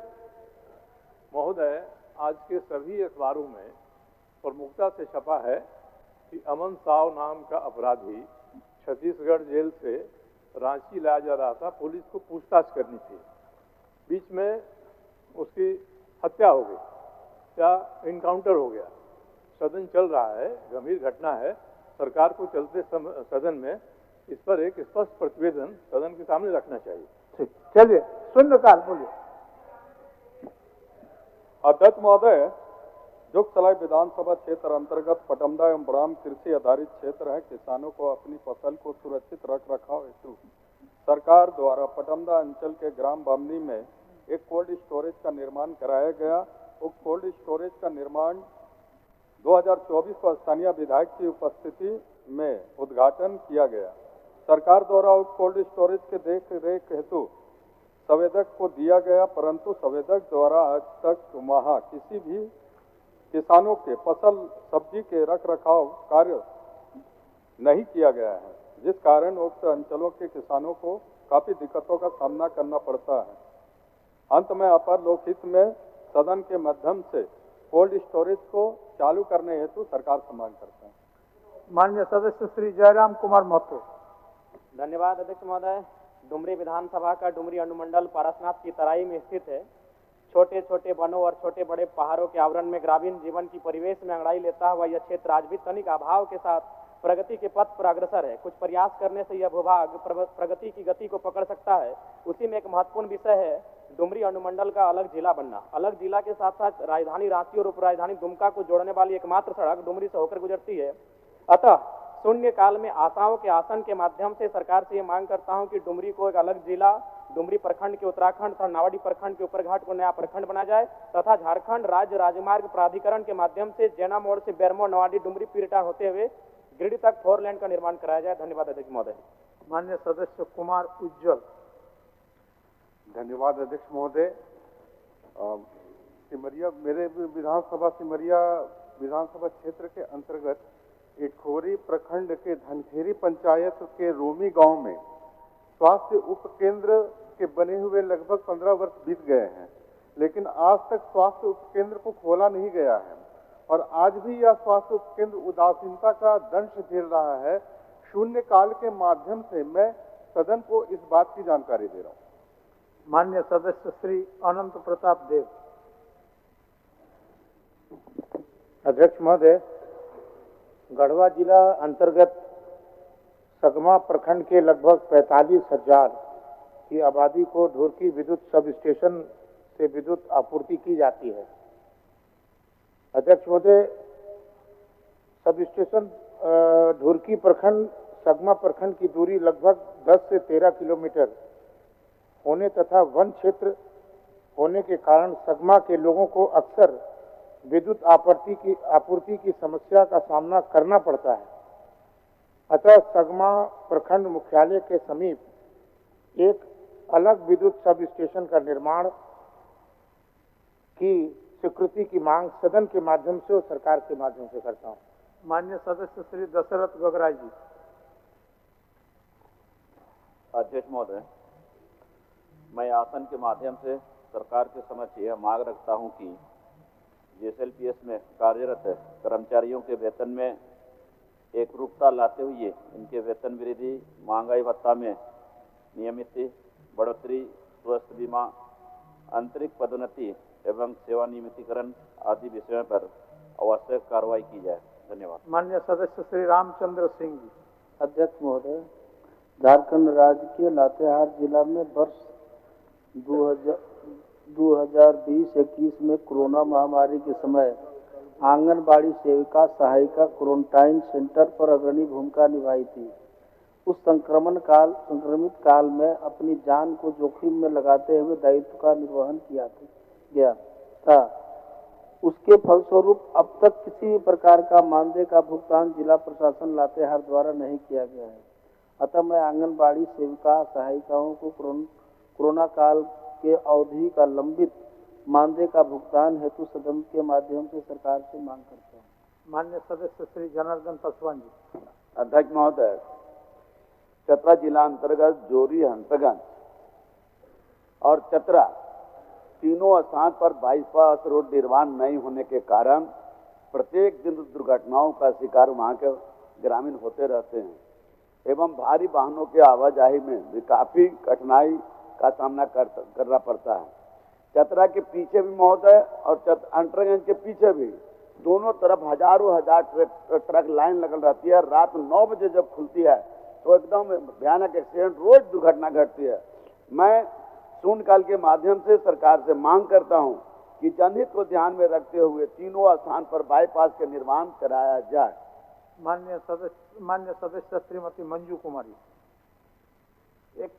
महोदय, आज के सभी अखबारों में प्रमुखता से छपा है कि अमन साव नाम का अपराधी छत्तीसगढ़ जेल से रांची लाया जा रहा था। पुलिस को पूछताछ करनी थी, बीच में उसकी हत्या हो गई या इनकाउंटर हो गया। सदन चल रहा है, गंभीर घटना है। सरकार को चलते सदन में इस पर एक स्पष्ट प्रतिवेदन सदन के सामने रखना चाहिए। ठीक, चलिए शून्यकाल बोलिए। अध्यक्ष महोदय, जोगसलाई विधानसभा क्षेत्र अंतर्गत पटमदा एवं बराम कृषि आधारित क्षेत्र है। किसानों को अपनी फसल को सुरक्षित रख रखाव हेतु सरकार द्वारा पटमदा अंचल के ग्राम बामनी में एक कोल्ड स्टोरेज का निर्माण कराया गया। उक्त कोल्ड स्टोरेज का निर्माण 2024 को स्थानीय विधायक की उपस्थिति में उद्घाटन किया गया। सरकार द्वारा उक्त कोल्ड स्टोरेज के देख रेख हेतु संवेदक को दिया गया, परंतु संवेदक द्वारा आज तक वहाँ किसी भी किसानों के फसल सब्जी के रख रखाव कार्य नहीं किया गया है, जिस कारण उक्त अंचलों के किसानों को काफी दिक्कतों का सामना करना पड़ता है। अंत में अपर लोकहित में सदन के माध्यम से कोल्ड स्टोरेज को चालू करने हेतु सरकार से मांग करते हैं। माननीय सदस्य श्री जयराम कुमार महतो। धन्यवाद अध्यक्ष महोदय। डुमरी विधानसभा का डुमरी अनुमंडल पारसनाथ की तराई में स्थित है। छोटे छोटे वनों और छोटे बड़े पहाड़ों के आवरण में ग्रामीण जीवन की परिवेश में अंगड़ाई लेता हुआ यह क्षेत्र आज भी तनिक अभाव के साथ प्रगति के पथ पर अग्रसर है। कुछ प्रयास करने से यह भूभाग प्रगति की गति को पकड़ सकता है। उसी में एक महत्वपूर्ण विषय है डुमरी अनुमंडल का अलग जिला बनना। अलग जिला के साथ साथ राजधानी रांची और उप राजधानी दुमका को जोड़ने वाली एकमात्र सड़क डुमरी से होकर गुजरती है। अतः शून्य काल में आशाओं के आसन के माध्यम से सरकार से ये मांग करता हूं कि डुमरी को एक अलग जिला, डुमरी प्रखंड के उत्तराखंड तथा नावाडी प्रखंड के ऊपरघाट को नया प्रखंड बना जाए तथा झारखंड राज्य राजमार्ग प्राधिकरण के माध्यम से जैना मोड़ से बेरमो, नवाडी, डुमरी, पीरटा होते हुए गिरिडीह तक 4 लेन का निर्माण कराया जाए। धन्यवाद अध्यक्ष महोदय। माननीय सदस्य कुमार उज्ज्वल। धन्यवाद अध्यक्ष महोदय। सिमरिया, मेरे विधानसभा सिमरिया विधानसभा क्षेत्र के अंतर्गत इटखोरी प्रखंड के धनखेरी पंचायत के रोमी गांव में स्वास्थ्य उप केंद्र के बने हुए लगभग 15 वर्ष बीत गए हैं, लेकिन आज तक स्वास्थ्य उप केंद्र को खोला नहीं गया है और आज भी यह स्वास्थ्य उप केंद्र उदासीनता का दंश झेल रहा है। शून्य काल के माध्यम से मैं सदन को इस बात की जानकारी दे रहा हूँ। माननीय सदस्य श्री अनंत प्रताप देव। अध्यक्ष महोदय, गढ़वा जिला अंतर्गत सगमा प्रखंड के लगभग 45,000 की आबादी को ढुरकी विद्युत सब स्टेशन से विद्युत आपूर्ति की जाती है। अध्यक्ष महोदय, सब स्टेशन ढुरकी प्रखंड सगमा प्रखंड की दूरी लगभग 10 से 13 किलोमीटर होने तथा वन क्षेत्र होने के कारण सगमा के लोगों को अक्सर विद्युत आपूर्ति की समस्या का सामना करना पड़ता है। अतः सगमा प्रखंड मुख्यालय के समीप एक अलग विद्युत सब स्टेशन का निर्माण की स्वीकृति की मांग सदन के माध्यम से और सरकार के माध्यम से करता हूं। माननीय सदस्य श्री दशरथ गोगराय जी। अध्यक्ष महोदय, मैं आसन के माध्यम से सरकार के समक्ष यह मांग रखता हूं कि जेएसएलपीएस में कार्यरत कर्मचारियों के वेतन में एक रूपता लाते हुए इनके वेतन वृद्धि, महंगाई भत्ता में नियमित बढ़ोतरी, स्वास्थ्य बीमा, आंतरिक पदोन्नति एवं सेवा नियमितीकरण आदि विषयों पर आवश्यक कार्रवाई की जाए। धन्यवाद। माननीय सदस्य श्री रामचंद्र सिंह जी। अध्यक्ष महोदय, झारखंड राज्य के लातेहार जिला में वर्ष 2020-21 में कोरोना महामारी के समय आंगनबाड़ी सेविका सहायिका क्वारंटाइन सेंटर पर अग्रणी भूमिका निभाई थी। उस संक्रमित काल में अपनी जान को जोखिम में लगाते हुए दायित्व का निर्वहन किया गया था। उसके फलस्वरूप अब तक किसी भी प्रकार का मानदेय का भुगतान जिला प्रशासन लातेहार द्वारा नहीं किया गया है। अतः मैं आंगनबाड़ी सेविका सहायिकाओं को कोरोना काल के अवधि का लंबित मानदेय का भुगतान हेतु सदन के माध्यम से सरकार से मांग करता हूँ। माननीय सदस्य श्री जनार्दन पासवान जी। अध्यक्ष महोदय, चतरा जिला अंतर्गत जोरी, हंसगंज और चतरा तीनों स्थान पर बाईपास रोड निर्माण नहीं होने के कारण प्रत्येक दिन दुर्घटनाओं का शिकार वहां के ग्रामीण होते रहते हैं एवं भारी वाहनों के आवाजाही में भी काफी कठिनाई का सामना करना पड़ता है। चतरा के पीछे भी महोदय और अंतरगंज के पीछे भी दोनों तरफ हजारों ट्रक लाइन लगल रहती है। रात 9 बजे जब खुलती है तो एकदम भयानक एक्सीडेंट, रोज दुर्घटना घटती है। मैं शून्यकाल के माध्यम से सरकार से मांग करता हूं कि जनहित को ध्यान में रखते हुए तीनों स्थान पर बाईपास के निर्माण कराया जाए। माननीय सदस्य श्रीमती मंजू कुमारी। एक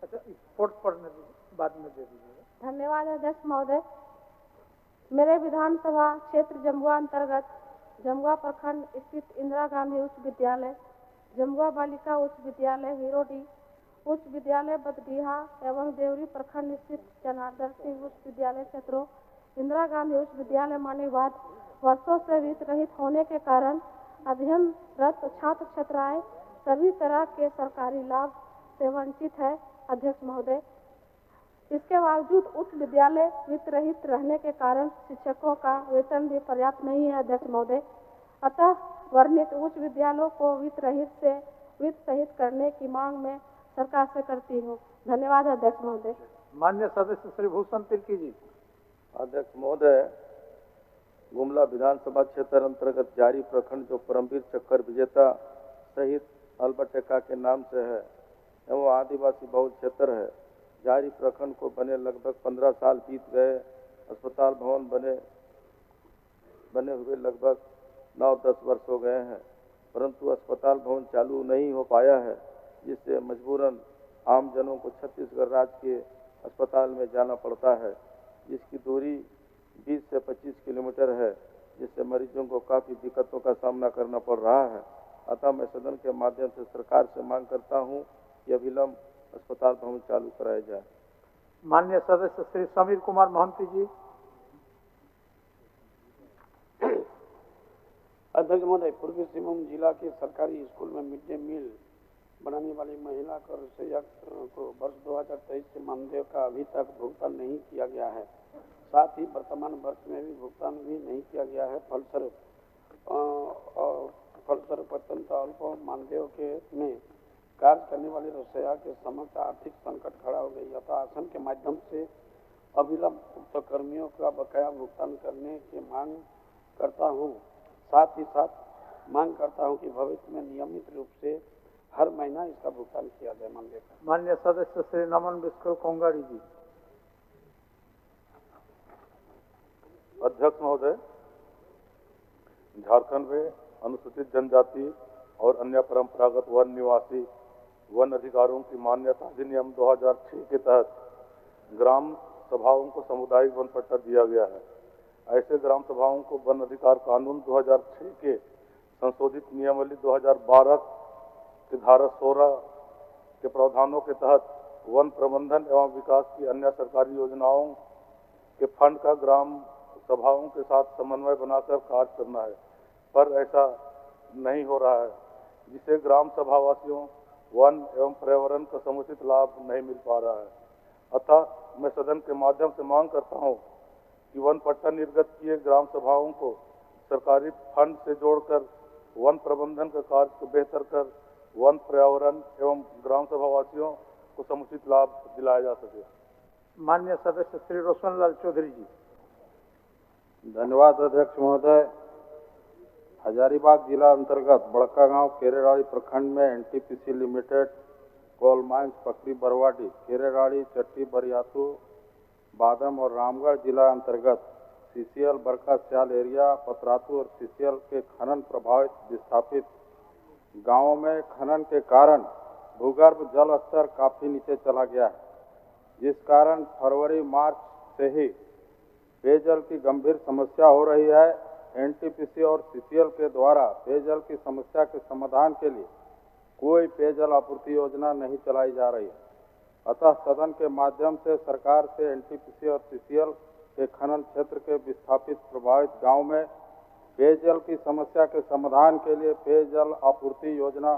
अच्छा रिपोर्ट पढ़ने बाद में दे दीजिएगा। धन्यवाद अध्यक्ष महोदय। मेरे विधानसभा क्षेत्र जमुआ अंतर्गत जमुआ प्रखंड स्थित इंदिरा गांधी उच्च विद्यालय, जमुआ बालिका उच्च विद्यालय हिरोडी, उच्च विद्यालय बदडीहा एवं देवरी प्रखंड स्थित जनार्दन सिंह उच्च विद्यालय क्षेत्रों इंदिरा गांधी उच्च विद्यालय मानववाद वर्षों से वित्त रहित होने के कारण अध्ययनरत छात्र छात्राएं सभी तरह के सरकारी लाभ से वंचित है। अध्यक्ष महोदय, इसके बावजूद उच्च विद्यालय वित्त रहित रहने के कारण शिक्षकों का वेतन भी पर्याप्त नहीं है। अध्यक्ष महोदय, अतः वर्णित उच्च विद्यालयों को वित्त सहित करने की मांग में सरकार से करती हूँ। धन्यवाद अध्यक्ष महोदय। माननीय सदस्य श्री भूषण तिर्की जी। अध्यक्ष महोदय, गुमला विधानसभा क्षेत्र अंतर्गत जारी प्रखंड जो परमवीर चक्कर विजेता सहित अल्बर्टेका के नाम से है एवं आदिवासी बहुल क्षेत्र है। जारी प्रखंड को बने लगभग 15 साल बीत गए। अस्पताल भवन बने हुए लगभग 9-10 वर्ष हो गए हैं, परंतु अस्पताल भवन चालू नहीं हो पाया है, जिससे मजबूरन आमजनों को छत्तीसगढ़ राज्य के अस्पताल में जाना पड़ता है, जिसकी दूरी 20 से 25 किलोमीटर है, जिससे मरीजों को काफ़ी दिक्कतों का सामना करना पड़ रहा है। अतः मैं सदन के माध्यम से सरकार से मांग करता हूं कि अविलंब अस्पताल भवन चालू कराया जाए। माननीय सदस्य श्री समीर कुमार महंती जी। अध्यक्ष महोदय, पूर्वी सिंहभूम जिला के सरकारी स्कूल में मिड डे मील बनाने वाली महिला कर रसोइया को वर्ष 2023 से मानदेय का अभी तक भुगतान नहीं किया गया है। साथ ही वर्तमान वर्ष में भी भुगतान भी नहीं किया गया है। फलस्वरूप अत्यंत अल्प मानदेय के में कार्य करने वाले रसोइया के समक्ष आर्थिक संकट खड़ा हो गई। अतः आसन के माध्यम से अविलंब उक्त कर्मियों का बकाया भुगतान करने की मांग करता हूँ। साथ ही साथ मांग करता हूँ कि भविष्य में नियमित रूप से हर महीना इसका भुगतान किया जाए मानदेय का। माननीय सदस्य श्री नमन विश्व कोंगाड़ी जी। अध्यक्ष महोदय, झारखंड में अनुसूचित जनजाति और अन्य परंपरागत वन निवासी वन अधिकारों की मान्यता अधिनियम 2006 के तहत ग्राम सभाओं को सामुदायिक वन पट्टा दिया गया है। ऐसे ग्राम सभाओं को वन अधिकार कानून 2006 के संशोधित नियमावली 2012 के धारा 16 के प्रावधानों के तहत वन प्रबंधन एवं विकास की अन्य सरकारी योजनाओं के फंड का ग्राम सभाओं के साथ समन्वय बनाकर कार्य करना है, पर ऐसा नहीं हो रहा है, जिससे ग्राम सभावासियों वन एवं पर्यावरण का समुचित लाभ नहीं मिल पा रहा है। अतः मैं सदन के माध्यम से मांग करता हूं कि वन पट्टा निर्गत किए ग्राम सभाओं को सरकारी फंड से जोड़कर वन प्रबंधन का कार्य को बेहतर कर वन पर्यावरण एवं ग्राम सभावासियों को समुचित लाभ दिलाया जा सके। माननीय सदस्य श्री रोशन लाल चौधरी जी। धन्यवाद अध्यक्ष महोदय। हजारीबाग जिला अंतर्गत बड़कागांव केरेराड़ी प्रखंड में एनटीपीसी लिमिटेड कोल माइंस पकड़ी बरवाडी केरेराड़ी चट्टी बरियातू बादम और रामगढ़ जिला अंतर्गत सीसीएल बरका स्याल एरिया पतरातू और सीसीएल के खनन प्रभावित विस्थापित गांवों में खनन के कारण भूगर्भ जल स्तर काफी नीचे चला गया है, जिस कारण फरवरी मार्च से ही पेयजल की गंभीर समस्या हो रही है। एनटीपीसी और सीसीएल के द्वारा पेयजल की समस्या के समाधान के लिए कोई पेयजल आपूर्ति योजना नहीं चलाई जा रही है। अतः सदन के माध्यम से सरकार से एनटीपीसी और सीसीएल के खनन क्षेत्र के विस्थापित प्रभावित गांव में पेयजल की समस्या के समाधान के लिए पेयजल आपूर्ति योजना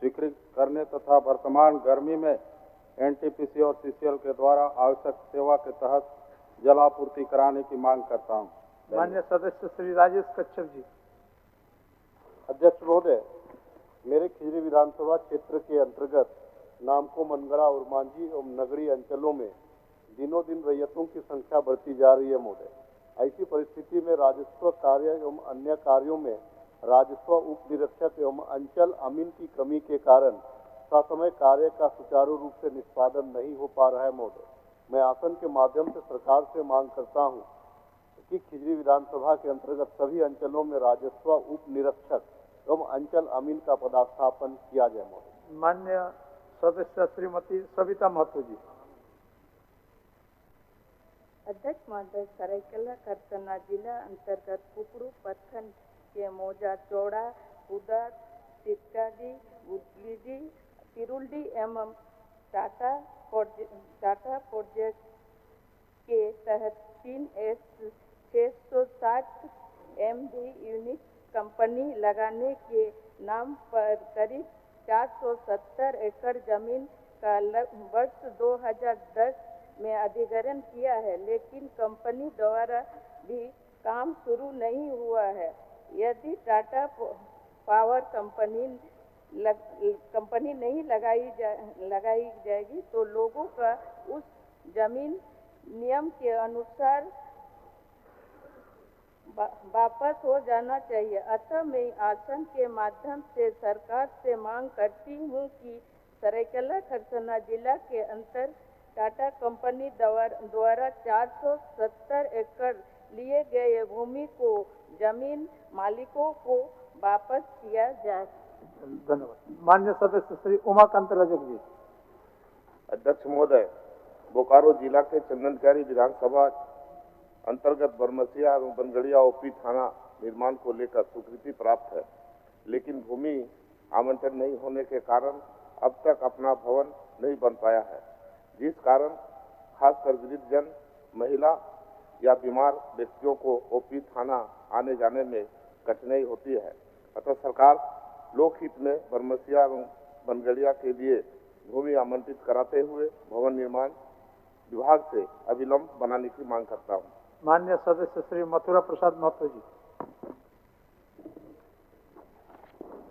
स्वीकृत करने तथा वर्तमान गर्मी में एनटीपीसी और सीसीएल के द्वारा आवश्यक सेवा के तहत जलापूर्ति कराने की मांग करता हूं। माननीय सदस्य श्री राजेश कच्छप जी। अध्यक्ष महोदय, मेरे खिजरी विधानसभा क्षेत्र के अंतर्गत नामको, मनगढ़ा और मांझी एवं नगरी अंचलों में दिनों दिन रैयतों की संख्या बढ़ती जा रही है महोदय। ऐसी परिस्थिति में राजस्व कार्य एवं अन्य कार्यों में राजस्व उप निरीक्षक एवं अंचल अमीन की कमी के कारण ससमय कार्य का सुचारू रूप से निष्पादन नहीं हो पा रहा है महोदय। मैं आसन के माध्यम से सरकार से मांग करता हूं कि खिजरी विधानसभा के अंतर्गत सभी अंचलों में राजस्व उप निरीक्षक एवं अंचल अमीन का पदस्थापन किया जाए महोदय। माननीय सदस्य श्रीमती सविता महतो जी। अध्यक्ष महोदय, सरायकेला खरसाना जिला अंतर्गत कुकड़ू प्रखंड के मौजा चौड़ा उदा टिक्काडी बुदलीडी तिरुल्डी एवं टाटा प्रोजेक्ट के तहत 3S 660 MD यूनिट कंपनी लगाने के नाम पर करीब 470 एकड़ जमीन का वर्ष 2010 में अधिग्रहण किया है, लेकिन कंपनी द्वारा भी काम शुरू नहीं हुआ है। यदि टाटा पावर कंपनी नहीं लगाई जाएगी तो लोगों का उस जमीन नियम के अनुसार वापस हो जाना चाहिए। अतः मैं आसन के माध्यम से सरकार से मांग करती हूँ कि सरायकेला खरसाना जिला के अंतर टाटा कंपनी द्वारा 470 एकड़ लिए गए भूमि को जमीन मालिकों को वापस किया जाए। धन्यवाद। माननीय सदस्य श्री उमाकांत रजक जी। अध्यक्ष महोदय, बोकारो जिला के चंदनकारी विधानसभा अंतर्गत बरमसिया एवं बनगढ़िया ओपी थाना निर्माण को लेकर स्वीकृति प्राप्त है, लेकिन भूमि आवंटन नहीं होने के कारण अब तक अपना भवन नहीं बन पाया है, जिस कारण खासकर वृद्धजन, महिला या बीमार व्यक्तियों को ओपी थाना आने जाने में कठिनाई होती है। अतः सरकार लोकहित में बरमसिया एवं बनगढ़िया के लिए भूमि आवंटित कराते हुए भवन निर्माण विभाग से अविलंब बनाने की मांग करता हूँ। माननीय सदस्य श्री मथुरा प्रसाद महतो जी।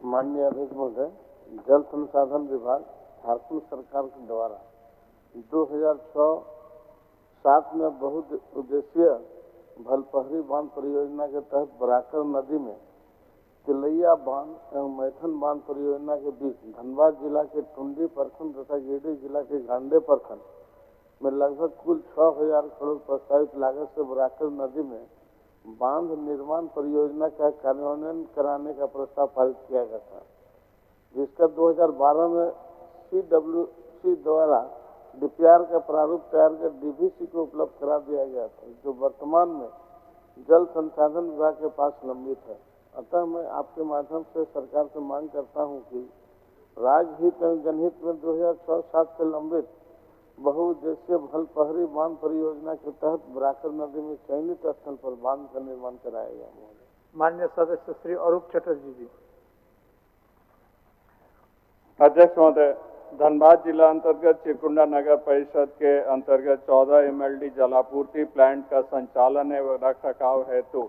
माननीय अध्यक्ष महोदय, जल संसाधन विभाग झारखंड सरकार के द्वारा 2006-7 में बहुउद्देशीय भलपहरी बांध परियोजना के तहत बराकर नदी में तिलैया बांध एवं मैथन बांध परियोजना के बीच धनबाद जिला के टुंडी प्रखंड तथा गिरिडीह जिला के गांडे प्रखंड में लगभग कुल 6,000 करोड़ प्रस्तावित लागत से बराकर नदी में बांध निर्माण परियोजना का कार्यान्वयन कराने का प्रस्ताव पारित किया गया था, जिसका 2012 में CWC द्वारा DPR का प्रारूप तैयार कर DVC को उपलब्ध करा दिया गया था, जो वर्तमान में जल संसाधन विभाग के पास लंबित है। अतः मैं आपके माध्यम से सरकार से मांग करता हूं कि राज्यहित एवं जनहित में 2006-07 से लंबित बहुउद्देशीय भलपहरी बांध परियोजना के तहत बराकर नदी में चयनित स्थल पर बांध का निर्माण कराया गया। माननीय सदस्य श्री अरूप चटर्जी जी। अध्यक्ष महोदय, धनबाद जिला अंतर्गत चिरकुंडा नगर परिषद के अंतर्गत 14 MLD जलापूर्ति प्लांट का संचालन एवं रख रखाव हेतु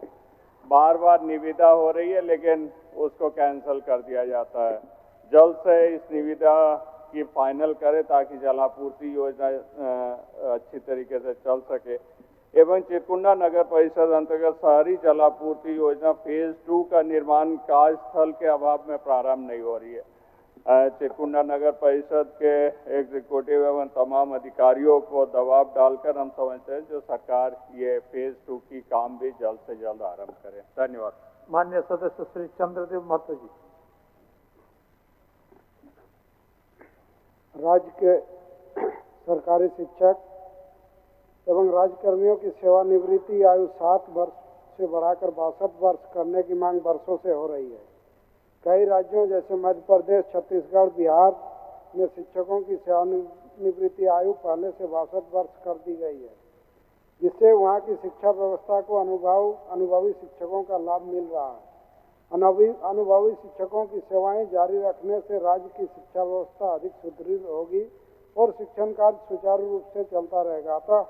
बार बार निविदा हो रही है, लेकिन उसको कैंसिल कर दिया जाता है। जल्द से इस निविदा की फाइनल करें ताकि जलापूर्ति योजना अच्छी तरीके से चल सके। एवं चिरकुंडा नगर परिषद अंतर्गत शहरी जलापूर्ति योजना फेज 2 का निर्माण कार्यस्थल के अभाव में प्रारंभ नहीं हो रही है। चिरकुंडा नगर परिषद के एग्जीक्यूटिव एवं तमाम अधिकारियों को दबाव डालकर हम समझते हैं जो सरकार ये फेज 2 की काम भी जल्द से जल्द आरंभ करे। धन्यवाद। माननीय सदस्य श्री चंद्रदेव महतो जी। राज्य के सरकारी शिक्षक एवं राज्यकर्मियों की सेवानिवृत्ति आयु 60 वर्ष से बढ़ाकर 62 वर्ष करने की मांग वर्षों से हो रही है। कई राज्यों जैसे मध्य प्रदेश, छत्तीसगढ़, बिहार में शिक्षकों की सेवानिवृत्ति आयु पहले से 62 वर्ष कर दी गई है, जिससे वहां की शिक्षा व्यवस्था को अनुभवी शिक्षकों का लाभ मिल रहा है। अनुभवी शिक्षकों की सेवाएं जारी रखने से राज्य की शिक्षा व्यवस्था अधिक सुदृढ़ होगी और शिक्षण कार्य सुचारू रूप से चलता रहेगा। अतः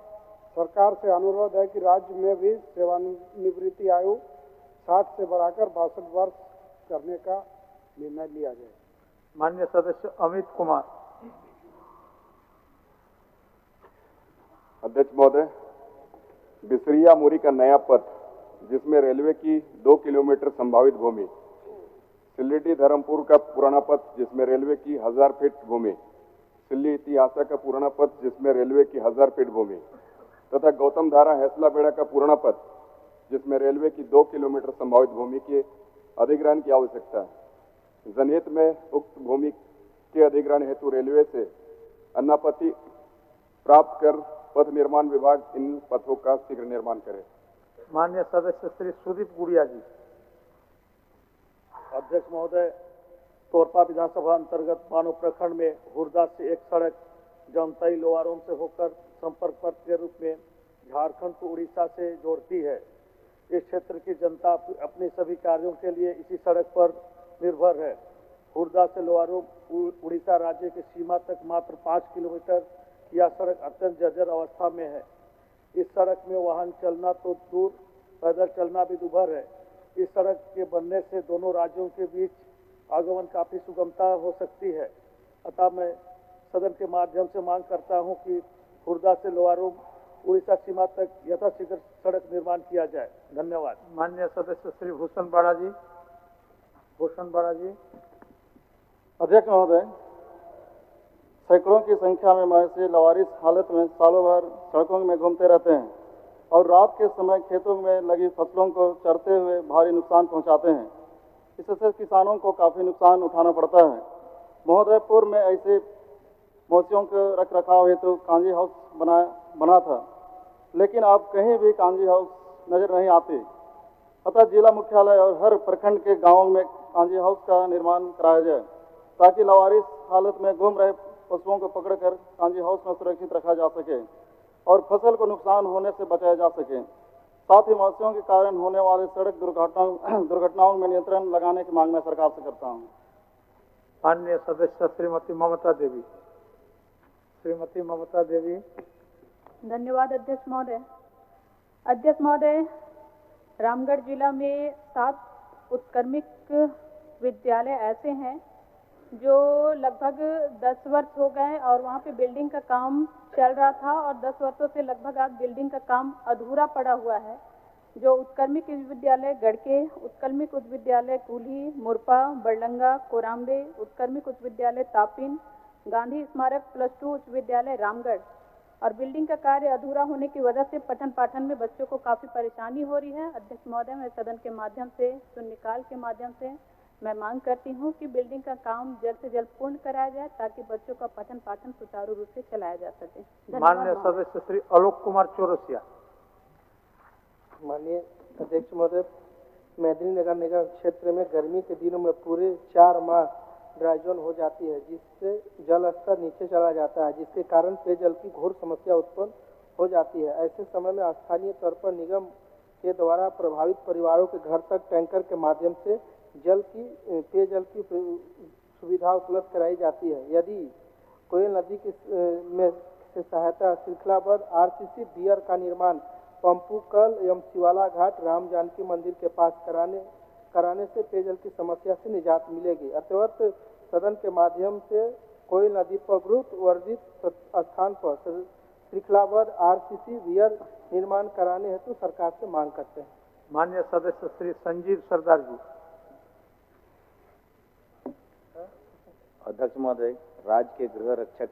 सरकार से अनुरोध है कि राज्य में भी सेवानिवृत्ति आयु 60 से बढ़ाकर 62 वर्ष करने का निर्णय लिया जाए। माननीय सदस्य अमित कुमार। अध्यक्ष महोदय, बिसरिया मुरी का नया पथ जिसमें रेलवे की 2 किलोमीटर संभावित भूमि, सिल्लीटी धर्मपुर का पुराना पथ जिसमें रेलवे की 1000 फीट भूमि, सिल्ली इतिहासा का पुराना पथ जिसमें रेलवे की 1000 फीट भूमि तथा गौतम धारा हैसला बेड़ा का पुराना पथ जिसमें रेलवे की 2 किलोमीटर संभावित भूमि के अधिग्रहण की आवश्यकता है। जनहित में उक्त भूमि के अधिग्रहण हेतु रेलवे से अन्नापत्ति प्राप्त कर पथ निर्माण विभाग इन पथों का शीघ्र निर्माण करे। माननीय सदस्य श्री सुदीप गुड़िया जी। अध्यक्ष महोदय, तोरपा विधानसभा अंतर्गत मानव प्रखंड में हुरदा से एक सड़क जमतई लोवारोम से होकर संपर्क पथ के रूप में झारखंड को उड़ीसा से जोड़ती है। इस क्षेत्र की जनता अपने सभी कार्यों के लिए इसी सड़क पर निर्भर है। हुरदा से लोवारोम उड़ीसा राज्य की सीमा तक मात्र 5 किलोमीटर यह सड़क अत्यंत जर्जर अवस्था में है। इस सड़क में वाहन चलना तो दूर, पैदल चलना भी दुभर है। इस सड़क के बनने से दोनों राज्यों के बीच आगमन काफी सुगमता हो सकती है। अतः मैं सदन के माध्यम से मांग करता हूं कि हुरदा से लोवारोम उड़ीसा सीमा तक यथाशीघ्र सड़क निर्माण किया जाए। धन्यवाद। माननीय सदस्य श्री भूषण बाड़ा जी। अध्यक्ष महोदय, सैकड़ों की संख्या में मवेशी लवारिस हालत में सालों भर सड़कों में घूमते रहते हैं और रात के समय खेतों में लगी फसलों को चरते हुए भारी नुकसान पहुंचाते हैं। इससे किसानों को काफ़ी नुकसान उठाना पड़ता है। महोदयपुर में ऐसे मवेशियों के रख रखाव हेतु कांजी हाउस बना था, लेकिन अब कहीं भी कांजी हाउस नजर नहीं आते। अतः जिला मुख्यालय और हर प्रखंड के गांवों में कांजी हाउस का निर्माण कराया जाए ताकि लवारिस हालत में घूम रहे पशुओं को पकड़कर कांजी हाउस में सुरक्षित रखा जा सके और फसल को नुकसान होने से बचाया जा सके। साथ ही मवेशियों के कारण होने वाले सड़क दुर्घटनाओं में नियंत्रण लगाने की मांग मैं सरकार से करता हूँ। माननीय सदस्य श्रीमती ममता देवी। धन्यवाद अध्यक्ष महोदय। अध्यक्ष महोदय, रामगढ़ जिला में 7 उत्क्रमिक विद्यालय ऐसे हैं जो लगभग 10 वर्ष हो गए और वहाँ पे बिल्डिंग का काम चल रहा था और 10 वर्षों से लगभग आज बिल्डिंग का काम अधूरा पड़ा हुआ है। जो उत्कर्मिक विद्यालय गढ़के, उत्कर्मिक उच्च विद्यालय कूल्ही, मुरपा, बड़लंगा, कोराम्बे, उत्कर्मिक उच्च विद्यालय तापिन, गांधी स्मारक +2 उच्च विद्यालय रामगढ़। और बिल्डिंग का कार्य अधूरा होने की वजह से पठन पाठन में बच्चों को काफ़ी परेशानी हो रही है। अध्यक्ष महोदय, मैं सदन के माध्यम से, शून्यकाल के माध्यम से मैं मांग करती हूँ कि बिल्डिंग का काम जल्द से जल्द पूर्ण कराया जाए ताकि बच्चों का पठन पाठन सुचारू रूप से चलाया जा सके। माननीय सदस्य श्री आलोक कुमार चौरसिया। माननीय अध्यक्ष महोदय, मेदिनीनगर निगम क्षेत्र में गर्मी के दिनों में पूरे 4 माह ड्राई जोन हो जाती है, जिससे जल स्तर नीचे चला जाता है, जिसके कारण पेयजल की घोर समस्या उत्पन्न हो जाती है। ऐसे समय में स्थानीय तौर पर निगम के द्वारा प्रभावित परिवारों के घर तक टैंकर के माध्यम से पेयजल की सुविधा उपलब्ध कराई जाती है। यदि कोयल नदी में से सहायता श्रृंखलाबद्ध आरसीसी बियर का निर्माण पंपू कल एवं शिवाला घाट राम जानकी मंदिर के पास कराने से पेयजल की समस्या से निजात मिलेगी। अतवत सदन के माध्यम से कोयल नदी पर गुरुत्व वर्धित स्थान पर श्रृंखलाबद्ध आरसीसी बियर निर्माण कराने हेतु सरकार से मांग करते हैं। माननीय सदस्य श्री संजीव सरदार जी। अध्यक्ष महोदय, राज्य के गृह रक्षक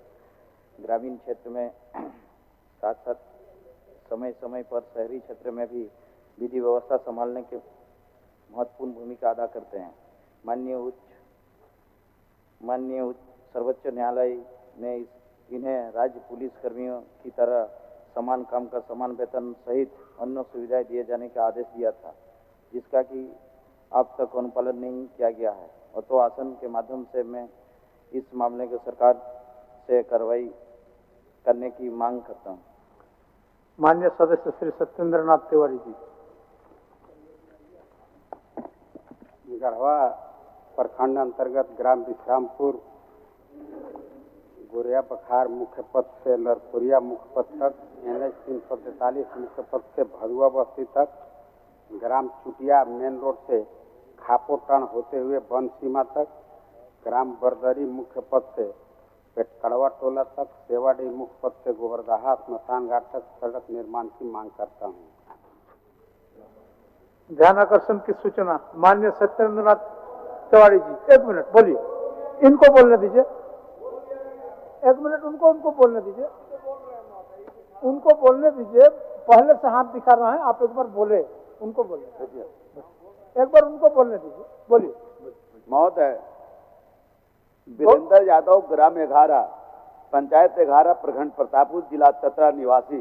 ग्रामीण क्षेत्र में साथ साथ समय समय पर शहरी क्षेत्र में भी विधि व्यवस्था संभालने के महत्वपूर्ण भूमिका अदा करते हैं। माननीय उच्च सर्वोच्च न्यायालय ने इन्हें राज्य पुलिस कर्मियों की तरह समान काम का समान वेतन सहित अन्य सुविधाएं दिए जाने का आदेश दिया था, जिसका कि अब तक अनुपालन नहीं किया गया है। और तो आसन के माध्यम से मैं इस मामले को सरकार से कार्रवाई करने की मांग करता हूँ। माननीय सदस्य श्री सत्येंद्र नाथ तिवारी जी। गढ़वा प्रखंड अंतर्गत ग्राम विश्रामपुर गोरिया बखार मुख्य पथ से लरपुरिया मुख्य पथ तक, NH 343 मुख्य पथ से भरुआ बस्ती तक, ग्राम चुटिया मेन रोड से खापोटन होते हुए वन सीमा तक, ग्राम बरदरी मुख्य पथ से पेटकड़वा टोला तक, सेवाडी मुख्य पथ से गोबरदहा स्मशान घाट तक सड़क निर्माण की मांग करता हूँ। ध्यान आकर्षण की सूचना। माननीय सत्येंद्र नाथ तिवारी जी, 1 मिनट बोलिए। इनको बोलने दीजिए, 1 मिनट उनको बोलने दीजिए, उनको बोलने दीजिए। पहले से हाथ दिखा रहा है, आप एक बार बोले, उनको बोले, एक बार उनको बोलने दीजिए, बोलिए। महोदय, वीरेंद्र यादव, ग्राम 11, पंचायत 11, प्रखंड प्रतापपुर, जिला चतरा निवासी,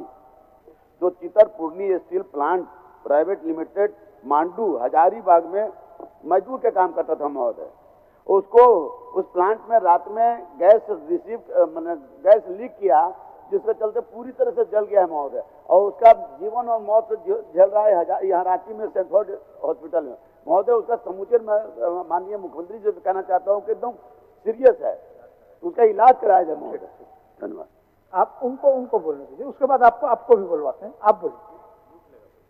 जो Chitarpurni steel plant private limited Mandu Hazaribagh में मजदूर के काम करता था महोदय। उसको उस प्लांट में रात में गैस लीक किया, जिसके चलते पूरी तरह से जल गया है महोदय, और उसका जीवन और मौत से झेल रहा है यहाँ रांची में सेंट्रल हॉस्पिटल में महोदय। उसका समुचित मैं माननीय मुख्यमंत्री जी से कहना चाहता हूँ कि एकदम सीरियस है, उसका इलाज कराया जाए महोदय। धन्यवाद। आप उनको बोलने दीजिए, उसके बाद आपको भी बुलवाते हैं। आप बोलिए,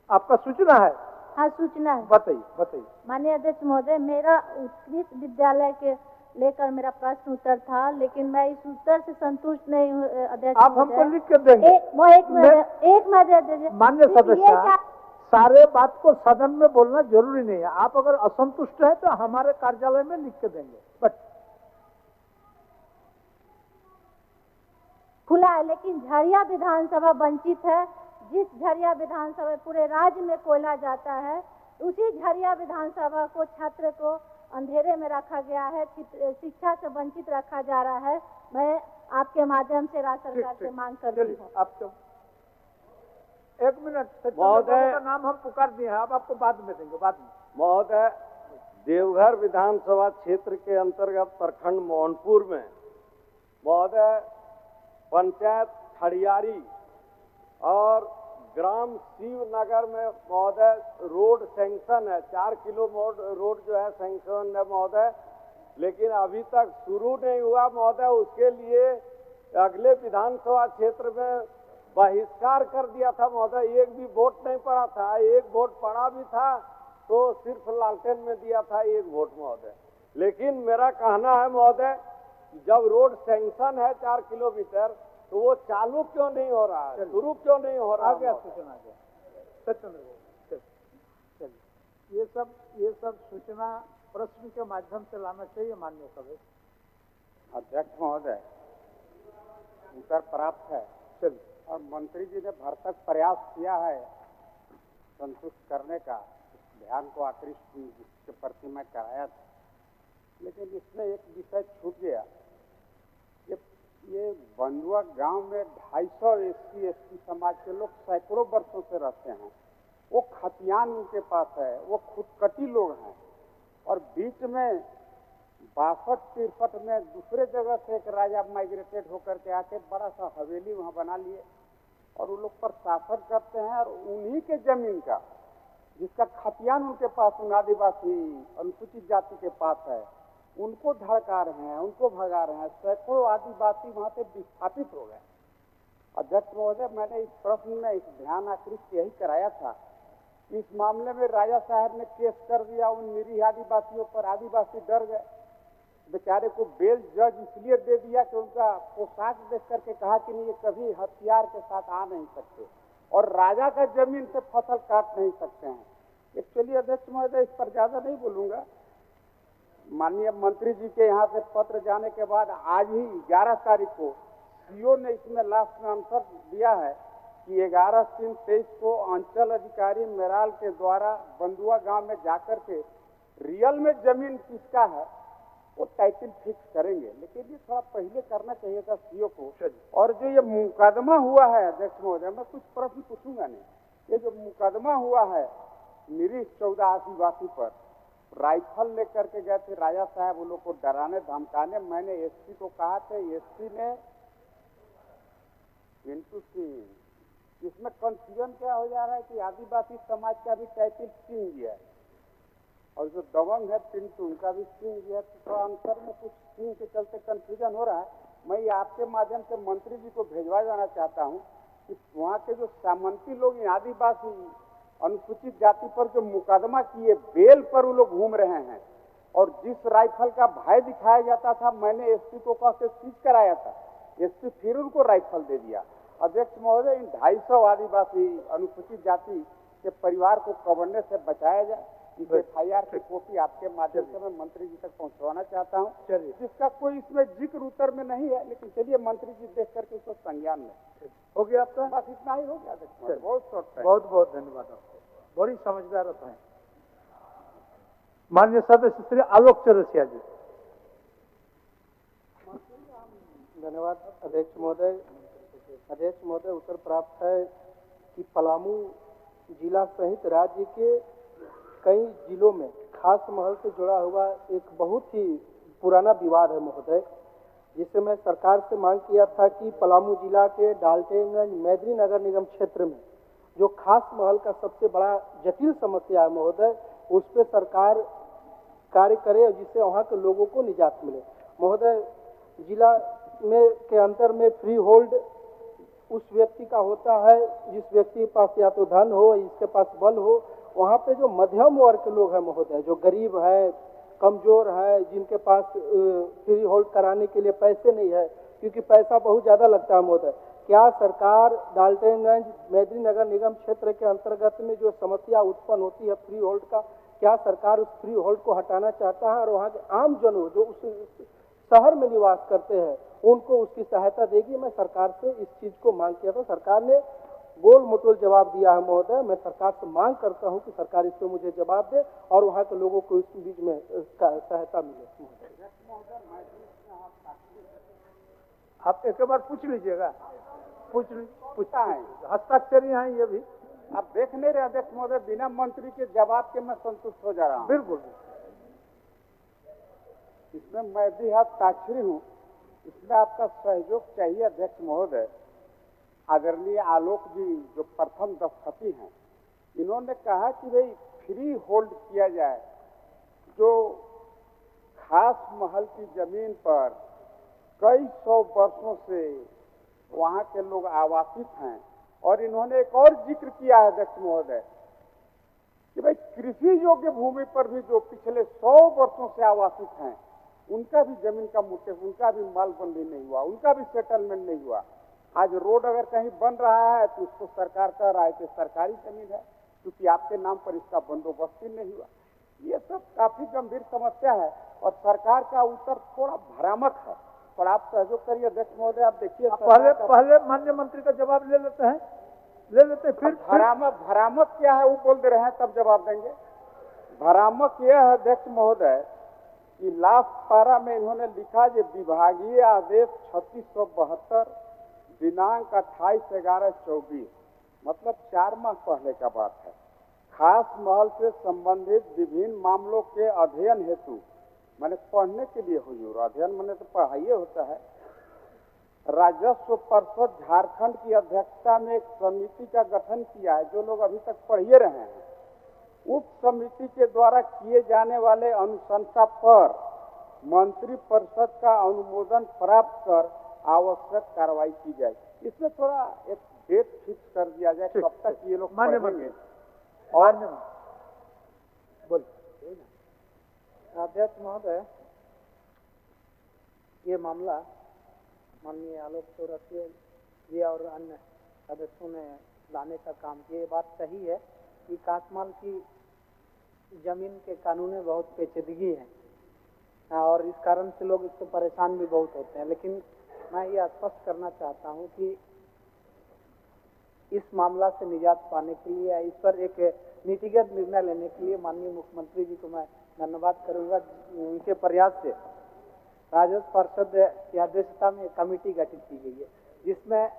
आपका सूचना है। हाँ, सूचना है। बताइए। माननीय अध्यक्ष महोदय, मेरा उत्कृष्ट विद्यालय के लेकर मेरा प्रश्न उत्तर था, लेकिन मैं इस उत्तर से संतुष्ट नहीं हूँ अध्यक्ष। आप हमको लिख के देंगे। एक मिनट माननीय सदस्य, सारे बात को सदन में बोलना जरूरी नहीं है। आप अगर असंतुष्ट है तो हमारे कार्यालय में लिख के देंगे। बट खुला है, लेकिन झरिया विधानसभा वंचित है। जिस झरिया विधानसभा पूरे राज्य में कोयला जाता है, उसी झरिया विधानसभा को छात्र को अंधेरे में रखा गया है, शिक्षा से वंचित रखा जा रहा है। मैं आपके माध्यम से राज्य सरकार से मांग करती हूँ। आपको 1 मिनट महोदय का नाम हम पुकार दिए हैं, आपको बाद में देंगे, बाद में। महोदय, देवघर विधानसभा क्षेत्र के अंतर्गत प्रखंड मोहनपुर में महोदय पंचायत खड़ियारी और ग्राम शिवनगर में महोदय रोड सैंक्शन है, 4 किलो रोड जो है सैंक्शन है महोदय, लेकिन अभी तक शुरू नहीं हुआ महोदय। उसके लिए अगले विधानसभा क्षेत्र में बहिष्कार कर दिया था महोदय। एक भी वोट नहीं पड़ा था, एक वोट पड़ा भी था तो सिर्फ लालटेन में दिया था 1 वोट महोदय। लेकिन मेरा कहना है महोदय, जब रोड सैंक्शन है 4 किलोमीटर, तो वो चालू क्यों नहीं हो रहा है, शुरू क्यों नहीं हो रहा है? सूचना चलिए ये सब सूचना प्रश्न के माध्यम से लाना चाहिए माननीय सभ्य। अध्यक्ष महोदय, उत्तर प्राप्त है। चलिए। और मंत्री जी ने भरसक प्रयास किया है संतुष्ट करने का, ध्यान को आकृष्ट जिसके प्रति मैं कराया था, लेकिन इसमें एक विषय छूट गया। ये बंदुआ गांव में 250 SC/ST समाज के लोग सैकड़ों वर्षों से रहते हैं। वो खतियान उनके पास है, वो खुदकटी लोग हैं, और बीच में 62-63 में दूसरे जगह से एक राजा माइग्रेटेड होकर के आके बड़ा सा हवेली वहाँ बना लिए और वो लोग पर शासन करते हैं। और उन्हीं के जमीन का, जिसका खतियान उनके पास उन आदिवासी अनुसूचित जाति के पास है, उनको धड़का रहे हैं, उनको भगा रहे हैं। सैकड़ों आदिवासी वहाँ से विस्थापित हो गए। अध्यक्ष महोदय, मैंने इस प्रश्न में इस ध्यान आकृष्ट यही कराया था। इस मामले में राजा साहब ने केस कर दिया उन निरीह आदिवासियों पर। आदिवासी डर गए, बेचारे को बेल जज इसलिए दे दिया कि उनका पोशाक देख करके कहा कि नहीं, ये कभी हथियार के साथ आ नहीं सकते और राजा का जमीन से फसल काट नहीं सकते हैं। एक्चुअली अध्यक्ष महोदय, इस पर ज्यादा नहीं बोलूंगा। माननीय मंत्री जी के यहाँ से पत्र जाने के बाद आज ही 11 तारीख को सीओ ने इसमें लास्ट में आंसर दिया है कि 11/3/23 को अंचल अधिकारी मेराल के द्वारा बंदुआ गांव में जाकर के रियल में जमीन किसका है वो टाइटल फिक्स करेंगे। लेकिन ये थोड़ा पहले करना चाहिए था सीओ को। और जो ये मुकदमा हुआ है अध्यक्ष महोदय, मैं कुछ प्रश्न पूछूंगा नहीं। ये जो मुकदमा हुआ है निरीह 14 आदिवासी पर, राइफल लेकर के गए थे राजा साहब वो लोग को डराने धमकाने। मैंने एसपी को कहा था, एसपी ने पिंटू सिंह, इसमें कंफ्यूजन क्या हो जा रहा है कि आदिवासी समाज का भी टाइटल सिंह ही है और जो दबंग है पिंटू, उनका भी सिंह ही है। तो अंतर में कुछ सिंह के चलते कंफ्यूजन हो रहा है। मैं आपके माध्यम से मंत्री जी को भेजवा जाना चाहता हूँ कि वहाँ के जो सामंती लोग आदिवासी अनुसूचित जाति पर जो मुकदमा किए, बेल पर वो लोग घूम रहे हैं और जिस राइफल का भय दिखाया जाता था, मैंने एसपी को कह के सीज कराया था, एसपी फिर उनको राइफल दे दिया। अध्यक्ष महोदय, इन 250 आदिवासी अनुसूचित जाति के परिवार को कवरने से बचाया जाए। इस FIR की कॉपी आपके माध्यम से मैं मंत्री जी तक पहुंचवाना चाहता हूं, जिसका कोई इसमें जिक्र उत्तर में नहीं है, लेकिन चलिए मंत्री जी देख करके उसको संज्ञान में। हो गया आपका? बस इतना ही हो गया अध्यक्ष महोदय। बहुत शॉर्ट है। बहुत बहुत धन्यवाद आपको, बड़ी समझदार है। माननीय सदस्य श्री आलोक चौरसिया जी। धन्यवाद अध्यक्ष महोदय। अध्यक्ष महोदय, उत्तर प्राप्त है कि पलामू जिला सहित राज्य के कई जिलों में खास महल से जुड़ा हुआ एक बहुत ही पुराना विवाद है महोदय, जिससे मैं सरकार से मांग किया था कि पलामू जिला के डाल्टेनगंज मैदनी नगर निगम क्षेत्र में जो खास महल का सबसे बड़ा जटिल समस्या है महोदय, उस पर सरकार कार्य करे और जिससे वहाँ के लोगों को निजात मिले। महोदय, जिला में के अंतर में फ्री होल्ड उस व्यक्ति का होता है जिस व्यक्ति के पास या तो धन हो, जिसके पास बल हो। वहाँ पे जो मध्यम वर्ग के लोग हैं महोदय, जो गरीब है, कमजोर है, जिनके पास फ्री होल्ड कराने के लिए पैसे नहीं है, क्योंकि पैसा बहुत ज़्यादा लगता है महोदय। क्या सरकार डाल्टेनगंज मैदनी नगर निगम क्षेत्र के अंतर्गत में जो समस्या उत्पन्न होती है फ्री होल्ड का, क्या सरकार उस फ्री होल्ड को हटाना चाहता है और वहाँ के आम जनों जो उस शहर में निवास करते हैं उनको उसकी सहायता देगी? मैं सरकार से इस चीज़ को मांग किया था, सरकार ने गोल मटोल जवाब दिया है महोदय। मैं सरकार से मांग करता हूं कि सरकार इस पर मुझे जवाब दे और वहां के लोगों को इस बीच में सहायता मिले। आप एक बार पूछ लीजिएगा, पूछता है, हस्ताक्षर हैं ये भी आप देख नहीं रहे अध्यक्ष महोदय, बिना मंत्री के जवाब के मैं संतुष्ट हो जा रहा हूँ। बिल्कुल, इसमें मैं भी हस्ताक्षरी हूँ, इसमें आपका सहयोग चाहिए अध्यक्ष महोदय। आदरणीय आलोक जी जो प्रथम दस्तखती हैं, इन्होंने कहा कि भाई फ्री होल्ड किया जाए जो खास महल की जमीन पर कई 100 वर्षों से वहाँ के लोग आवासित हैं। और इन्होंने एक और जिक्र किया है अध्यक्ष महोदय कि भाई कृषि योग्य भूमि पर भी जो पिछले 100 वर्षों से आवासित हैं, उनका भी जमीन का मुद्दा, उनका भी मालबंदी नहीं हुआ, उनका भी सेटलमेंट नहीं हुआ। आज रोड अगर कहीं बन रहा है तो उसको सरकार कह रहा है कि सरकारी जमीन है, क्योंकि आपके नाम पर इसका बंदोबस्त ही नहीं हुआ। ये सब काफी गंभीर समस्या है और सरकार का उत्तर थोड़ा भ्रामक है, पर आप सहयोग करिए। अध्यक्ष महोदय, आप देखिए पहले माननीय मंत्री का जवाब ले लेते हैं, फिर भ्रामक क्या है वो बोल दे रहे हैं, तब जवाब देंगे। भ्रामक यह है अध्यक्ष महोदय कि लास्ट पारा में इन्होंने लिखा कि विभागीय आदेश 3672 दिनांक 28/11/24, मतलब 4 माह पहले का बात है, खास महल से संबंधित विभिन्न मामलों के अध्ययन हेतु, मैंने पढ़ने के लिए हुजूर, अध्ययन मैंने तो पढ़ाई होता है, राजस्व परिषद झारखंड की अध्यक्षता में एक समिति का गठन किया है, जो लोग अभी तक पढ़ ही रहे हैं। उप समिति के द्वारा किए जाने वाले अनुशंसा पर मंत्री परिषद का अनुमोदन प्राप्त कर आवश्यक कार्रवाई की जाए। इसमें थोड़ा एक डेट फिक्स कर दिया जाए कब तक ये लोग पढ़ेंगे। और बोलिए अध्यक्ष महोदय, ये मामला माननीय आलोक चौरसिया जी और अन्य सदस्यों ने लाने का काम किया। ये बात सही है कि कांसमाल की जमीन के कानून में बहुत पेचीदगी है और इस कारण से लोग इससे परेशान भी बहुत होते हैं, लेकिन मैं ये स्पष्ट करना चाहता हूँ कि इस मामला से निजात पाने के लिए, इस पर एक नीतिगत निर्णय लेने के लिए माननीय मुख्यमंत्री जी को मैं धन्यवाद करूंगा। उनके प्रयास से राजस्व परिषद की अध्यक्षता में एक कमेटी गठित की गई है, जिसमें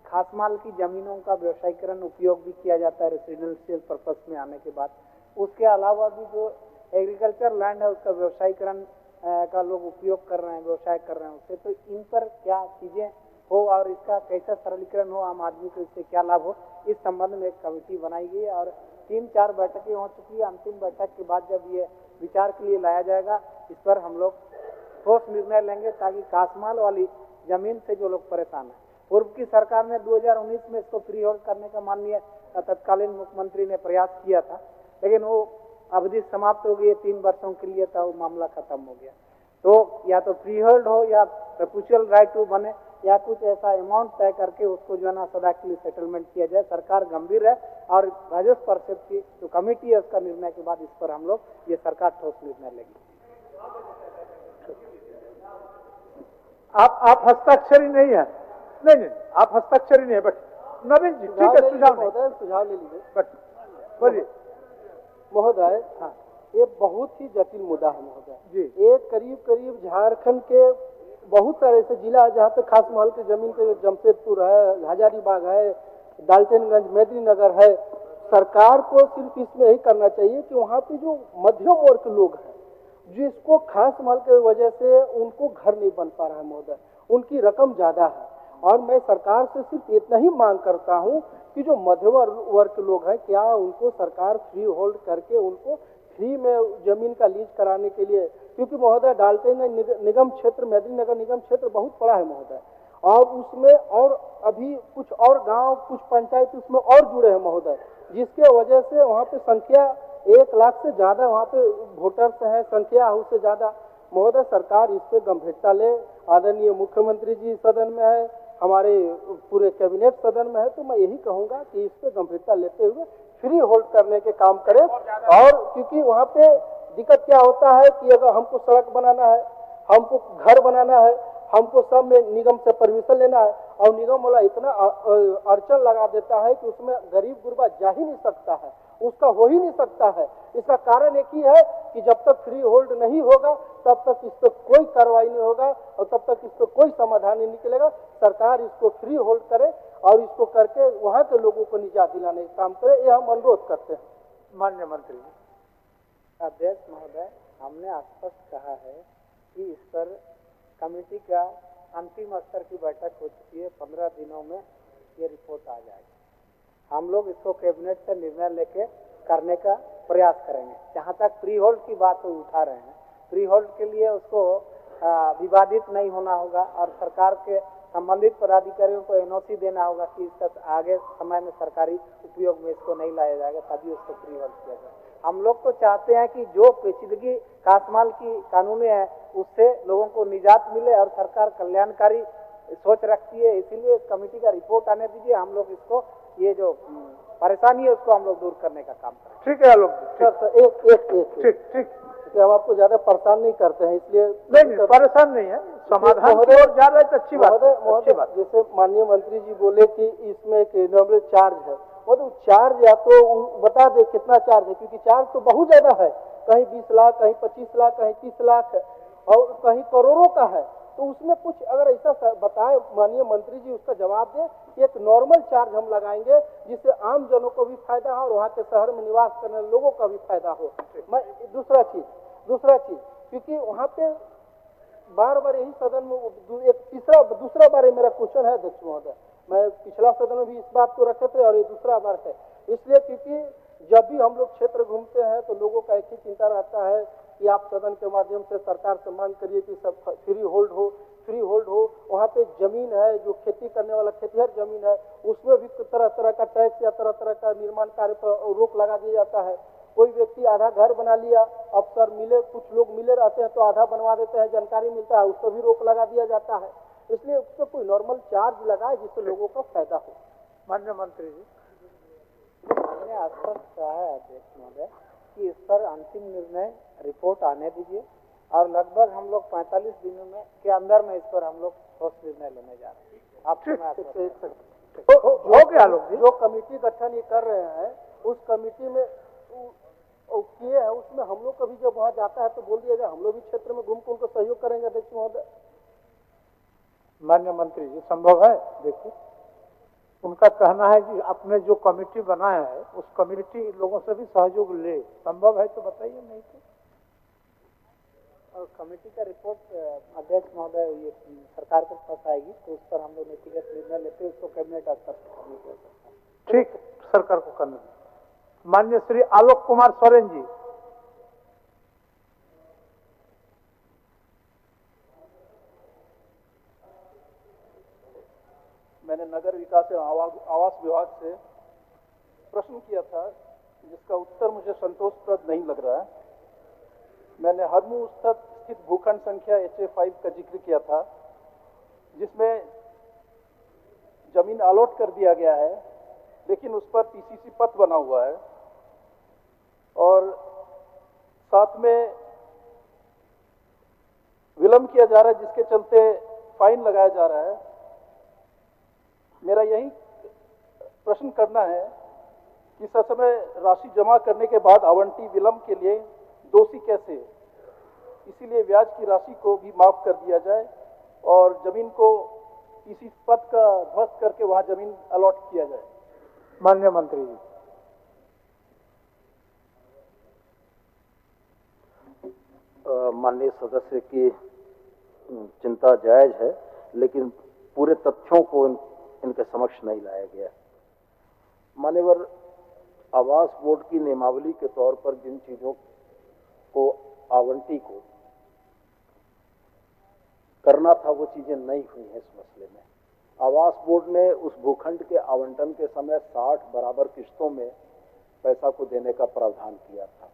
खासमाल की जमीनों का व्यवसायीकरण उपयोग भी किया जाता है रेसिडेंशियल पर्पस में आने के बाद। उसके अलावा भी जो एग्रीकल्चर लैंड है उसका व्यवसायीकरण का लोग उपयोग कर रहे हैं, व्यवसाय कर रहे हैं उससे, तो इन पर क्या चीजें हो और इसका कैसा सरलीकरण हो, आम आदमी को इससे क्या लाभ हो, इस संबंध में एक कमेटी बनाई गई है और 3-4 बैठकें हो चुकी है। अंतिम बैठक के बाद जब ये विचार के लिए लाया जाएगा, इस पर हम लोग ठोस निर्णय लेंगे ताकि कासमाल वाली जमीन से जो लोग परेशान हैं, पूर्व की सरकार ने 2019 में इसको फ्री होल्ड करने का माननीय तत्कालीन मुख्यमंत्री ने प्रयास किया था, लेकिन वो अवधि समाप्त हो गई, 3 वर्षों के लिए था, वो मामला खत्म हो गया। तो या तो फ्री होल्ड हो या प्रपोजल राइट टू बने या कुछ ऐसा अमाउंट तय करके उसको जो है ना सदा के लिए सेटलमेंट किया जाए। सरकार गंभीर है और राजस्व परिषद की जो कमेटी है उसका निर्णय के बाद इस पर हम लोग ये सरकार ठोस निर्णय लेगी। आप हस्ताक्षरी नहीं है, नहीं आप हस्ताक्षरी नहीं है, बट नवीन जी ठीक है, सुझाव ले लीजिए। बट बोलिए महोदय। हाँ, ये बहुत ही जटिल मुद्दा है महोदय जी। एक करीब झारखंड के बहुत सारे ऐसे जिला है जहाँ पे खास महल की जमीन के, जमशेदपुर है, हजारीबाग है, डाल्टनगंज, मेदिनीनगर है। सरकार को सिर्फ इसमें यही करना चाहिए कि वहाँ पे जो मध्यम वर्ग के लोग हैं जिसको खास महल की वजह से उनको घर नहीं बन पा रहा है महोदय, उनकी रकम ज्यादा है और मैं सरकार से सिर्फ इतना ही मांग करता हूँ कि जो मध्यम वर्ग के लोग हैं क्या उनको सरकार फ्री होल्ड करके उनको फ्री में जमीन का लीज कराने के लिए, क्योंकि महोदय डाल्टनगंज निगम क्षेत्र, मेदिनीनगर निगम क्षेत्र बहुत बड़ा है महोदय और उसमें और अभी कुछ और गांव, कुछ पंचायत उसमें और जुड़े हैं महोदय, जिसके वजह से वहाँ पे संख्या 1 लाख से ज्यादा वहाँ पे वोटर्स हैं, संख्या उससे ज्यादा। महोदय सरकार इस पे गंभीरता ले, आदरणीय मुख्यमंत्री जी सदन में है, हमारे पूरे कैबिनेट सदन में है, तो मैं यही कहूँगा कि इस पे गंभीरता लेते हुए फ्री होल्ड करने के काम करें। और क्योंकि वहाँ पे दिक्कत क्या होता है कि अगर हमको सड़क बनाना है, हमको घर बनाना है, हमको सब में निगम से परमिशन लेना है और निगम वाला इतना अड़चन लगा देता है कि उसमें गरीब गुरबा जा ही नहीं सकता है, उसका हो ही नहीं सकता है। इसका कारण एक ही है कि जब तक फ्री होल्ड नहीं होगा तब तक इस पर कोई कार्रवाई नहीं होगा और तब तक इस पर कोई समाधान नहीं निकलेगा। सरकार इसको फ्री होल्ड करे और इसको करके वहाँ के लोगों को निजात दिलाने का काम करे, ये हम अनुरोध करते हैं। माननीय मंत्री अध्यक्ष महोदय, हमने स्पष्ट कहा है कि इस पर कमेटी का अंतिम स्तर की बैठक हो चुकी है, 15 दिनों में ये रिपोर्ट आ जाएगी। हम लोग इसको कैबिनेट से निर्णय लेके करने का प्रयास करेंगे। जहाँ तक फ्री होल्ड की बात उठा रहे हैं, फ्री होल्ड के लिए उसको विवादित नहीं होना होगा और सरकार के संबंधित पदाधिकारियों को एनओसी देना होगा कि इसका आगे समय में सरकारी उपयोग में इसको नहीं लाया जाएगा, तभी उसको फ्री होल्ड किया जाए। हम लोग तो चाहते हैं कि जो पेचीदगी कासमाल की कानूनी है उससे लोगों को निजात मिले और सरकार कल्याणकारी सोच रखती है, इसीलिए इस कमेटी का रिपोर्ट आने दीजिए। हम लोग इसको ये जो परेशानी है उसको हम लोग दूर करने का काम करें। ठीक है आलोक जी, सर एक एक एक ठीक ठीक। कि हम आपको ज्यादा परेशान नहीं करते हैं, इसलिए नहीं परेशान नहीं है, समाधान की ओर जा रहा है तो अच्छी बात है, अच्छी बात। जैसे माननीय मंत्री जी बोले कि इसमें एक इनोवेबल चार्ज है, मतलब चार्ज या तो बता दे कितना चार्ज है, क्योंकि चार्ज तो बहुत ज्यादा है, कहीं 20 लाख, कहीं 25 लाख, कहीं 30 लाख है और कहीं करोड़ों का है। तो उसमें कुछ अगर ऐसा बताए माननीय मंत्री जी, उसका जवाब दे कि एक नॉर्मल चार्ज हम लगाएंगे जिससे आम जनों को भी फायदा हो और वहाँ के शहर में निवास करने वाले लोगों का भी फायदा हो। मैं दूसरा चीज क्योंकि वहाँ पे बार बार यही सदन में एक दूसरा बार मेरा क्वेश्चन है अध्यक्ष महोदय, मैं पिछला सदन में भी इस बात को रखे थे और ये दूसरा बार है, इसलिए क्योंकि जब भी हम लोग क्षेत्र घूमते हैं तो लोगों का एक ही चिंता रहता है कि आप सदन के माध्यम से सरकार से मांग करिए कि सब फ्री होल्ड हो। वहाँ पे जमीन है जो खेती करने वाला खेतिहर जमीन है, उसमें भी तरह तरह का टैक्स या तरह तरह का निर्माण कार्य पर रोक लगा दिया जाता है। कोई व्यक्ति आधा घर बना लिया, अफसर मिले, कुछ लोग मिले रहते हैं तो आधा बनवा देते हैं, जानकारी मिलता है, उस पर भी रोक लगा दिया जाता है। इसलिए उस पर कोई नॉर्मल चार्ज लगाए जिससे लोगों को फायदा हो। माननीय मंत्री जी, मैंने आश्वस्त कहा है अध्यक्ष महोदय कि इस पर अंतिम निर्णय रिपोर्ट आने दीजिए और लगभग हम लोग 45 दिनों में के अंदर में इस पर हम लोग ठोस निर्णय लेने जा रहे हैं। आपसे हो गया लोग जो कमेटी गठन ये कर रहे हैं उस कमेटी में किए हैं, उसमें हम लोग कभी जब वहाँ जाता है तो बोल दिया जाए हम लोग भी क्षेत्र में घूम कर उनको सहयोग करेंगे अध्यक्ष महोदय। माननीय मंत्री जी, संभव है? देखिए उनका कहना है कि आपने जो कमेटी बनाया है उस कमेटी लोगों से भी सहयोग ले, संभव है तो बताइए, नहीं तो और कमेटी का रिपोर्ट अध्यक्ष महोदय ये सरकार के पास आएगी तो उस पर हम लोग नीतिगत निर्णय लेते हैं, उसको कैबिनेट स्तर पर करने की आवश्यकता है। ठीक, सरकार को करना। माननीय श्री आलोक कुमार सोरेन जी। मैंने नगर विकास एवं आवास विभाग से प्रश्न किया था जिसका उत्तर मुझे संतोषप्रद नहीं लग रहा है। मैंने हरमू स्थित भूखंड संख्या HA5 का जिक्र किया था जिसमें जमीन अलॉट कर दिया गया है, लेकिन उस पर PCC पथ बना हुआ है और साथ में विलंब किया जा रहा है जिसके चलते फाइन लगाया जा रहा है। मेरा यही प्रश्न करना है कि ससमय राशि जमा करने के बाद आवंटी विलंब के लिए दोषी कैसे है, इसीलिए ब्याज की राशि को भी माफ कर दिया जाए और जमीन को इसी पद का ध्वस्त करके वहां जमीन अलॉट किया जाए। माननीय मंत्री जी। माननीय सदस्य की चिंता जायज है, लेकिन पूरे तथ्यों को इनके समक्ष नहीं लाया गया। मान्यवर, आवास बोर्ड की नियमावली के तौर पर जिन चीजों को आवंटी को करना था वो चीजें नहीं हुई हैं इस मसले में। आवास बोर्ड ने उस भूखंड के आवंटन के समय 60 बराबर किस्तों में पैसा को देने का प्रावधान किया था।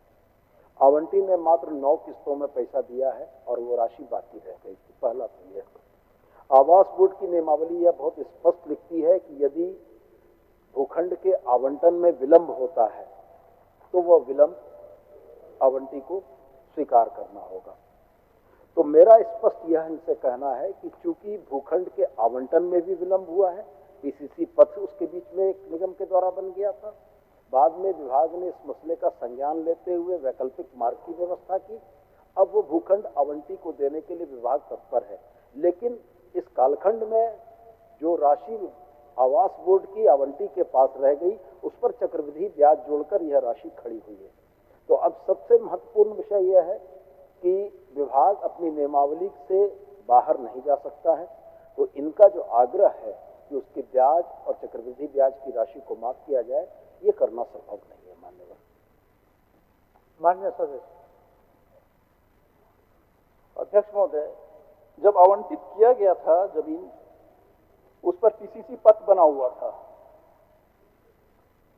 आवंटी ने मात्र 9 किस्तों में पैसा दिया है और वो राशि बाकी रह गई थी। पहला तो यह आवास बोर्ड की नियमावली यह बहुत स्पष्ट लिखती है कि यदि भूखंड के आवंटन में विलंब होता है तो वह विलंब आवंटी को स्वीकार करना होगा। तो मेरा स्पष्ट यह इनसे कहना है कि चूंकि भूखंड के आवंटन में भी विलंब हुआ है, PCC पथ उसके बीच में एक निगम के द्वारा बन गया था, बाद में विभाग ने इस मसले का संज्ञान लेते हुए वैकल्पिक मार्ग की व्यवस्था की। अब वो भूखंड आवंटी को देने के लिए विभाग तत्पर है, लेकिन इस कालखंड में जो राशि आवास बोर्ड की आवंटी के पास रह गई उस पर चक्रवृद्धि ब्याज जोड़कर यह राशि खड़ी हुई है। तो अब सबसे महत्वपूर्ण विषय यह है कि विभाग अपनी नियमावली से बाहर नहीं जा सकता है, तो इनका जो आग्रह है कि उसके ब्याज और चक्रवृद्धि ब्याज की राशि को माफ किया जाए, ये करना संभव नहीं है। मान्यवर। माननीय सदस्य। अध्यक्ष महोदय, जब आवंटित किया गया था जमीन, उस पर PCC पथ बना हुआ था,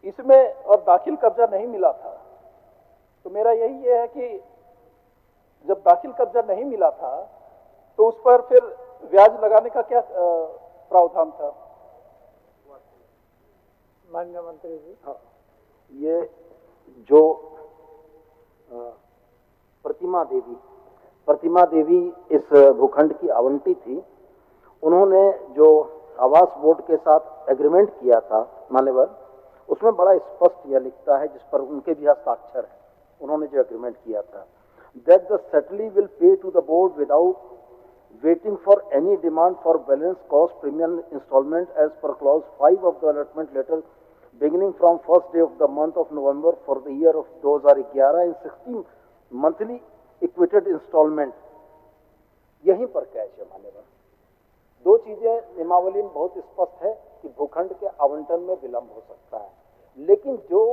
इसमें और दाखिल कब्जा नहीं मिला था। तो मेरा यही है कि जब दाखिल कब्जा नहीं मिला था तो उस पर फिर ब्याज लगाने का क्या प्रावधान था? माननीय मंत्री जी। हाँ, ये जो प्रतिमा देवी इस भूखंड की आवंटी थी, उन्होंने जो आवास बोर्ड के साथ एग्रीमेंट किया था मान्यवर, उसमें बड़ा स्पष्ट यह लिखता है, जिस पर उनके भी हस्ताक्षर है, उन्होंने जो एग्रीमेंट किया था, that the settler will pay to the board without waiting for any demand for balance cost premium installment as per clause 5 of the allotment letter beginning from first day of the month of November for the year of 2011 in 16 monthly equated installment। यहीं पर कैश है मान्यवर। दो चीजें नियमावली में बहुत स्पष्ट है कि भूखंड के आवंटन में विलंब हो सकता है, लेकिन जो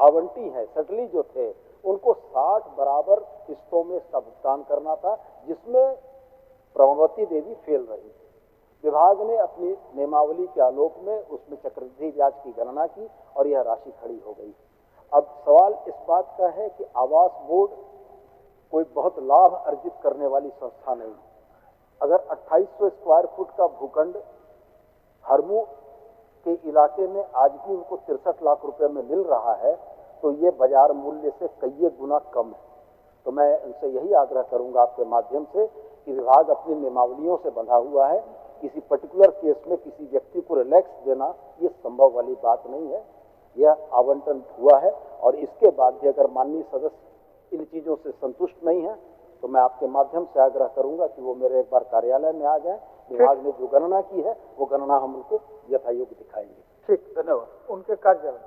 आवंटी है सटली जो थे उनको 60 बराबर किस्तों में इसका भुगतान करना था, जिसमें प्रभावती देवी फेल रही। विभाग ने अपनी नियमावली के आलोक में उसमें चक्रवृद्धि ब्याज की गणना की और यह राशि खड़ी हो गई। अब सवाल इस बात का है कि आवास बोर्ड कोई बहुत लाभ अर्जित करने वाली संस्था नहीं। अगर 2800 स्क्वायर फुट का भूखंड हरमू के इलाके में आज भी उनको 63 लाख रुपए में मिल रहा है, तो ये बाजार मूल्य से कई गुना कम है। तो मैं उनसे यही आग्रह करूंगा आपके माध्यम से कि विभाग अपनी नियमावलियों से बंधा हुआ है, किसी पर्टिकुलर केस में किसी व्यक्ति को रिलैक्स देना ये संभव वाली बात नहीं है। यह आवंटन हुआ है और इसके बाद भी अगर माननीय सदस्य इन चीज़ों से संतुष्ट नहीं है तो मैं आपके माध्यम से आग्रह करूंगा कि वो मेरे एक बार कार्यालय में आ जाएं। विभाग ने जो गणना की है वो गणना हम उनको यथायोग्य दिखाएंगे। ठीक, धन्यवाद। उनके कार्यालय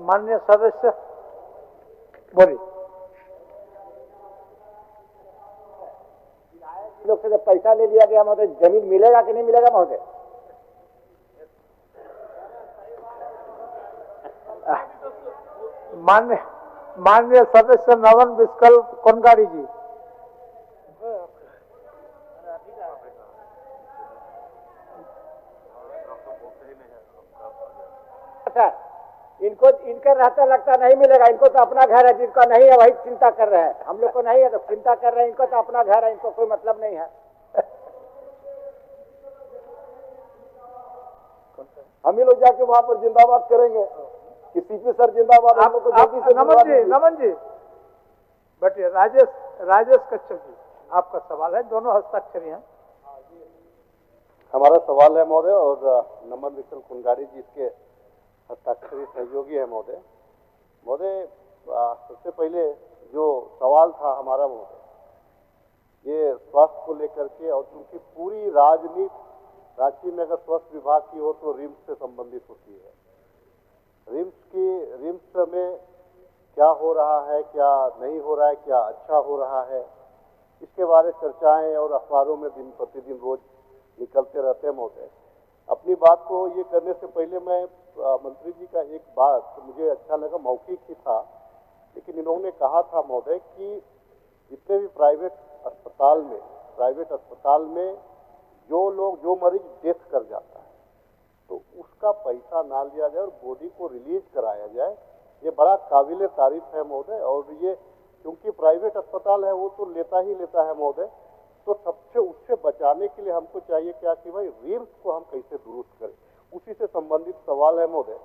माननीय सदस्य बोलिए। लोग से जब पैसा ले लिया गया महोदय, जमीन मिलेगा कि नहीं मिलेगा महोदय? माननीय सदस्य नवन बिस्कल कोनगाड़ी जी। इनको इनका रहता लगता नहीं मिलेगा। इनको तो अपना घर है, जिनका नहीं है वही चिंता कर रहे हैं। हम लोग को नहीं है तो चिंता कर रहे हैं। इनको तो अपना घर है, इनको कोई मतलब नहीं है। हम ही लोग जाके वहां पर जिंदाबाद करेंगे कि सीपी सर जिंदाबाद। हम लोग को जल्दी से नमन जी बैठिए। राजेश कच्छप जी, आपका सवाल है। दोनों हस्ताक्षरी हैं। हमारा सवाल है महोदय और नमन विकल कुंगाड़ी जी इसके हस्ताक्षरी सहयोगी है महोदय। महोदय सबसे पहले जो सवाल था हमारा महोदय, ये स्वास्थ्य को लेकर के, और क्योंकि पूरी राजनीति रांची में अगर स्वास्थ्य विभाग की हो तो रिम्स से संबंधित होती है। रिम्स में क्या हो रहा है, क्या नहीं हो रहा है, क्या अच्छा हो रहा है, इसके बारे में चर्चाएं और अखबारों में दिन प्रतिदिन रोज निकलते रहते हैं महोदय। अपनी बात को ये करने से पहले मैं मंत्री जी का एक बात मुझे अच्छा लगा, मौखिक ही था, लेकिन इन्होंने कहा था महोदय कि जितने भी प्राइवेट अस्पताल में जो मरीज डेथ कर जाता है तो उसका पैसा ना लिया जाए और बॉडी को रिलीज कराया जाए। ये बड़ा काबिले तारीफ है महोदय। और ये क्योंकि प्राइवेट अस्पताल है वो तो लेता ही लेता है महोदय, तो सबसे उससे बचाने के लिए हमको चाहिए क्या कि भाई रिम्स को हम कैसे दुरुस्त करें। उसी से संबंधित सवाल है महोदय।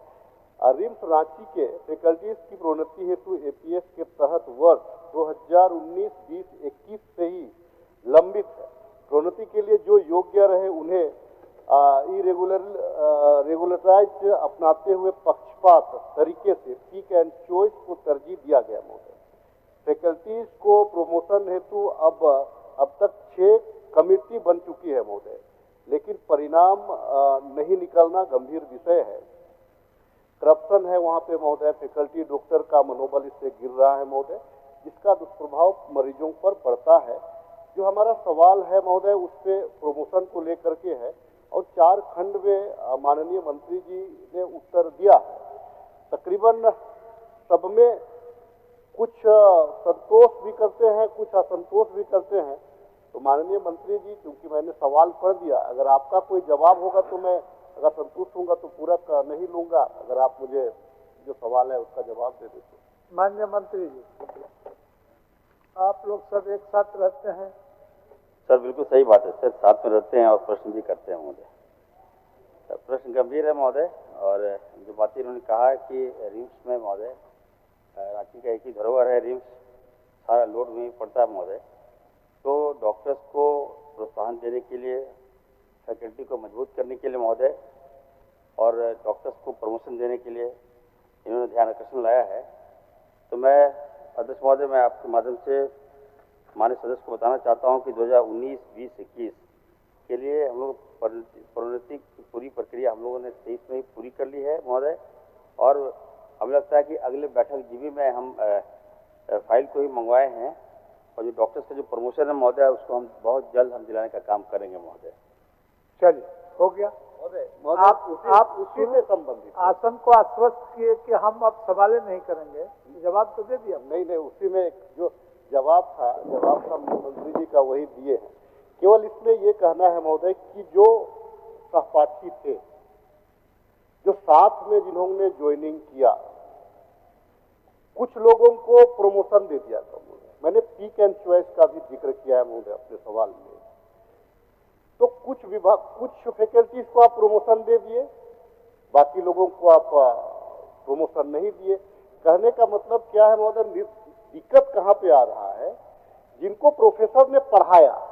रिम्स रांची के फैकल्टीज की प्रोन्नति हेतु एपीएस के तहत वर्ष 2019-20-21 से ही लंबित है। प्रोन्नति के लिए जो योग्य रहे उन्हें रेगुलराइज अपनाते हुए पक्षपात तरीके से पिक एंड चॉइस को तरजीह दिया गया महोदय। फैकल्टीज को प्रमोशन हेतु अब तक 6 कमेटी बन चुकी है महोदय, लेकिन परिणाम नहीं निकलना गंभीर विषय है। करप्शन है वहाँ पे महोदय। फैकल्टी डॉक्टर का मनोबल इससे गिर रहा है महोदय, जिसका दुष्प्रभाव मरीजों पर पड़ता है। जो हमारा सवाल है महोदय उस पे प्रमोशन को लेकर के है और 4 खंड में माननीय मंत्री जी ने उत्तर दिया है। तकरीबन सब में कुछ संतोष भी करते हैं, कुछ असंतोष भी करते हैं। तो माननीय मंत्री जी, क्योंकि मैंने सवाल पढ़ दिया, अगर आपका कोई जवाब होगा तो मैं अगर संतुष्ट होऊंगा तो पूरा नहीं लूंगा। अगर आप मुझे जो सवाल है उसका जवाब दे देते। माननीय मंत्री जी, आप लोग सब एक साथ रहते हैं? सर बिल्कुल सही बात है सर, साथ में रहते हैं और प्रश्न भी करते हैं महोदय। प्रश्न गंभीर है महोदय, और जो बातें इन्होंने कहा कि रिम्स में महोदय, रांची का एक ही धरोहर है रिम्स, सारा लोड वहीं पड़ता है महोदय। तो डॉक्टर्स को प्रोत्साहन देने के लिए, फैकल्टी को मजबूत करने के लिए महोदय, और डॉक्टर्स को प्रमोशन देने के लिए इन्होंने ध्यान आकर्षण लाया है। तो मैं अध्यक्ष महोदय, मैं आपके माध्यम से माननीय सदस्य को बताना चाहता हूं कि 2019, 20, 21 के लिए हम लोग प्रोन्नति की पूरी प्रक्रिया हम लोगों ने 23 में ही पूरी कर ली है महोदय, और हमें लगता है कि अगले बैठक जीबी में हम फाइल को ही मंगवाए हैं, और जो डॉक्टर्स का जो प्रमोशन है महोदय, उसको हम बहुत जल्द हम दिलाने का काम करेंगे महोदय। चलिए, हो गया। आप उसी से संबंधित आसन को आश्वस्त किए कि हम अब सवालें नहीं करेंगे, जवाब तो दे दिया। नहीं, उसी में जो जवाब था मुख्यमंत्री जी का वही दिए हैं। केवल इसमें ये कहना है महोदय कि जो सहपाठी थे, जो साथ में जिन्होंने ज्वाइनिंग किया, कुछ लोगों को प्रमोशन दे दिया था। मैंने पिक एंड चॉइस का भी जिक्र किया है महोदय अपने सवाल में। तो कुछ विभाग, कुछ फैकल्टीज को आप प्रमोशन दे दिए, बाकी लोगों को आप प्रमोशन नहीं दिए। कहने का मतलब क्या है महोदय, दिक्कत कहाँ पे आ रहा है, जिनको प्रोफेसर ने पढ़ाया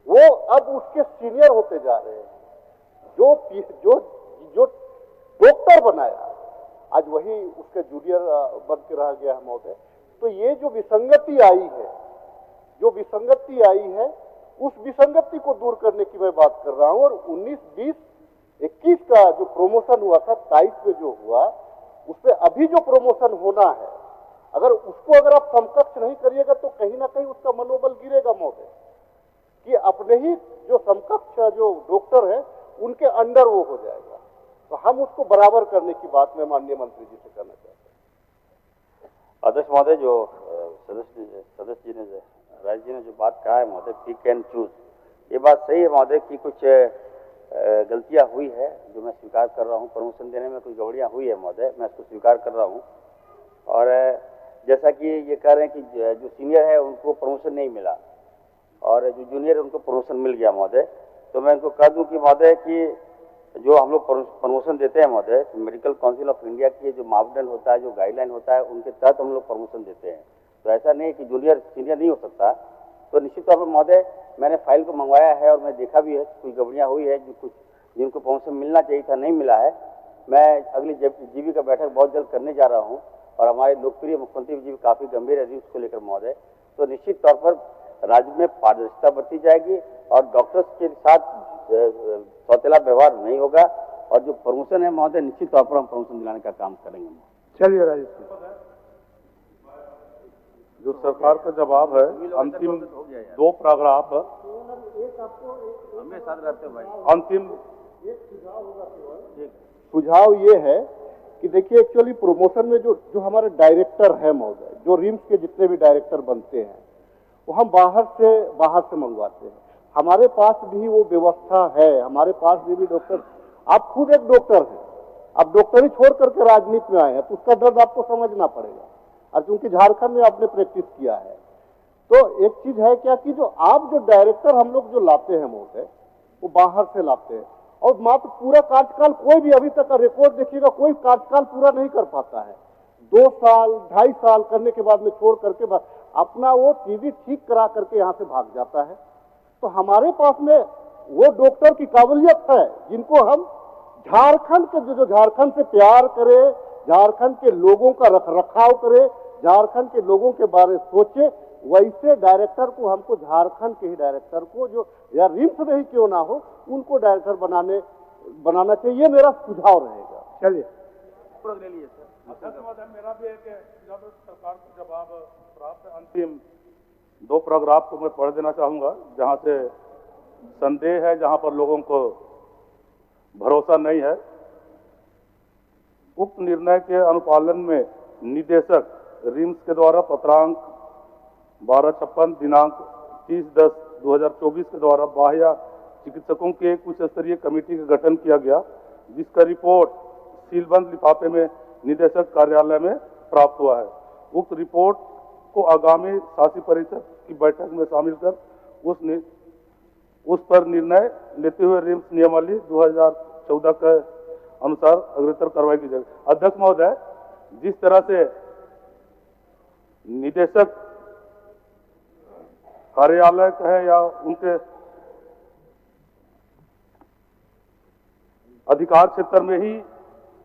वो अब उसके सीनियर होते जा रहे हैं। जो डॉक्टर बनाया आज वही उसके जूनियर बन के रह गया है महोदय। तो ये जो विसंगति आई है, उस विसंगति को दूर करने की मैं बात कर रहा हूं। और 19, 20, 21 का जो प्रमोशन हुआ था, 23 में जो हुआ, उसमें अभी जो प्रमोशन होना है, अगर आप समकक्ष नहीं करिएगा तो कहीं ना कहीं उसका मनोबल गिरेगा महोदय, कि अपने ही जो समकक्ष जो डॉक्टर है उनके अंडर वो हो जाएगा। तो हम उसको बराबर करने की बात मैं माननीय मंत्री जी से करना चाहता हूँ। अध्यक्ष महोदय, जो सदस्य जी ने, राज जी ने जो बात कहा है महोदय, पिक एंड चूज, ये बात सही है महोदय कि कुछ गलतियां हुई है जो मैं स्वीकार कर रहा हूँ। प्रमोशन देने में कुछ गड़बड़ियां हुई है महोदय, मैं इसको स्वीकार कर रहा हूँ। और जैसा कि ये कह रहे हैं कि जो सीनियर है उनको प्रमोशन नहीं मिला और जो जूनियर है उनको प्रमोशन मिल गया महोदय, तो मैं इनको कह दूं कि महोदय कि जो हम लोग प्रमोशन देते हैं महोदय, मेडिकल काउंसिल ऑफ इंडिया की जो मापदंड होता है, जो गाइडलाइन होता है, उनके तहत हम लोग प्रमोशन देते हैं। तो ऐसा नहीं कि जूनियर सीनियर नहीं हो सकता। तो निश्चित तौर पर महोदय, मैंने फाइल को मंगवाया है और मैं देखा भी है कुछ गड़बड़ियाँ हुई है, जो कुछ जिनको प्रमोशन मिलना चाहिए था नहीं मिला है। मैं अगली जीबी का बैठक बहुत जल्द करने जा रहा हूँ, और हमारे लोकप्रिय मुख्यमंत्री जी भी काफ़ी गंभीर है रिम्स को लेकर महोदय। तो निश्चित तौर पर राज्य में पारदर्शिता बरती जाएगी और डॉक्टर्स के साथ सौतेला व्यवहार नहीं होगा, और जो प्रमोशन है महोदय, निश्चित तौर पर हम प्रमोशन दिलाने का काम करेंगे। चलिए राजेश, जो सरकार का जवाब है, अंतिम 2 पैराग्राफ अंतिम सुझाव ये है कि देखिए, एक्चुअली प्रमोशन में जो हमारे डायरेक्टर है महोदय, जो रिम्स के जितने भी डायरेक्टर बनते हैं, वो हम बाहर से मंगवाते हैं। हमारे पास भी वो व्यवस्था है, हमारे पास भी डॉक्टर, आप खुद एक डॉक्टर हैं, आप डॉक्टरी छोड़ करके राजनीति में आए हैं, तो उसका दर्द आपको समझना पड़ेगा। और क्योंकि झारखंड में आपने प्रैक्टिस किया है, तो एक चीज है क्या कि जो डायरेक्टर हम लोग जो लाते हैं महोदय, वो बाहर से लाते हैं, और मात्र पूरा कार्यकाल, कोई भी अभी तक का रिकॉर्ड देखिएगा, कोई कार्यकाल पूरा नहीं कर पाता है। 2 साल 2.5 साल करने के बाद में छोड़ करके अपना वो टीवी ठीक करा करके यहाँ से भाग जाता है। तो हमारे पास में वो डॉक्टर की काबिलियत है जिनको हम झारखंड के जो झारखंड से प्यार करे, झारखंड के लोगों का रखरखाव करे, झारखंड के लोगों के बारे में सोचे, वैसे डायरेक्टर को हमको झारखंड के ही डायरेक्टर को, जो या रिम्स में ही क्यों ना हो, उनको डायरेक्टर बनाना चाहिए। ये मेरा सुझाव रहेगा। चलिए, ले लीजिए सर। मेरा भी एक जब सरकार को जवाब प्राप्त अंतिम 2 पैराग्राफ को मैं पढ़ देना चाहूंगा, जहां से संदेह है, जहां पर लोगों को भरोसा नहीं है। उक्त निर्णय के अनुपालन में निदेशक रिम्स के द्वारा पत्रांक 1256 दिनांक 30/10/2024 के द्वारा बाह्य चिकित्सकों के एक उच्च स्तरीय कमेटी का गठन किया गया, जिसका रिपोर्ट सीलबंद लिफाफे में निदेशक कार्यालय में प्राप्त हुआ है। उक्त रिपोर्ट को आगामी शासी परिषद की बैठक में शामिल कर उस पर निर्णय लेते हुए रिम्स नियमावली 2014 के अनुसार अग्रतर कार्रवाई की जाएगी। अध्यक्ष महोदय, जिस तरह से निदेशक कार्यालय है या उनके अधिकार क्षेत्र में ही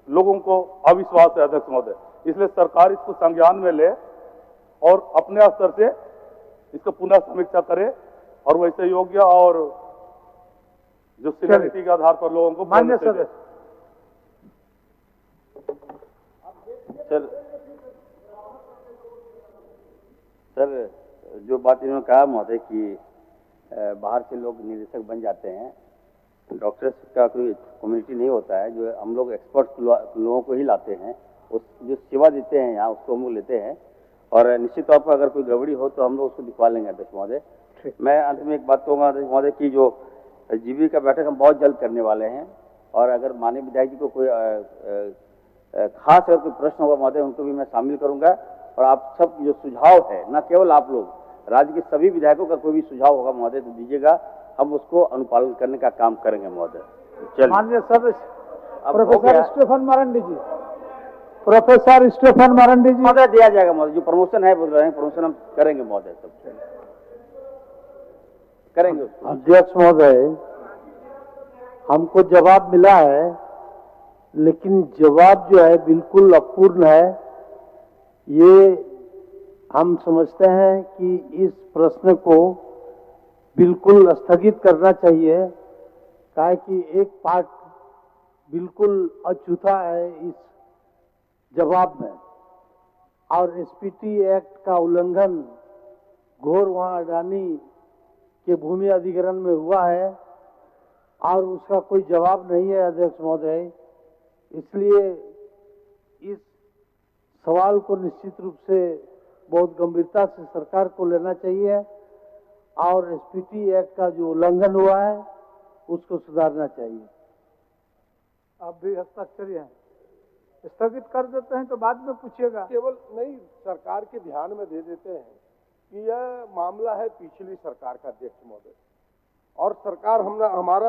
लोगों को अविश्वास है अध्यक्ष महोदय, इसलिए सरकार इसको संज्ञान में ले और अपने स्तर से इसको पुनः समीक्षा करे और वैसे योग्य और जो सीनियरिटी के आधार पर लोगों को मान्य सदस्य। सर, जो बात इन्होंने कहा महोदय कि बाहर से लोग निदेशक बन जाते हैं, डॉक्टर्स का कोई कम्युनिटी नहीं होता है, जो हम लोग एक्सपर्ट लोगों को ही लाते हैं, उस जो सेवा देते हैं यहाँ उसको हम लोग लेते हैं और निश्चित तौर पर अगर कोई गड़बड़ी हो तो हम लोग उसको दिखवा लेंगे अध्यक्ष महोदय। मैं अंत में एक बात कहूँगा अध्यक्ष महोदय की जो जीबी का बैठक हम बहुत जल्द करने वाले हैं और अगर माननीय विधायक जी को कोई खास अगर कोई प्रश्न होगा महोदय उनको भी मैं शामिल करूँगा और आप सब जो सुझाव है, न केवल आप लोग, राज्य के सभी विधायकों का कोई भी सुझाव होगा महोदय तो दीजिएगा, हम उसको अनुपालन करने का काम करेंगे महोदय। माननीय सदस्य प्रोफेसर स्टीफन मरांडी जी, प्रोफेसर स्टीफन मरांडी जी। महोदय दिया जाएगा महोदय, जो प्रमोशन है बोल रहे हैं, प्रमोशन हम करेंगे महोदय, सब करेंगे। अध्यक्ष महोदय, हमको जवाब मिला है लेकिन जवाब जो है बिल्कुल अपूर्ण है। ये हम समझते हैं कि इस प्रश्न को बिल्कुल स्थगित करना चाहिए, काहे कि एक पार्ट बिल्कुल अछूता है इस जवाब में और एसपीटी एक्ट का उल्लंघन घोर वहां अडानी के भूमि अधिग्रहण में हुआ है और उसका कोई जवाब नहीं है अध्यक्ष महोदय। इसलिए इस सवाल को निश्चित रूप से बहुत गंभीरता से सरकार को लेना चाहिए और एसपीटी एक्ट का जो उल्लंघन हुआ है उसको सुधारना चाहिए। आप भी हस्ताक्षरी हैं, स्थगित कर देते हैं तो बाद में पूछिएगा। केवल नहीं, सरकार के ध्यान में दे देते हैं कि यह मामला है पिछली सरकार का अध्यक्ष महोदय और सरकार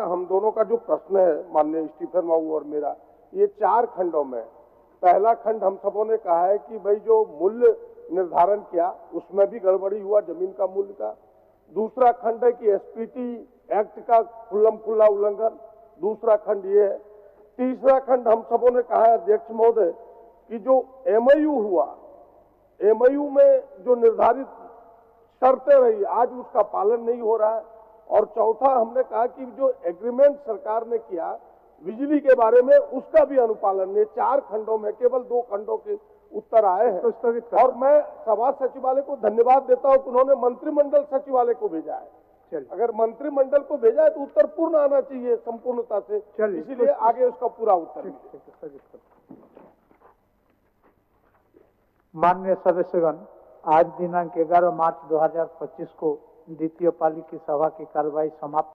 हम दोनों का जो प्रश्न है माननीय स्टीफन माऊ और मेरा, ये 4 खंडों में, पहला खंड हम सबों ने कहा है कि भाई जो मूल्य निर्धारण किया उसमें भी गड़बड़ी हुआ जमीन का मूल्य का। दूसरा खंड है कि एसपीटी एक्ट का खुल्लम खुल्ला उल्लंघन, दूसरा खंड ये है। तीसरा खंड हम सबों ने कहा है अध्यक्ष महोदय कि जो एमओयू हुआ, एमओयू में जो निर्धारित शर्तें रही आज उसका पालन नहीं हो रहा है। और चौथा हमने कहा कि जो एग्रीमेंट सरकार ने किया बिजली के बारे में उसका भी अनुपालन नहीं। 4 खंडों में केवल 2 खंडों के उत्तर आए हैं और मैं सभा सचिवालय को धन्यवाद देता हूं कि उन्होंने मंत्रिमंडल सचिवालय को भेजा है। अगर मंत्रिमंडल को भेजा है तो उत्तर पूर्ण आना चाहिए संपूर्णता से, इसीलिए आगे उसका पूरा उत्तर। माननीय सदस्यगण, आज दिनांक 11 मार्च 2025 को द्वितीय पाली की सभा की कार्यवाही समाप्त